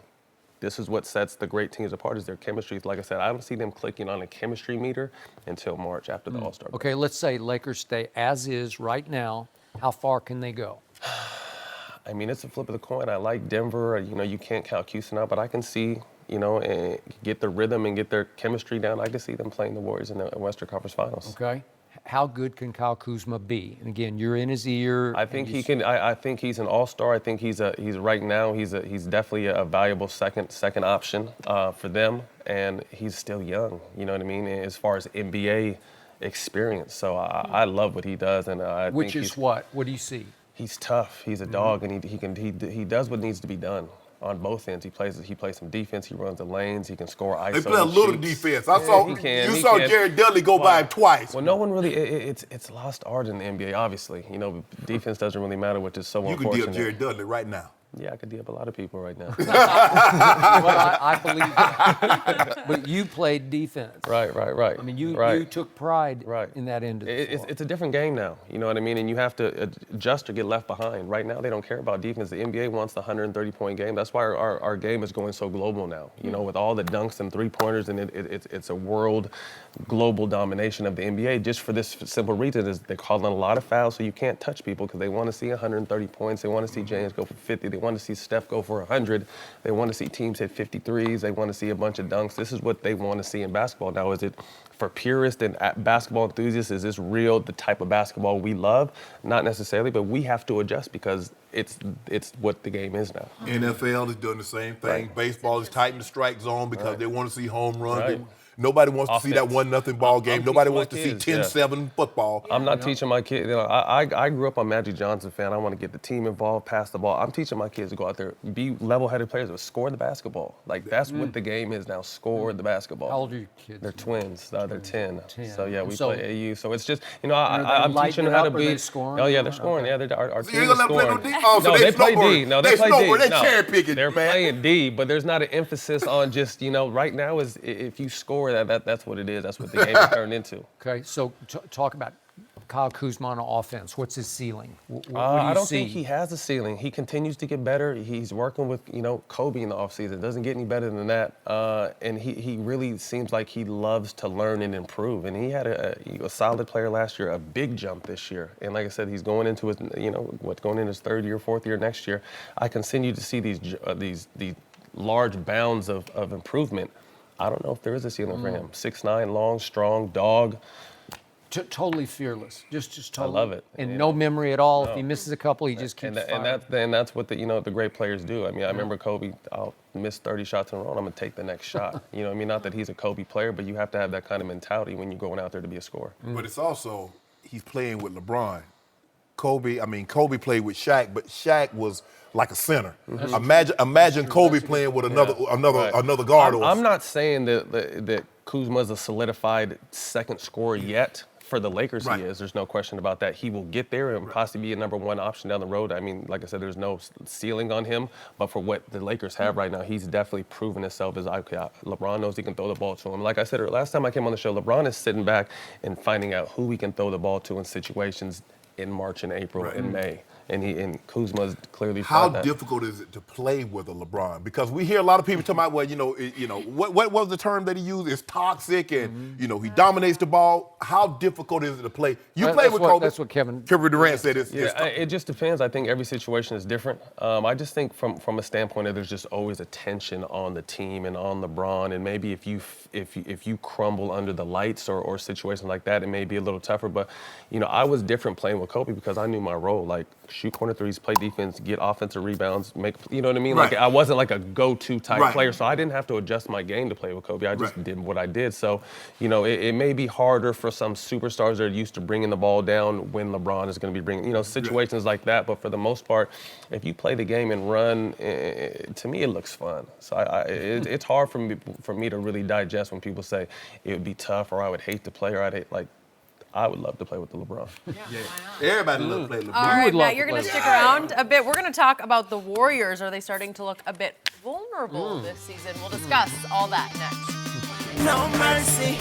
This is what sets the great teams apart is their chemistry. Like I said, I don't see them clicking on a chemistry meter until March after the All-Star break. Okay, let's say Lakers stay as is right now. How far can they go? I mean, it's a flip of the coin. I like Denver. You can't count Houston out, but I can see, and get the rhythm and get their chemistry down. I can see them playing the Warriors in the Western Conference Finals. Okay. How good can Kyle Kuzma be? And again, you're in his ear. I think he can. I think he's an all-star. I think he's right now. He's definitely a valuable second option for them, and he's still young. You know what I mean? As far as NBA experience, so I love what he does, and I Which think is what? What do you see? He's tough. He's a dog, and he does what needs to be done. on both ends. He plays some defense. He runs the lanes. He can score ISO. They play a little shoots. defense. He saw can. Jared Dudley go by him twice. Well, no one really. It's lost art in the NBA. Obviously, defense doesn't really matter, which is so unfortunate. You could deal Jared Dudley right now. Yeah, I could deal with a lot of people right now. Well, I believe that. But you played defense. Right. I mean, you took pride in that end of the floor. It's a different game now, you know what I mean? And you have to adjust or get left behind. Right now, they don't care about defense. The NBA wants the 130-point game. That's why our game is going so global now, with all the dunks and three-pointers, and it's a world global domination of the NBA just for this simple reason is they're calling a lot of fouls, so you can't touch people because they want to see 130 points. They want to see James go for 50. They want to see Steph go for 100. They want to see teams hit 53s. They want to see a bunch of dunks. This is what they want to see in basketball. Now, is it for purists and basketball enthusiasts, is this real, the type of basketball we love? Not necessarily, but we have to adjust because it's what the game is now. NFL is doing the same thing. Right. Baseball is tightening the strike zone because they want to see home runs. Right. Nobody wants to see that 1-0 ball game. Nobody wants to see 10-7 football. I'm not teaching my kids. I grew up a Magic Johnson fan. I want to get the team involved, pass the ball. I'm teaching my kids to go out there, be level-headed players, but score the basketball. Like that's what the game is now. Score the basketball. How old are your kids? They're twins. They're 10. 10. So yeah, we So- play AU. So it's just I'm teaching them how to be. They scoring? Oh yeah, they're scoring. Yeah, our So team you is ain't gonna let them scoring. play no D? Oh, so No, they play snowboard. D. No, They they play snowboard. D. They cherry picking, They're man. playing D, but there's not an emphasis on just right now is if you score that's what it is. That's what the game has turned into. Okay, so talk about Kyle Kuzma on offense. What's his ceiling? What do you I don't see? think he has a ceiling. He continues to get better. He's working with, Kobe in the offseason. It doesn't get any better than that. And he really seems like he loves to learn and improve. And he had a solid player last year, a big jump this year. And like I said, he's going into his, going in his third year, fourth year next year. I continue to see these large bounds of improvement. I don't know if there is a ceiling for him. 6'9", long, strong, dog. Totally fearless, just totally. I love it. And no memory at all. If he misses a couple, he just keeps firing. And that's what the great players do. I mean, I remember Kobe. I'll miss 30 shots in a row, and I'm gonna take the next shot. You know what I mean? Not that he's a Kobe player, but you have to have that kind of mentality when you're going out there to be a scorer. But it's also he's playing with LeBron. Kobe played with Shaq, but Shaq was like a center. Imagine Kobe playing with another guard. I'm not saying that Kuzma's a solidified second scorer yet. For the Lakers, he is. There's no question about that. He will get there and possibly be a number one option down the road. I mean, like I said, there's no ceiling on him. But for what the Lakers have right now, he's definitely proven himself as LeBron knows he can throw the ball to him. Like I said, last time I came on the show, LeBron is sitting back and finding out who he can throw the ball to in situations in March and April and May. And Kuzma's clearly How that. difficult is it to play with a LeBron? Because we hear a lot of people talking about, what was the term that he used? It's toxic, and he dominates the ball. How difficult is it to play? You play with Kobe. That's what Kevin Durant said. It just depends. I think every situation is different. I just think from a standpoint of there's just always a tension on the team and on LeBron, and maybe if you crumble under the lights or situations like that, it may be a little tougher. But I was different playing with Kobe because I knew my role. Like shoot corner threes, play defense, get offensive rebounds, make, you know what I mean? Like I wasn't like a go-to type player, so I didn't have to adjust my game to play with Kobe. I just did what I did. So, it may be harder for some superstars that are used to bringing the ball down when LeBron is going to be bringing, situations like that. But for the most part, if you play the game and run, to me, it looks fun. So it's hard for me to really digest when people say it would be tough or I would hate to play or I would love to play with the LeBron. Everybody loves to play LeBron. All right, Matt, you're going to stick around a bit. We're going to talk about the Warriors. Are they starting to look a bit vulnerable this season? We'll discuss all that next. No mercy.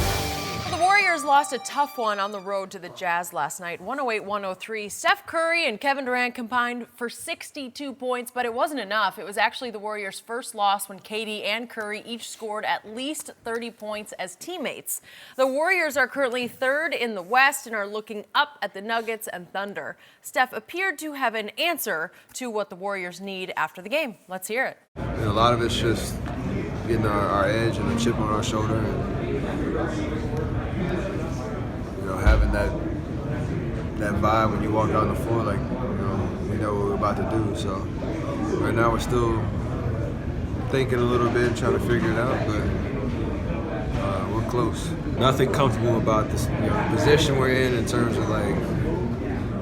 Well, the Warriors lost a tough one on the road to the Jazz last night, 108-103. Steph Curry and Kevin Durant combined for 62 points, but it wasn't enough. It was actually the Warriors' first loss when KD and Curry each scored at least 30 points as teammates. The Warriors are currently third in the West and are looking up at the Nuggets and Thunder. Steph appeared to have an answer to what the Warriors need after the game. Let's hear it. And a lot of it's just getting our edge and a chip on our shoulder. And, having that vibe when you walk out on the floor, like, we know what we're about to do. So right now we're still thinking a little bit, trying to figure it out, but we're close. Nothing comfortable about this position we're in terms of like,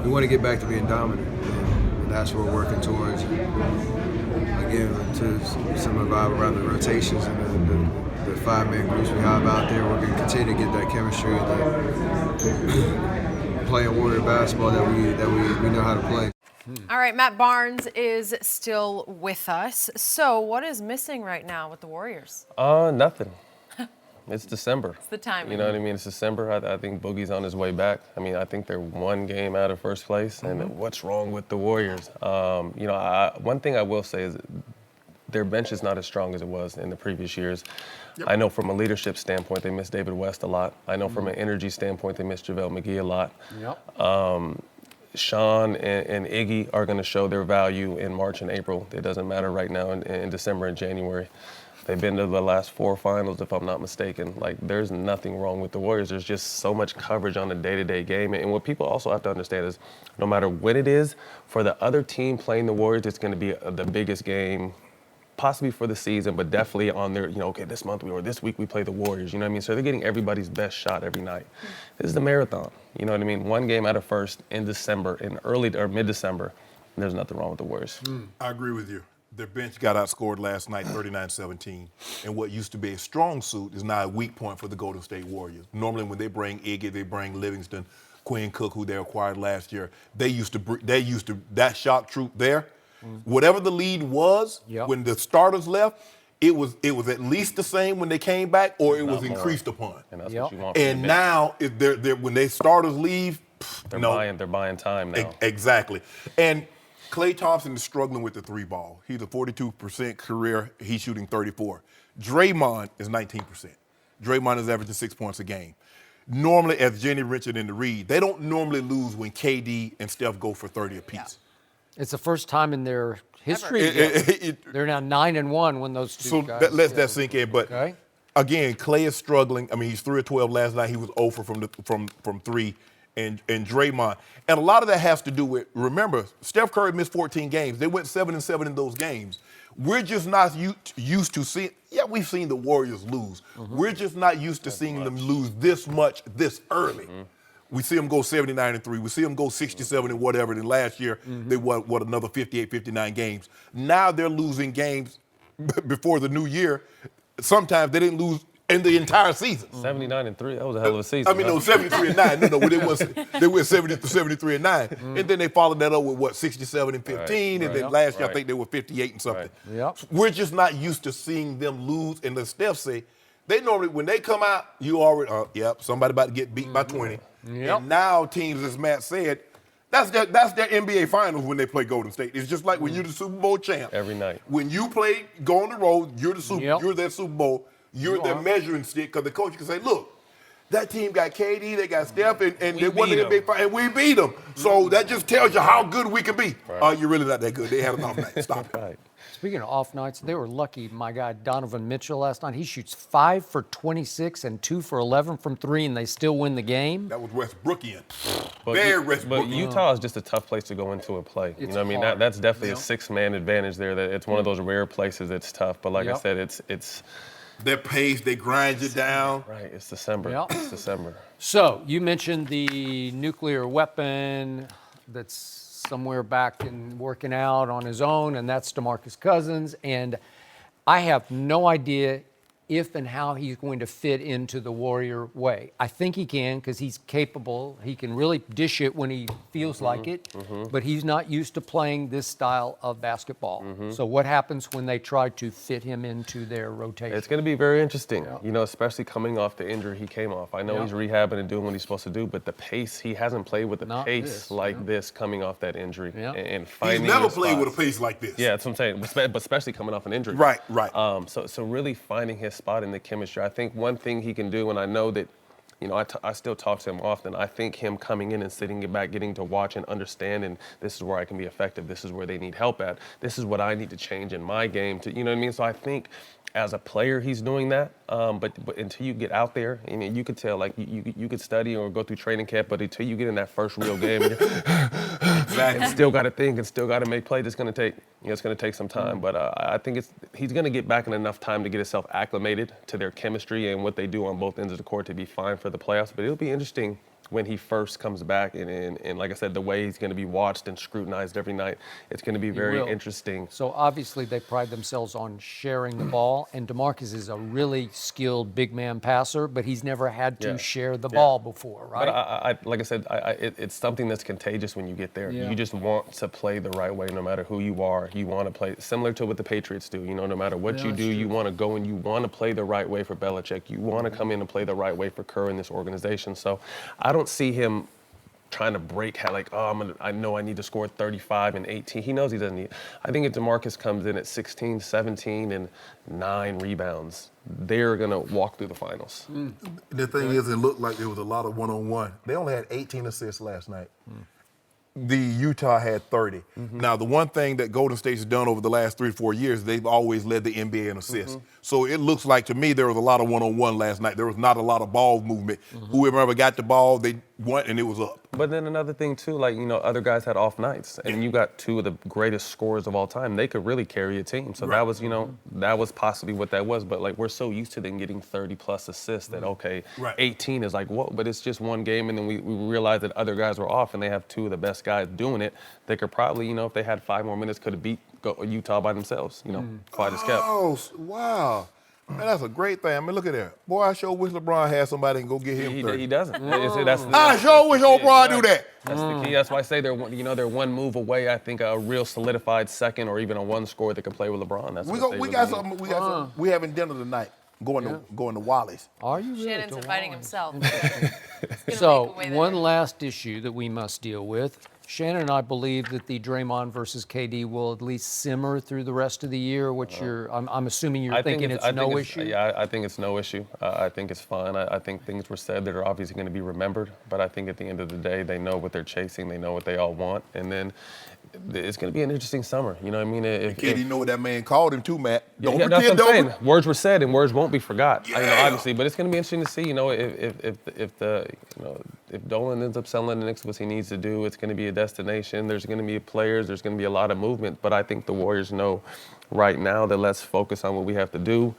we want to get back to being dominant, and that's what we're working towards. get into some of our rather rotations and the 5-man groups we have out there. We're going to continue to get that chemistry and playing Warrior basketball that we know how to play. All right, Matt Barnes is still with us. So what is missing right now with the Warriors? Nothing. It's December. It's the timing. You know what I mean? It's December. I think Boogie's on his way back. I mean, I think they're one game out of first place. And what's wrong with the Warriors? One thing I will say is their bench is not as strong as it was in the previous years. Yep. I know from a leadership standpoint, they miss David West a lot. I know from an energy standpoint, they miss JaVale McGee a lot. Yep. Sean and Iggy are going to show their value in March and April. It doesn't matter right now in December and January. They've been to the last 4 finals, if I'm not mistaken. Like, there's nothing wrong with the Warriors. There's just so much coverage on the day-to-day game. And what people also have to understand is no matter what it is, for the other team playing the Warriors, it's going to be the biggest game possibly for the season, but definitely on their, okay, this month or this week we play the Warriors, you know what I mean? So they're getting everybody's best shot every night. This is the marathon, you know what I mean? One game out of first in December, in early or mid-December, and there's nothing wrong with the Warriors. I agree with you. Their bench got outscored last night 39-17, and what used to be a strong suit is now a weak point for the Golden State Warriors. Normally when they bring Iggy, they bring Livingston, Quinn Cook, who they acquired last year, that shock troop there, whatever the lead was when the starters left, it was at least the same when they came back, or it was increased upon. And that's what you want. And now, when they starters leave, they're buying time now. Exactly. And Klay Thompson is struggling with the 3-ball. He's a 42% career. He's shooting 34. Draymond is 19%. Draymond is averaging 6 points a game. Normally, as Jenny mentioned in the read, they don't normally lose when KD and Steph go for 30 apiece. Yeah. It's the first time in their history. They're now 9-1 when those two guys. So let that sink in. But again, Klay is struggling. I mean, he's 3 of 12 last night. He was 0 from 3. And Draymond. And a lot of that has to do with, remember, Steph Curry missed 14 games. They went 7-7 in those games. We're just not used to seeing, we've seen the Warriors lose. We're just not used to seeing them lose this much, this early. We see them go 79-3. We see them go 67 and whatever. And last year, they won, another 58, 59 games. Now they're losing games before the new year. Sometimes they didn't lose in the entire season. 79-3, that was a hell of a season. I mean, no, 73-9. No, they went 73-9. And then they followed that up with, 67-15. And then last year, I think they were 58 and something. We're just not used to seeing them lose. And as Steph say, they normally, when they come out, you already, somebody about to get beat by 20. And now teams, as Matt said, that's their NBA Finals when they play Golden State. It's just like when you're the Super Bowl champ. Every night. When you go on the road, you're that Super Bowl. You're their measuring stick, because the coach can say, look, that team got KD, they got Steph, and they won the NBA Finals, and we beat them. So that just tells you how good we can be. You're really not that good. They had an off night. Stop it. Speaking of off nights, they were lucky. My guy Donovan Mitchell last night, he shoots 5 for 26 and 2 for 11 from 3, and they still win the game. That was Westbrookian. Very Westbrookian. But Utah is just a tough place to go into a play. You know what I mean? That's definitely a 6-man advantage there. That it's one of those rare places that's tough. But like I said, it's their pace, they grind you down. Right, it's December. It's December. So you mentioned the nuclear weapon that's somewhere back and working out on his own, and that's DeMarcus Cousins. And I have no idea if and how he's going to fit into the Warrior way. I think he can, because he's capable. He can really dish it when he feels like it, but he's not used to playing this style of basketball. So what happens when they try to fit him into their rotation? It's going to be very interesting, especially coming off the injury he came off. I know he's rehabbing and doing what he's supposed to do, but the pace, he hasn't played with the pace like this coming off that injury. And finding he's never played with a pace like this. Yeah, that's what I'm saying, but especially coming off an injury. Right. So really finding his spot in the chemistry. I think one thing he can do, and I know that, I still talk to him often. I think him coming in and sitting back, getting to watch and understand, and this is where I can be effective. This is where they need help at. This is what I need to change in my game. You know what I mean? So I think as a player, he's doing that. But until you get out there, you could tell, like you could study or go through training camp, but until you get in that first real game, and still got to think and still got to make plays. It's going to take some time. But I think he's going to get back in enough time to get himself acclimated to their chemistry and what they do on both ends of the court to be fine for the playoffs. But it'll be interesting when he first comes back. And like I said, the way he's going to be watched and scrutinized every night, it's going to be very interesting. So obviously they pride themselves on sharing the ball, and DeMarcus is a really skilled big man passer, but he's never had to share the ball before, right? But like I said, it's something that's contagious when you get there. Yeah. You just want to play the right way no matter who you are. You want to play similar to what the Patriots do. No matter what you do, you want to go and you want to play the right way for Belichick. You want to come in and play the right way for Kerr in this organization. So I don't see him trying to break I know I need to score 35 and 18. He knows he doesn't need. I think if DeMarcus comes in at 16, 17, and 9 rebounds, they're going to walk through the finals. The thing is, it looked like there was a lot of one-on-one. They only had 18 assists last night. The Utah had 30. Now, the one thing that Golden State has done over the last 3 or 4 years, they've always led the NBA in assists. So it looks like to me there was a lot of one-on-one last night. There was not a lot of ball movement. Whoever got the ball, they went and it was up. But then another thing too, other guys had off nights, and you got 2 of the greatest scorers of all time. They could really carry a team. So that was, that was possibly what that was. But we're so used to them getting 30+ assists that 18 is like, whoa. But it's just one game, and then we realized that other guys were off, and they have 2 of the best guys doing it. They could probably, if they had 5 more minutes, could have beat Utah by themselves. Fight is kept. Oh, wow. Man, that's a great thing. I mean, look at that. Boy, I sure wish LeBron had somebody and go get him 30. He doesn't. I sure wish old Bron do that. That's the key. That's why I say they're one move away. I think a real solidified second or even a 1 score that can play with LeBron. That's We got something. We having dinner tonight. Going to Wally's. Are you really? Shannon's inviting himself. So one last issue that we must deal with. Shannon and I believe that the Draymond versus KD will at least simmer through the rest of the year. I'm assuming you're thinking it's no issue? Yeah, I think it's no issue. I think it's fine. I think things were said that are obviously going to be remembered. But I think at the end of the day, they know what they're chasing. They know what they all want. And then it's going to be an interesting summer. You know what I mean? KD know what that man called him too, Matt. Don't pretend. That's what I'm saying. Words were said and words won't be forgot. Obviously, but it's going to be interesting to see. If Dolan ends up selling the Knicks what he needs to do, it's going to be a destination. There's going to be players. There's going to be a lot of movement. But I think the Warriors know right now that let's focus on what we have to do.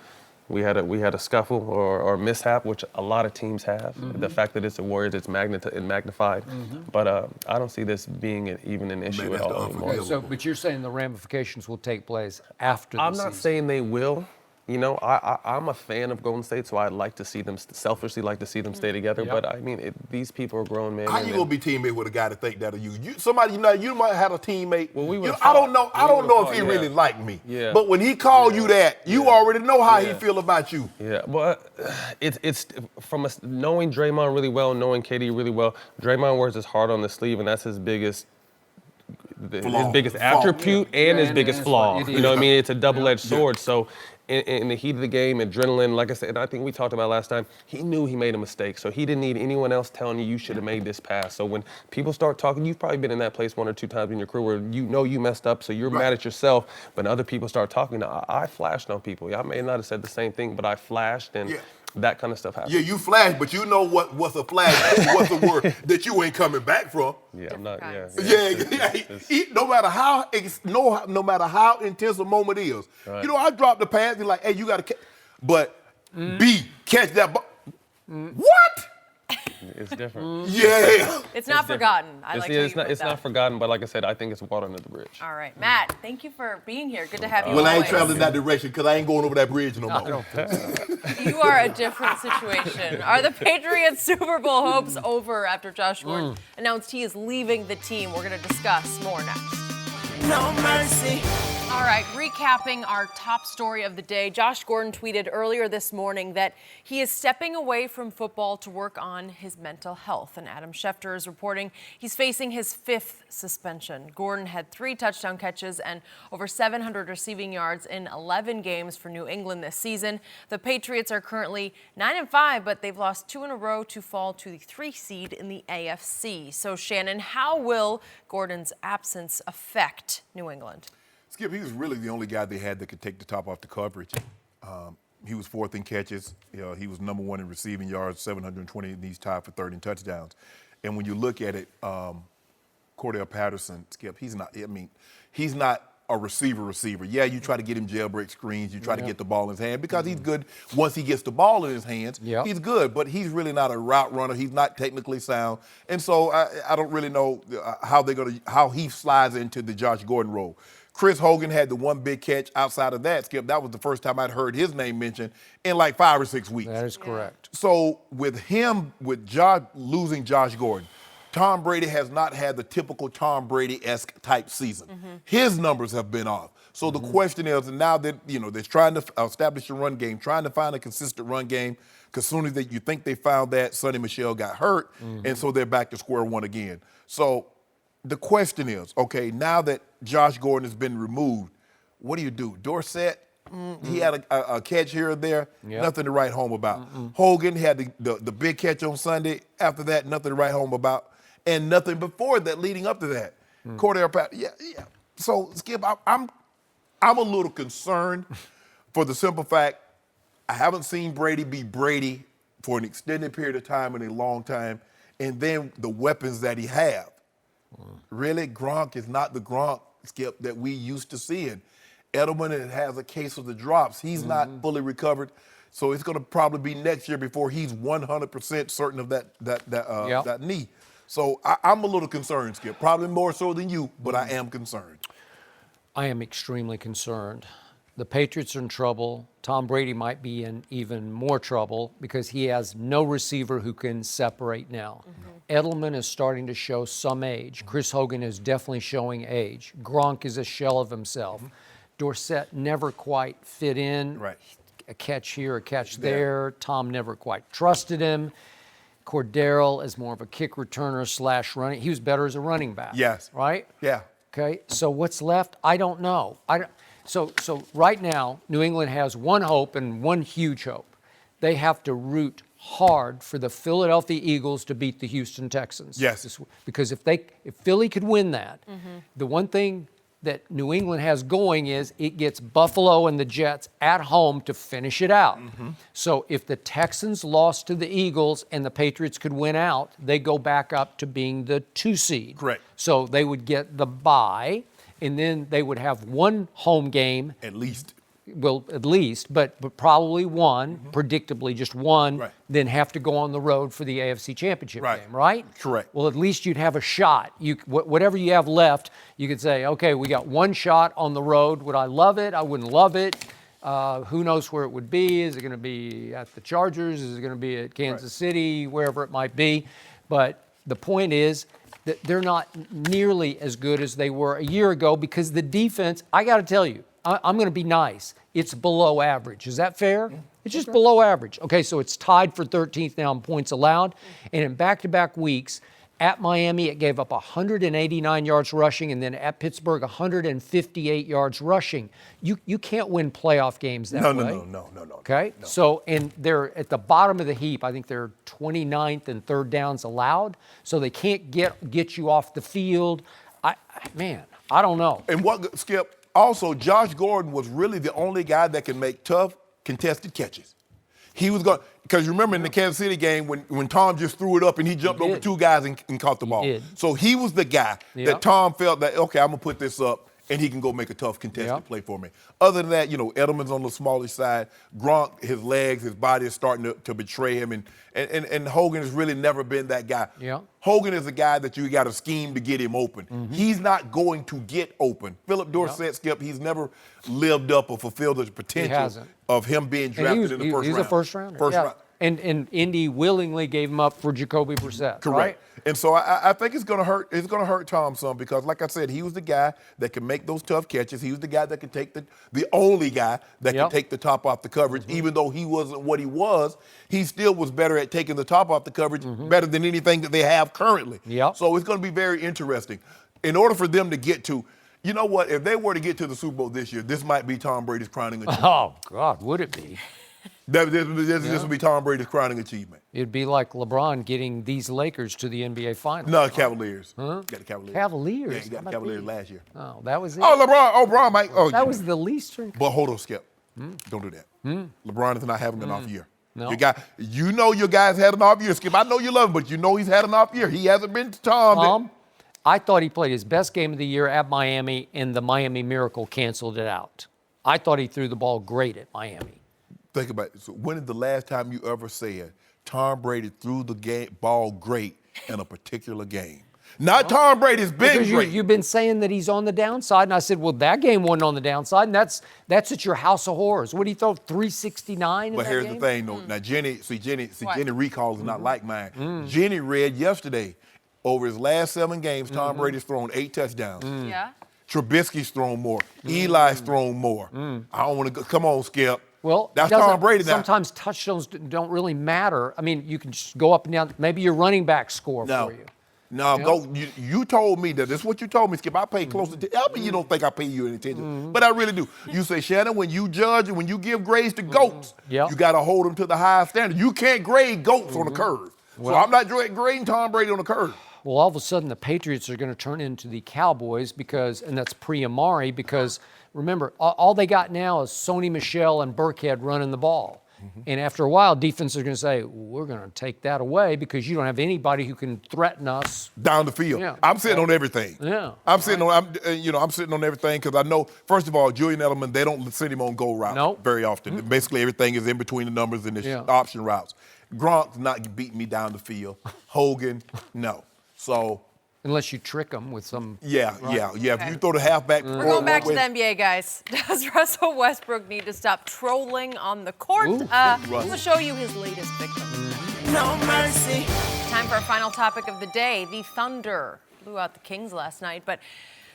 We had a scuffle or mishap, which a lot of teams have. The fact that it's the Warriors, it's magnified. But I don't see this being even an issue at all anymore. But you're saying the ramifications will take place after the season. I'm not saying they will. I'm a fan of Golden State, so I'd like to see them, selfishly like to see them stay together. Yep. But I mean, these people are grown men. How you gonna be teammate with a guy to think that of you? Somebody, you might have a teammate. Well, I don't know if he really liked me. Yeah. But when he called you that, you already know how he feel about you. Yeah. Well, it's from knowing Draymond really well, knowing KD really well. Draymond wears his heart on the sleeve, and that's his biggest. His biggest attribute and his biggest flaw. You know what I mean? It's a double-edged sword. So in the heat of the game, adrenaline, like I said, and I think we talked about last time, he knew he made a mistake. So he didn't need anyone else telling you should have made this pass. So when people start talking, you've probably been in that place 1 or 2 times in your career where you messed up, so you're mad at yourself, but other people start talking. Now, I flashed on people. I may not have said the same thing, but I flashed and that kind of stuff happens. Yeah, you flashed, but you know what's a flash, what's a word that you ain't coming back from. Yeah, I'm not. No matter how intense a moment is. Right. I dropped the pass. You're like, hey, you got to catch. But B, catch that ball. What? It's different. Yeah. It's not forgotten. It's not forgotten, but like I said, I think it's water under the bridge. All right, Matt, thank you for being here. Good to have you. Well, I ain't traveling that direction because I ain't going over that bridge no more. You are a different situation. Are the Patriots Super Bowl hopes over after Josh Gordon announced he is leaving the team? We're going to discuss more next. No mercy. All right, recapping our top story of the day. Josh Gordon tweeted earlier this morning that he is stepping away from football to work on his mental health. And Adam Schefter is reporting he's facing his 5th suspension. Gordon had 3 touchdown catches and over 700 receiving yards in 11 games for New England this season. The Patriots are currently 9-5, but they've lost 2 in a row to fall to the 3 seed in the AFC. So, Shannon, how will Gordon's absence affect New England? Skip, he was really the only guy they had that could take the top off the coverage. He was 4th in catches. He was number 1 in receiving yards, 720, and he's tied for 3rd in touchdowns. And when you look at it, Cordell Patterson, Skip, he's not a receiver. Yeah, you try to get him jailbreak screens. You try to get the ball in his hand because he's good. Once he gets the ball in his hands, he's good. But he's really not a route runner. He's not technically sound. And so I don't really know how he slides into the Josh Gordon role. Chris Hogan had the one big catch. Outside of that, Skip, that was the first time I'd heard his name mentioned in like 5 or 6 weeks. That is correct. So with losing Josh Gordon, Tom Brady has not had the typical Tom Brady-esque type season. His numbers have been off. So the question is, and now that they're trying to establish a run game, trying to find a consistent run game, because soon as you think they found that, Sonny Michel got hurt, and so they're back to square one again. So the question is, okay, now that Josh Gordon has been removed, what do you do? Dorsett, he had a catch here or there, nothing to write home about. Hogan had the big catch on Sunday. After that, nothing to write home about. And nothing before that leading up to that. Cordell Patterson, yeah. So, Skip, I'm a little concerned for the simple fact I haven't seen Brady be Brady for an extended period of time in a long time, and then the weapons that he have. Really, Gronk is not the Gronk, Skip, that we used to seeing. Edelman has a case of the drops. He's not fully recovered, so it's going to probably be next year before he's 100% certain of that knee. So I'm a little concerned, Skip. Probably more so than you, but I am concerned. I am extremely concerned. The Patriots are in trouble. Tom Brady might be in even more trouble because he has no receiver who can separate now. Edelman is starting to show some age. Chris Hogan is definitely showing age. Gronk is a shell of himself. Dorsett never quite fit in. Right. A catch here, a catch there. Tom never quite trusted him. Cordell is more of a kick returner / running. He was better as a running back. Yes. Right? Yeah. Okay. So what's left? I don't know. So right now, New England has one hope and one huge hope. They have to root hard for the Philadelphia Eagles to beat the Houston Texans. Yes. Because if Philly could win that, the one thing that New England has going is it gets Buffalo and the Jets at home to finish it out. So if the Texans lost to the Eagles and the Patriots could win out, they go back up to being the 2 seed. Correct. So they would get the bye, and then they would have one home game. At least. Well, at least, but probably one, predictably just one, Right. then have to go on the road for the AFC Championship Right. game, right? Correct. Well, at least you'd have a shot. Whatever you have left, you could say, okay, we got one shot on the road. Would I love it? I wouldn't love it. Who knows where it would be? Is it going to be at the Chargers? Is it going to be at Kansas City? Wherever it might be. But the point is that they're not nearly as good as they were a year ago because the defense, I got to tell you, I'm going to be nice. It's below average. Is that fair? It's just below average. Okay, so it's tied for 13th now in points allowed. And in back-to-back weeks, at Miami, it gave up 189 yards rushing, and then at Pittsburgh, 158 yards rushing. You can't win playoff games that way. No. Okay? No. So, and they're at the bottom of the heap. I think they're 29th in third downs allowed. So they can't get you off the field. I don't know. And what, Skip, also, Josh Gordon was really the only guy that can make tough, contested catches. He was going, because you remember in the Kansas City game when Tom just threw it up and he jumped over 2 guys and caught the ball. did. So he was the guy that Tom felt that, okay, I'm going to put this up and he can go make a tough contested play for me. Other than that, Edelman's on the smallish side. Gronk, his legs, his body is starting to betray him. And Hogan has really never been that guy. Yeah. Hogan is a guy that you got to scheme to get him open. He's not going to get open. Philip Dorsett, Skip, he's never lived up or fulfilled the potential of him being drafted in the first round. He's a first rounder. First round. And Indy willingly gave him up for Jacoby Brissett. Correct. Right? And so I think it's going to hurt. It's going to hurt Tom some because, like I said, he was the guy that can make those tough catches. He was the guy that could take the only guy that could take the top off the coverage. Even though he wasn't what he was, he still was better at taking the top off the coverage, better than anything that they have currently. So it's going to be very interesting. In order for them to get to, you know what? If they were to get to the Super Bowl this year, this might be Tom Brady's crowning achievement. Oh God, would it be? This would be Tom Brady's crowning achievement. It'd be like LeBron getting these Lakers to the NBA Finals. No, Cavaliers. Huh? Got the Cavaliers. Cavaliers? Yeah, he got the Cavaliers last year. Oh, that was it? Oh, LeBron. Oh, Bron, Mike. Oh, that was the least. But hold on, Skip. Don't do that. LeBron is not having an off year. No. Your guy's had an off year, Skip. I know you love him, but you know he's had an off year. He hasn't been to Tom. I thought he played his best game of the year at Miami, and the Miami Miracle canceled it out. I thought he threw the ball great at Miami. Think about it. So when is the last time you ever said Tom Brady threw the ball great in a particular game? Not Tom Brady's been Because great. you've been saying that he's on the downside, and I said, well, that game wasn't on the downside, and that's at your house of horrors. What did he throw, 369 in But that here's game? the thing, though. Now, Jenny recall is not like mine. Mm. Jenny read yesterday, over his last 7 games, Tom Brady's thrown 8 touchdowns. Yeah. Trubisky's thrown more. Eli's thrown more. I don't want to go. Come on, Skip. Well, That's Tom Brady now. Sometimes touchdowns don't really matter. I mean, you can just go up and down. Maybe your running back score for you. No, go. You told me that. This is what you told me, Skip. I pay close attention. I mean, you don't think I pay you any attention, but I really do. You say, Shannon, when you judge and when you give grades to goats, you got to hold them to the highest standard. You can't grade goats on the curve. So I'm not grading Tom Brady on the curve. Well, all of a sudden, the Patriots are going to turn into the Cowboys and that's pre-Amari, because remember, all they got now is Sony Michel and Burkhead running the ball. And after a while, defense are going to say, we're going to take that away because you don't have anybody who can threaten us down the field. Yeah. I'm sitting on everything. Yeah. I'm sitting on everything because I know, first of all, Julian Edelman, they don't send him on goal routes very often. Basically, everything is in between the numbers and the option routes. Gronk's not beating me down the field. Hogan, no. So unless you trick them with some. Yeah. If you throw the halfback. We're going back to the NBA, guys. Does Russell Westbrook need to stop trolling on the court? We'll show you his latest victim. No mercy. Time for our final topic of the day. The Thunder blew out the Kings last night, but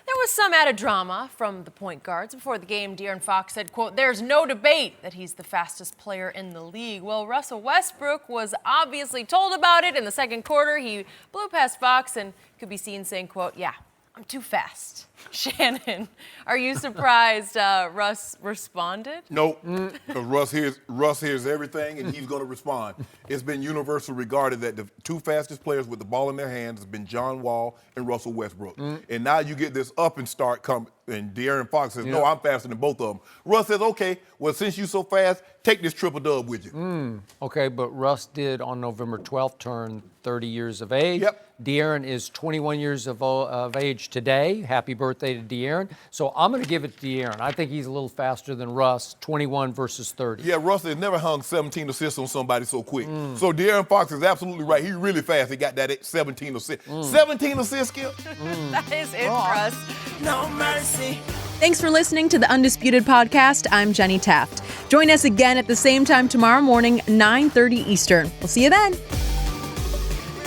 there was some added drama from the point guards. Before the game, De'Aaron Fox said, quote, "There's no debate that he's the fastest player in the league." Well, Russell Westbrook was obviously told about it in the second quarter. He blew past Fox and could be seen saying, quote, "Yeah, I'm too fast." Shannon, are you surprised Russ responded? Nope, because Russ hears everything and he's going to respond. It's been universally regarded that the 2 fastest players with the ball in their hands have been John Wall and Russell Westbrook. And now you get this up and start coming, and De'Aaron Fox says, no, I'm faster than both of them. Russ says, okay, well, since you're so fast, take this triple dub with you. Okay, but Russ did on November 12th turn 30 years of age. Yep. De'Aaron is 21 years of age today. Happy birthday to De'Aaron. So I'm going to give it to De'Aaron. I think he's a little faster than Russ, 21 versus 30. Yeah, Russ has never hung 17 assists on somebody so quick. So De'Aaron Fox is absolutely right. He's really fast. He got that 17 assists. 17 assists, Skip? That is it for us. No mercy. Thanks for listening to the Undisputed Podcast. I'm Jenny Taft. Join us again at the same time tomorrow morning, 9:30 Eastern. We'll see you then.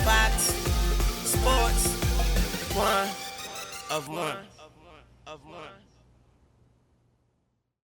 Fox Sports 1 of 1.